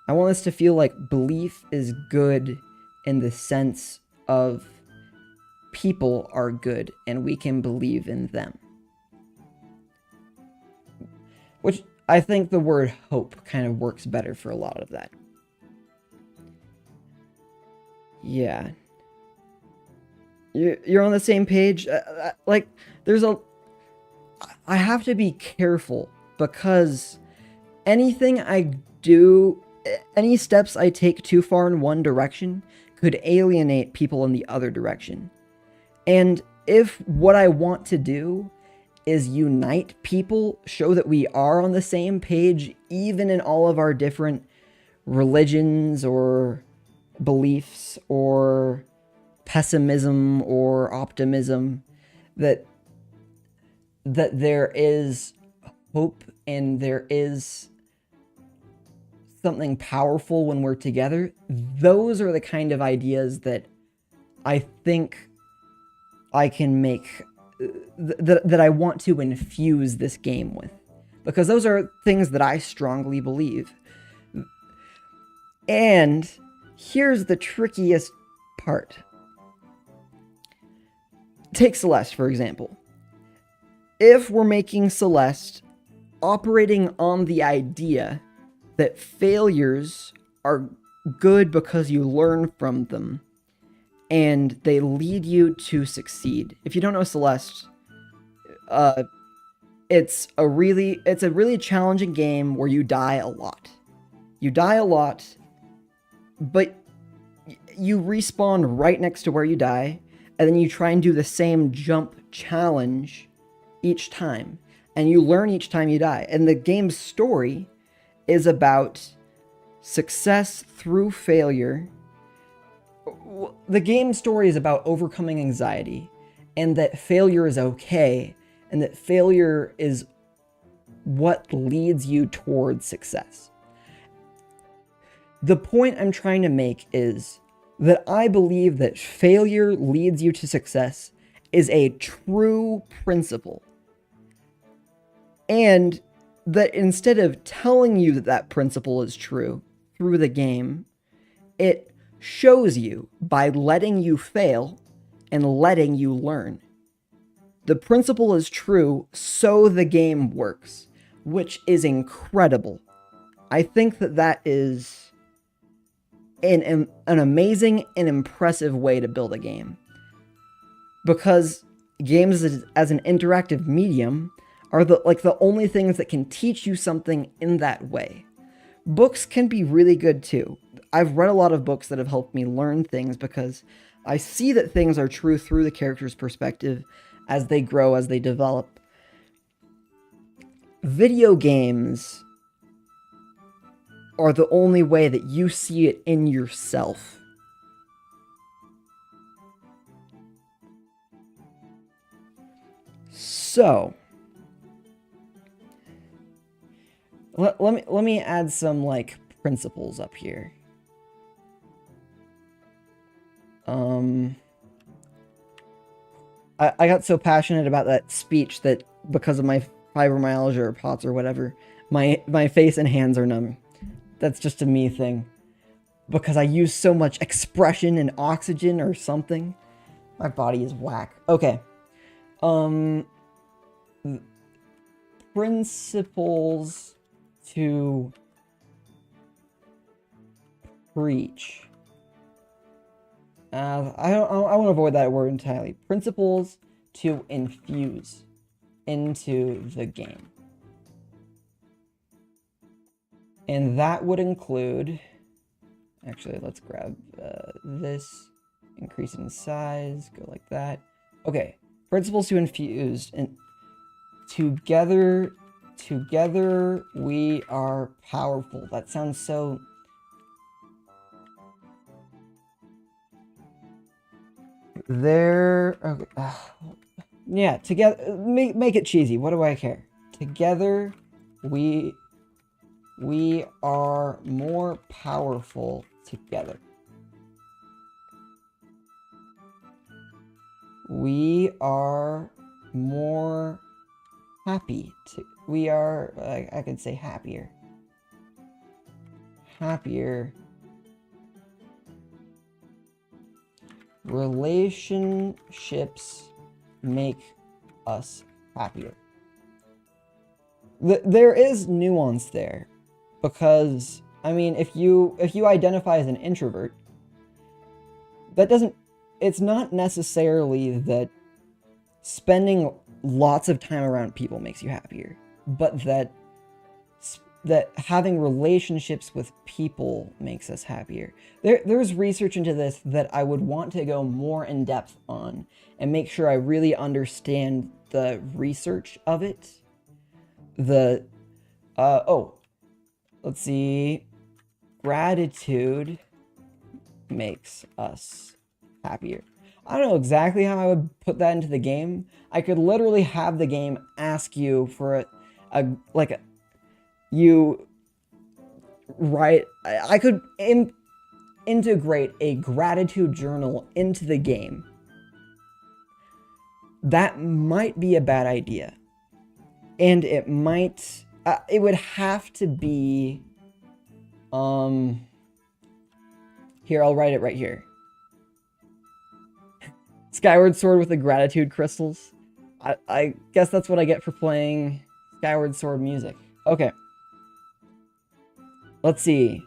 I want this to feel like belief is good in the sense of people are good and we can believe in them. Which I think the word hope kind of works better for a lot of that. Yeah. You're on the same page? Like, there's a... I have to be careful because anything I do, any steps I take too far in one direction could alienate people in the other direction. And if what I want to do is unite people, show that we are on the same page, even in all of our different religions or beliefs or pessimism or optimism, that there is hope and there is something powerful when we're together, those are the kind of ideas that I think I can make, that I want to infuse this game with. Because those are things that I strongly believe. And here's the trickiest part. Take Celeste, for example. If we're making Celeste operating on the idea that failures are good because you learn from them and they lead you to succeed. If you don't know Celeste, it's a really challenging game where you die a lot. You die a lot, but you respawn right next to where you die, and then you try and do the same jump challenge each time, and you learn each time you die. And the game's story is about success through failure. The game story is about overcoming anxiety, and that failure is okay, and that failure is what leads you towards success. The point I'm trying to make is that I believe that failure leads you to success is a true principle. And that instead of telling you that that principle is true through the game, it shows you by letting you fail and letting you learn. The principle is true, so the game works, which is incredible. I think that that is an amazing and impressive way to build a game. Because games as an interactive medium are the only things that can teach you something in that way. Books can be really good too. I've read a lot of books that have helped me learn things because I see that things are true through the character's perspective as they grow, as they develop. Video games are the only way that you see it in yourself. So, let me add some like principles up here. I got so passionate about that speech that because of my fibromyalgia or POTS or whatever, my face and hands are numb. That's just a me thing. Because I use so much expression and oxygen or something. My body is whack. Okay. Principles to preach. I want to avoid that word entirely. Principles to infuse into the game. And that would include... Actually, let's grab this. Increase in size. Go like that. Okay. Principles to infuse. And together we are powerful. That sounds so... Okay. Yeah, together... Make it cheesy. What do I care? Together, we are more powerful together. We are more happy. We are, I could say happier. Happier. Relationships make us happier. There is nuance there. Because, I mean, if you identify as an introvert, that doesn't... It's not necessarily that spending lots of time around people makes you happier, but that having relationships with people makes us happier. There's research into this that I would want to go more in depth on and make sure I really understand the research of it. Let's see. Gratitude makes us happier. I don't know exactly how I would put that into the game. I could literally have the game ask you for you write... I could integrate a gratitude journal into the game. That might be a bad idea. And it might... it would have to be... Here, I'll write it right here. Skyward Sword with the gratitude crystals. I guess that's what I get for playing Skyward Sword music. Okay. Let's see.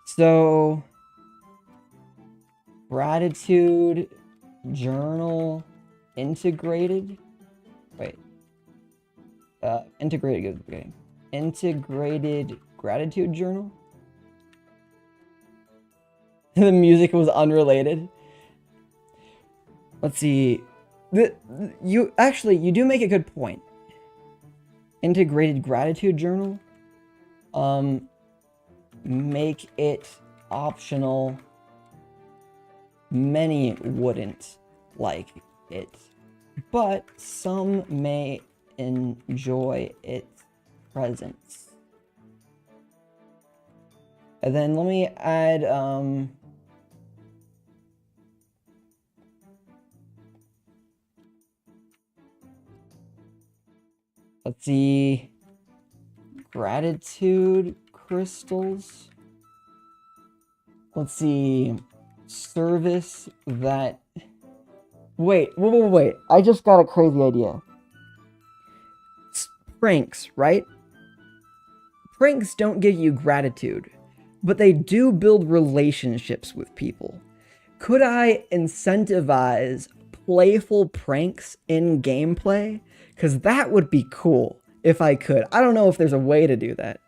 So... Gratitude journal integrated. Wait. Integrated goes at the beginning. Integrated gratitude journal. The music was unrelated. Let's see. You do make a good point. Integrated gratitude journal. Make it optional. Many wouldn't like it, but some may enjoy its presence. And then let me add, let's see, gratitude crystals. Let's see, service that... Wait. I just got a crazy idea. Pranks, right? Pranks don't give you gratitude, but they do build relationships with people. Could I incentivize playful pranks in gameplay? Because that would be cool. if I could. I don't know if there's a way to do that.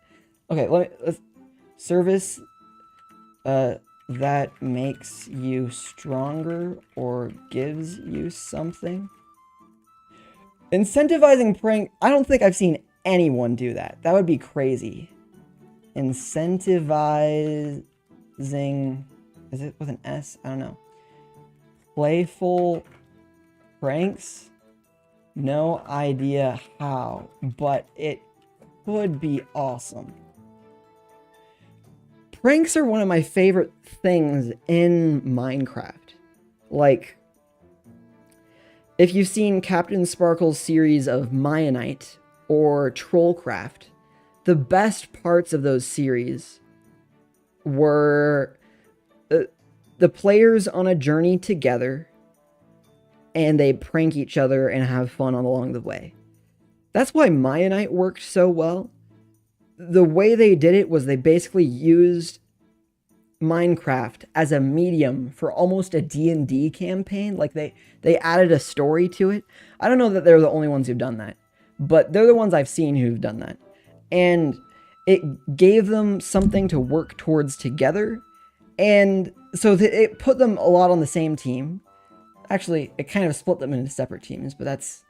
Okay, let's service that makes you stronger or gives you something. Incentivizing prank. I don't think I've seen anyone do that. That would be crazy. Incentivizing. Is it with an S? I don't know. Playful pranks. No idea how, but it could be awesome. Pranks are one of my favorite things in Minecraft. Like, if you've seen Captain Sparkle's series of Mionite or Trollcraft, the best parts of those series were the players on a journey together, and they prank each other and have fun along the way. That's why Mionite worked so well. The way they did it was they basically used Minecraft as a medium for almost a D&D campaign. Like they added a story to it. I don't know that they're the only ones who've done that, but they're the ones I've seen who've done that. And it gave them something to work towards together. And so it put them a lot on the same team. Actually, it kind of split them into separate teams, but that's...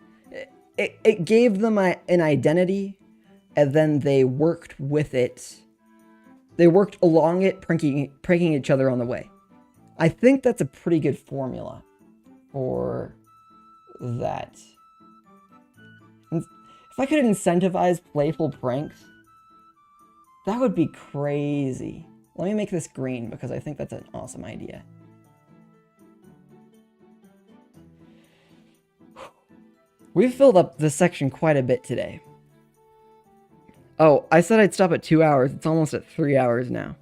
It gave them an identity, and then they worked with it. They worked along it, pranking each other on the way. I think that's a pretty good formula for that. If I could incentivize playful pranks, that would be crazy. Let me make this green, because I think that's an awesome idea. We've filled up this section quite a bit today. Oh, I said I'd stop at 2 hours. It's almost at 3 hours now.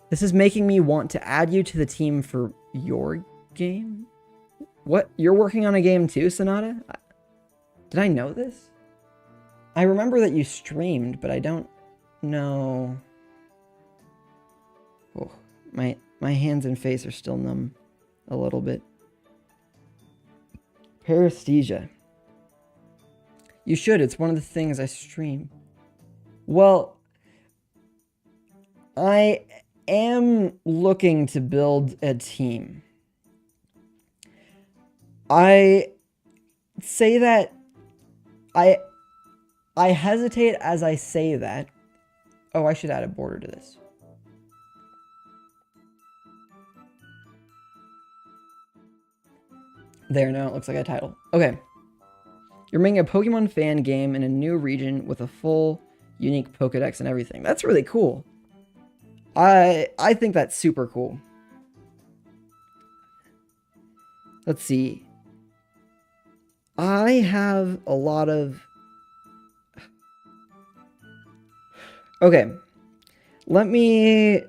This is making me want to add you to the team for your game? What? You're working on a game too, Sonata? Did I know this? I remember that you streamed, but I don't know... Oh, my hands and face are still numb a little bit. Paresthesia. You should. It's one of the things I stream. Well, I am looking to build a team. I say that... I hesitate as I say that. Oh, I should add a border to this. There, now it looks like a title. Okay. You're making a Pokemon fan game in a new region with a full, unique Pokedex and everything. That's really cool. I think that's super cool. Let's see. I have a lot of... Okay. Let me...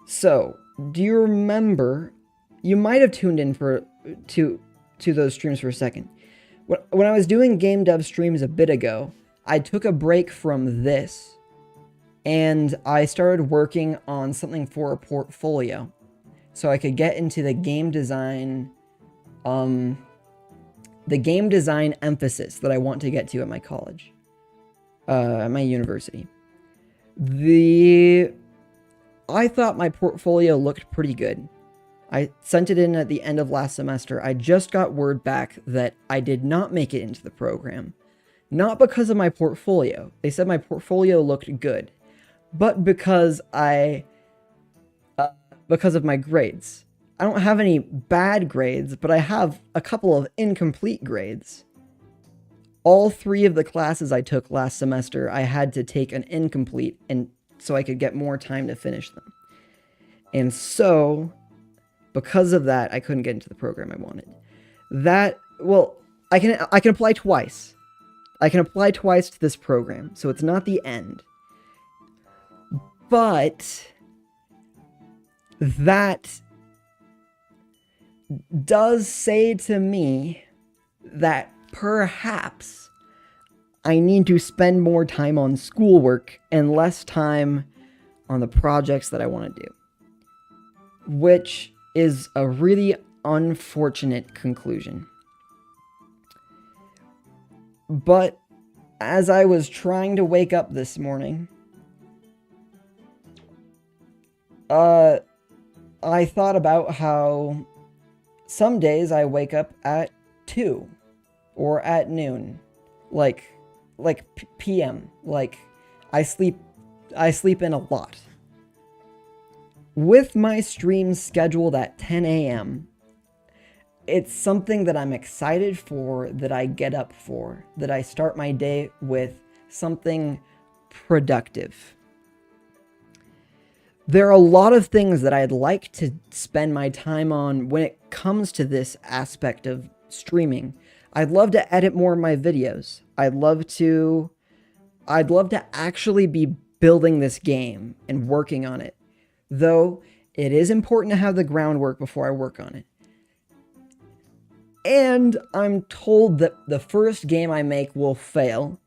So, do you remember... You might have tuned in to those streams for a second. When I was doing game dev streams a bit ago, I took a break from this, and I started working on something for a portfolio, so I could get into the game design emphasis that I want to get to at my college, at my university. I thought my portfolio looked pretty good. I sent it in at the end of last semester. I just got word back that I did not make it into the program. Not because of my portfolio. They said my portfolio looked good. But because of my grades. I don't have any bad grades, but I have a couple of incomplete grades. All 3 of the classes I took last semester, I had to take an incomplete, and so I could get more time to finish them. And so... because of that, I couldn't get into the program I wanted. Well, I can apply twice. I can apply twice to this program, so it's not the end. But that does say to me that perhaps I need to spend more time on schoolwork and less time on the projects that I want to do. Which is a really unfortunate conclusion. But as I was trying to wake up this morning, I thought about how some days I wake up at 2 or at noon, like PM. Like I sleep in a lot. With my streams scheduled at 10 a.m., it's something that I'm excited for, that I get up for, that I start my day with something productive. There are a lot of things that I'd like to spend my time on when it comes to this aspect of streaming. I'd love to edit more of my videos. I'd love to actually be building this game and working on it. Though it is important to have the groundwork before I work on it. And I'm told that the first game I make will fail.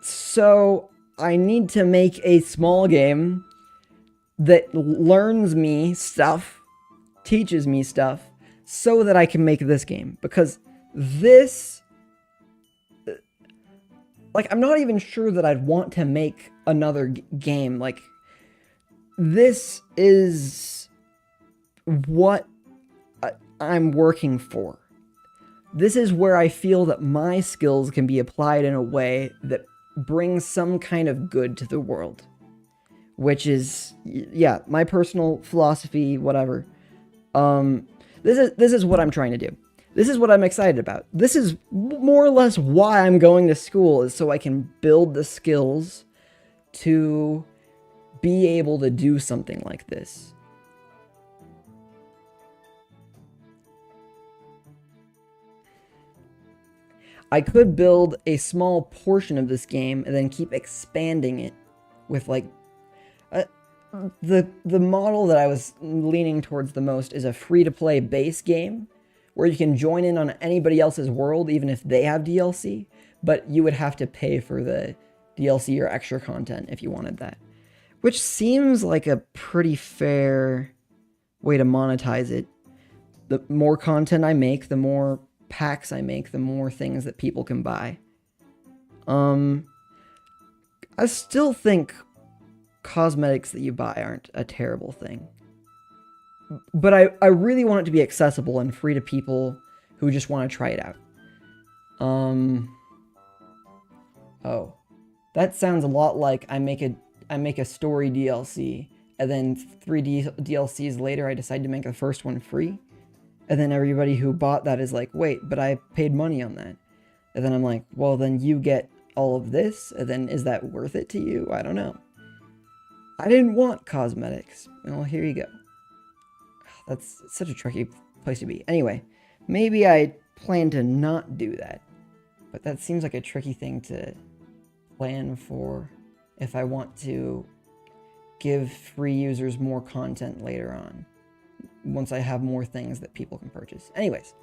So I need to make a small game that learns me stuff, teaches me stuff, so that I can make this game. Because this... like, I'm not even sure that I'd want to make another game. Like, this is what I'm working for. This is where I feel that my skills can be applied in a way that brings some kind of good to the world. Which is, yeah, my personal philosophy, whatever. This is what I'm trying to do. This is what I'm excited about. This is more or less why I'm going to school, is so I can build the skills to be able to do something like this. I could build a small portion of this game and then keep expanding it with, like, the model that I was leaning towards the most is a free-to-play base game where you can join in on anybody else's world even if they have DLC, but you would have to pay for the DLC or extra content if you wanted that. Which seems like a pretty fair way to monetize it. The more content I make, the more packs I make, the more things that people can buy. I still think cosmetics that you buy aren't a terrible thing. But I really want it to be accessible and free to people who just want to try it out. Oh. That sounds a lot like I make a story DLC, and then 3 DLCs later I decide to make the first one free. And then everybody who bought that is like, wait, but I paid money on that. And then I'm like, well, then you get all of this, and then is that worth it to you? I don't know. I didn't want cosmetics. Well, here you go. That's such a tricky place to be. Anyway, maybe I plan to not do that. But that seems like a tricky thing to plan for if I want to give free users more content later on. Once I have more things that people can purchase. Anyways.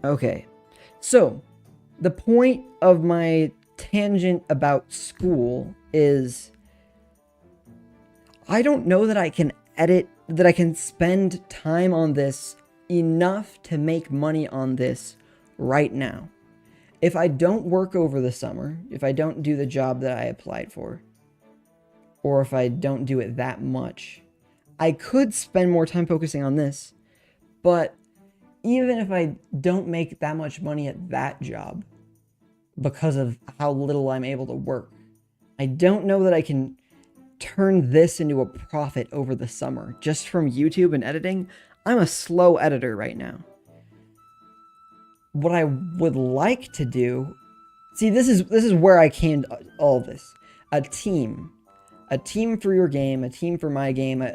Okay. So, the point of my tangent about school is I don't know that I can spend time on this enough to make money on this right now. If I don't work over the summer, if I don't do the job that I applied for, or if I don't do it that much, I could spend more time focusing on this, but even if I don't make that much money at that job, because of how little I'm able to work, I don't know that I can turn this into a profit over the summer, just from YouTube and editing. I'm a slow editor right now. What I would like to do, see, this is where I came to all of this. A team for your game, a team for my game.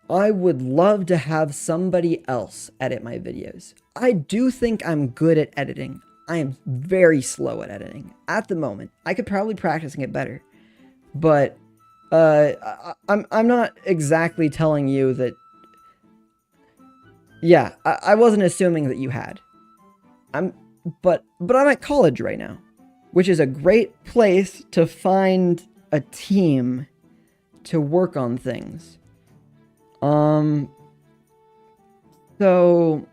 I would love to have somebody else edit my videos. I do think I'm good at editing. I am very slow at editing at the moment. I could probably practice and get better, but I'm not exactly telling you that. Yeah, I wasn't assuming that you had. But I'm at college right now, which is a great place to find a team to work on things. So So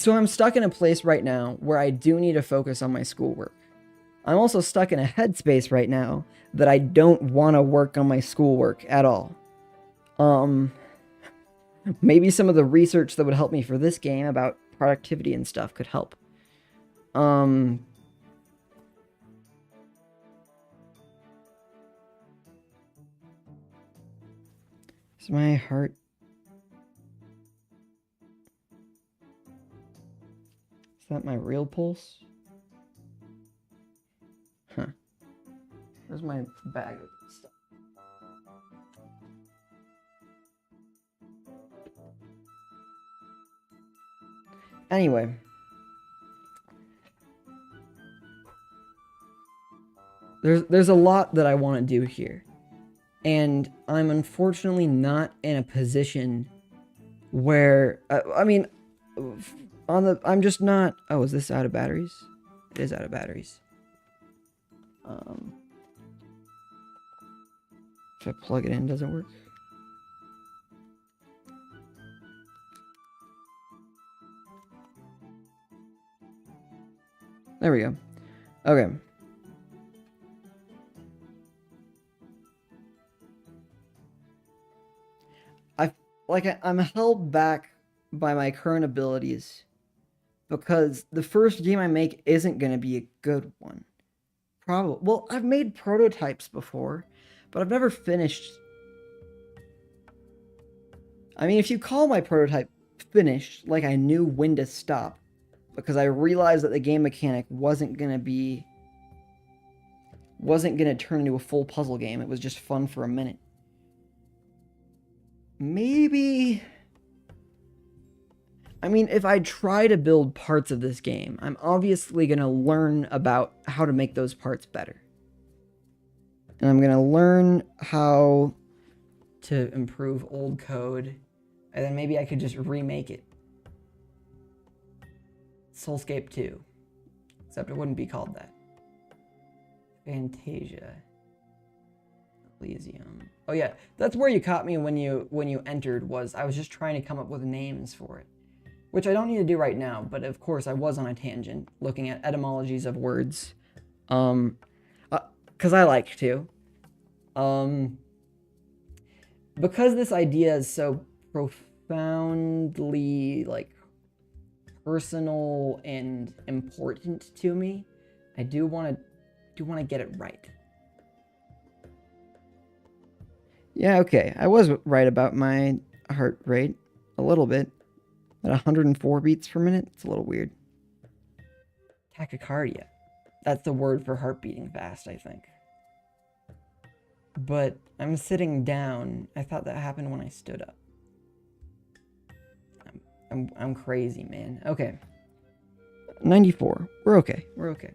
I'm stuck in a place right now where I do need to focus on my schoolwork. I'm also stuck in a headspace right now that I don't want to work on my schoolwork at all. Maybe some of the research that would help me for this game about productivity and stuff could help. Is my heart... Is that my real pulse? Huh. Where's my bag of stuff? Anyway. There's a lot that I want to do here. And I'm unfortunately not in a position where... I mean, I'm just not... Oh, is this out of batteries? It is out of batteries. If I plug it in, does it work? There we go. Okay. I'm held back by my current abilities because the first game I make isn't going to be a good one. Probably. Well, I've made prototypes before, but I've never finished. I mean, if you call my prototype finished, like I knew when to stop, because I realized that the game mechanic wasn't going to turn into a full puzzle game. It was just fun for a minute. Maybe... I mean, if I try to build parts of this game, I'm obviously going to learn about how to make those parts better. And I'm going to learn how to improve old code, and then maybe I could just remake it. Soulscape 2. Except it wouldn't be called that. Fantasia. Elysium. Oh yeah, that's where you caught me when you entered. Was I was just trying to come up with names for it, which I don't need to do right now. But of course, I was on a tangent looking at etymologies of words, because I like to. Because this idea is so profoundly like personal and important to me, I do want to get it right. Yeah, okay. I was right about my heart rate a little bit. At 104 beats per minute, it's a little weird. Tachycardia. That's the word for heart beating fast, I think. But I'm sitting down. I thought that happened when I stood up. I'm crazy, man. Okay. 94. We're okay. We're okay.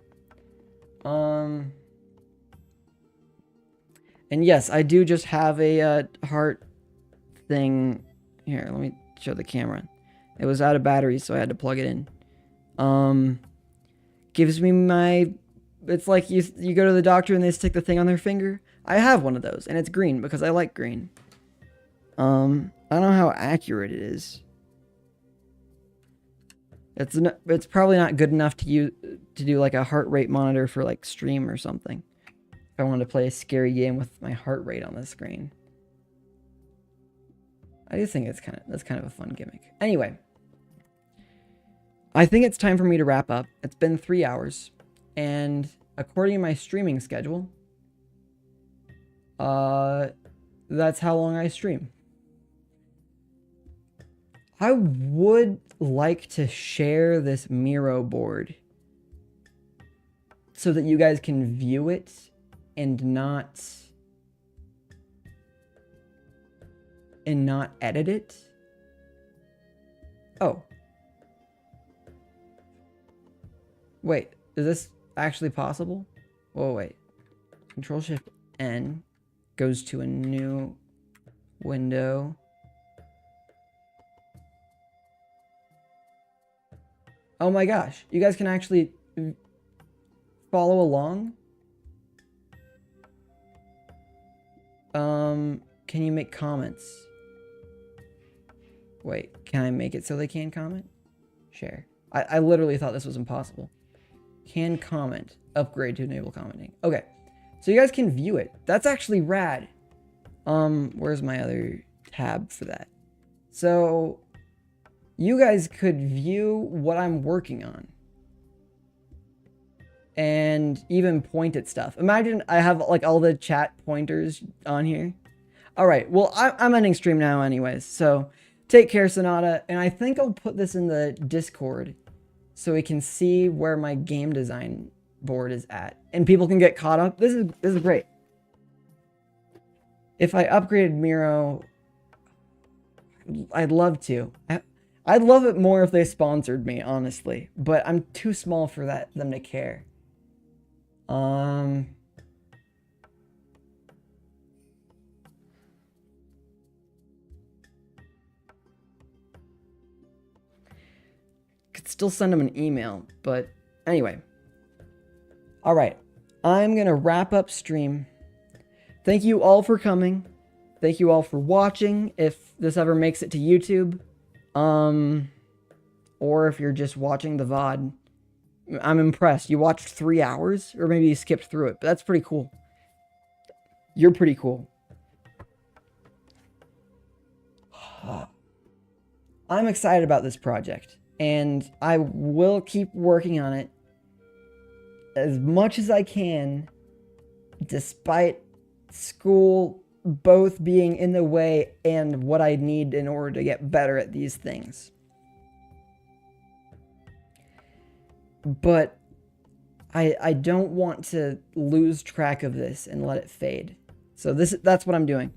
And yes, I do just have a heart thing. Here, let me show the camera. It was out of batteries, so I had to plug it in. Gives me my... It's like you go to the doctor and they stick the thing on their finger. I have one of those, and it's green because I like green. I don't know how accurate it is. It's probably not good enough to do like a heart rate monitor for like stream or something. If I wanted to play a scary game with my heart rate on the screen. I do think that's kind of a fun gimmick. Anyway, I think it's time for me to wrap up. It's been 3 hours, and according to my streaming schedule, that's how long I stream. I would like to share this Miro board so that you guys can view it and not edit it. Oh. Wait, is this actually possible? Whoa, wait. Control-Shift-N goes to a new window. Oh my gosh, you guys can actually follow along? Can you make comments? Wait, can I make it so they can comment? Share. I literally thought this was impossible. Can comment. Upgrade to enable commenting. Okay. So you guys can view it. That's actually rad. Where's my other tab for that? So you guys could view what I'm working on. And even point at stuff. Imagine I have like all the chat pointers on here. All right, well, I'm ending stream now anyways. So take care, Sonata. And I think I'll put this in the Discord so we can see where my game design board is at. And people can get caught up. This is great. If I upgraded Miro, I'd love to. I'd love it more if they sponsored me, honestly. But I'm too small for them to care. Could still send them an email, but anyway. All right, I'm gonna wrap up stream. Thank you all for coming. Thank you all for watching. If this ever makes it to YouTube, or if you're just watching the VOD, I'm impressed. You watched 3 hours, or maybe you skipped through it, but that's pretty cool. You're pretty cool. I'm excited about this project, and I will keep working on it as much as I can, despite school both being in the way and what I need in order to get better at these things. But I don't want to lose track of this and let it fade. So that's what I'm doing.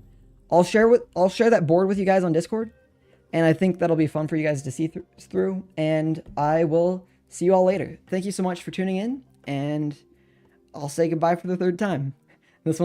I'll share that board with you guys on Discord, and I think that'll be fun for you guys to see through, and I will see you all later. Thank you so much for tuning in, and I'll say goodbye for the third time. This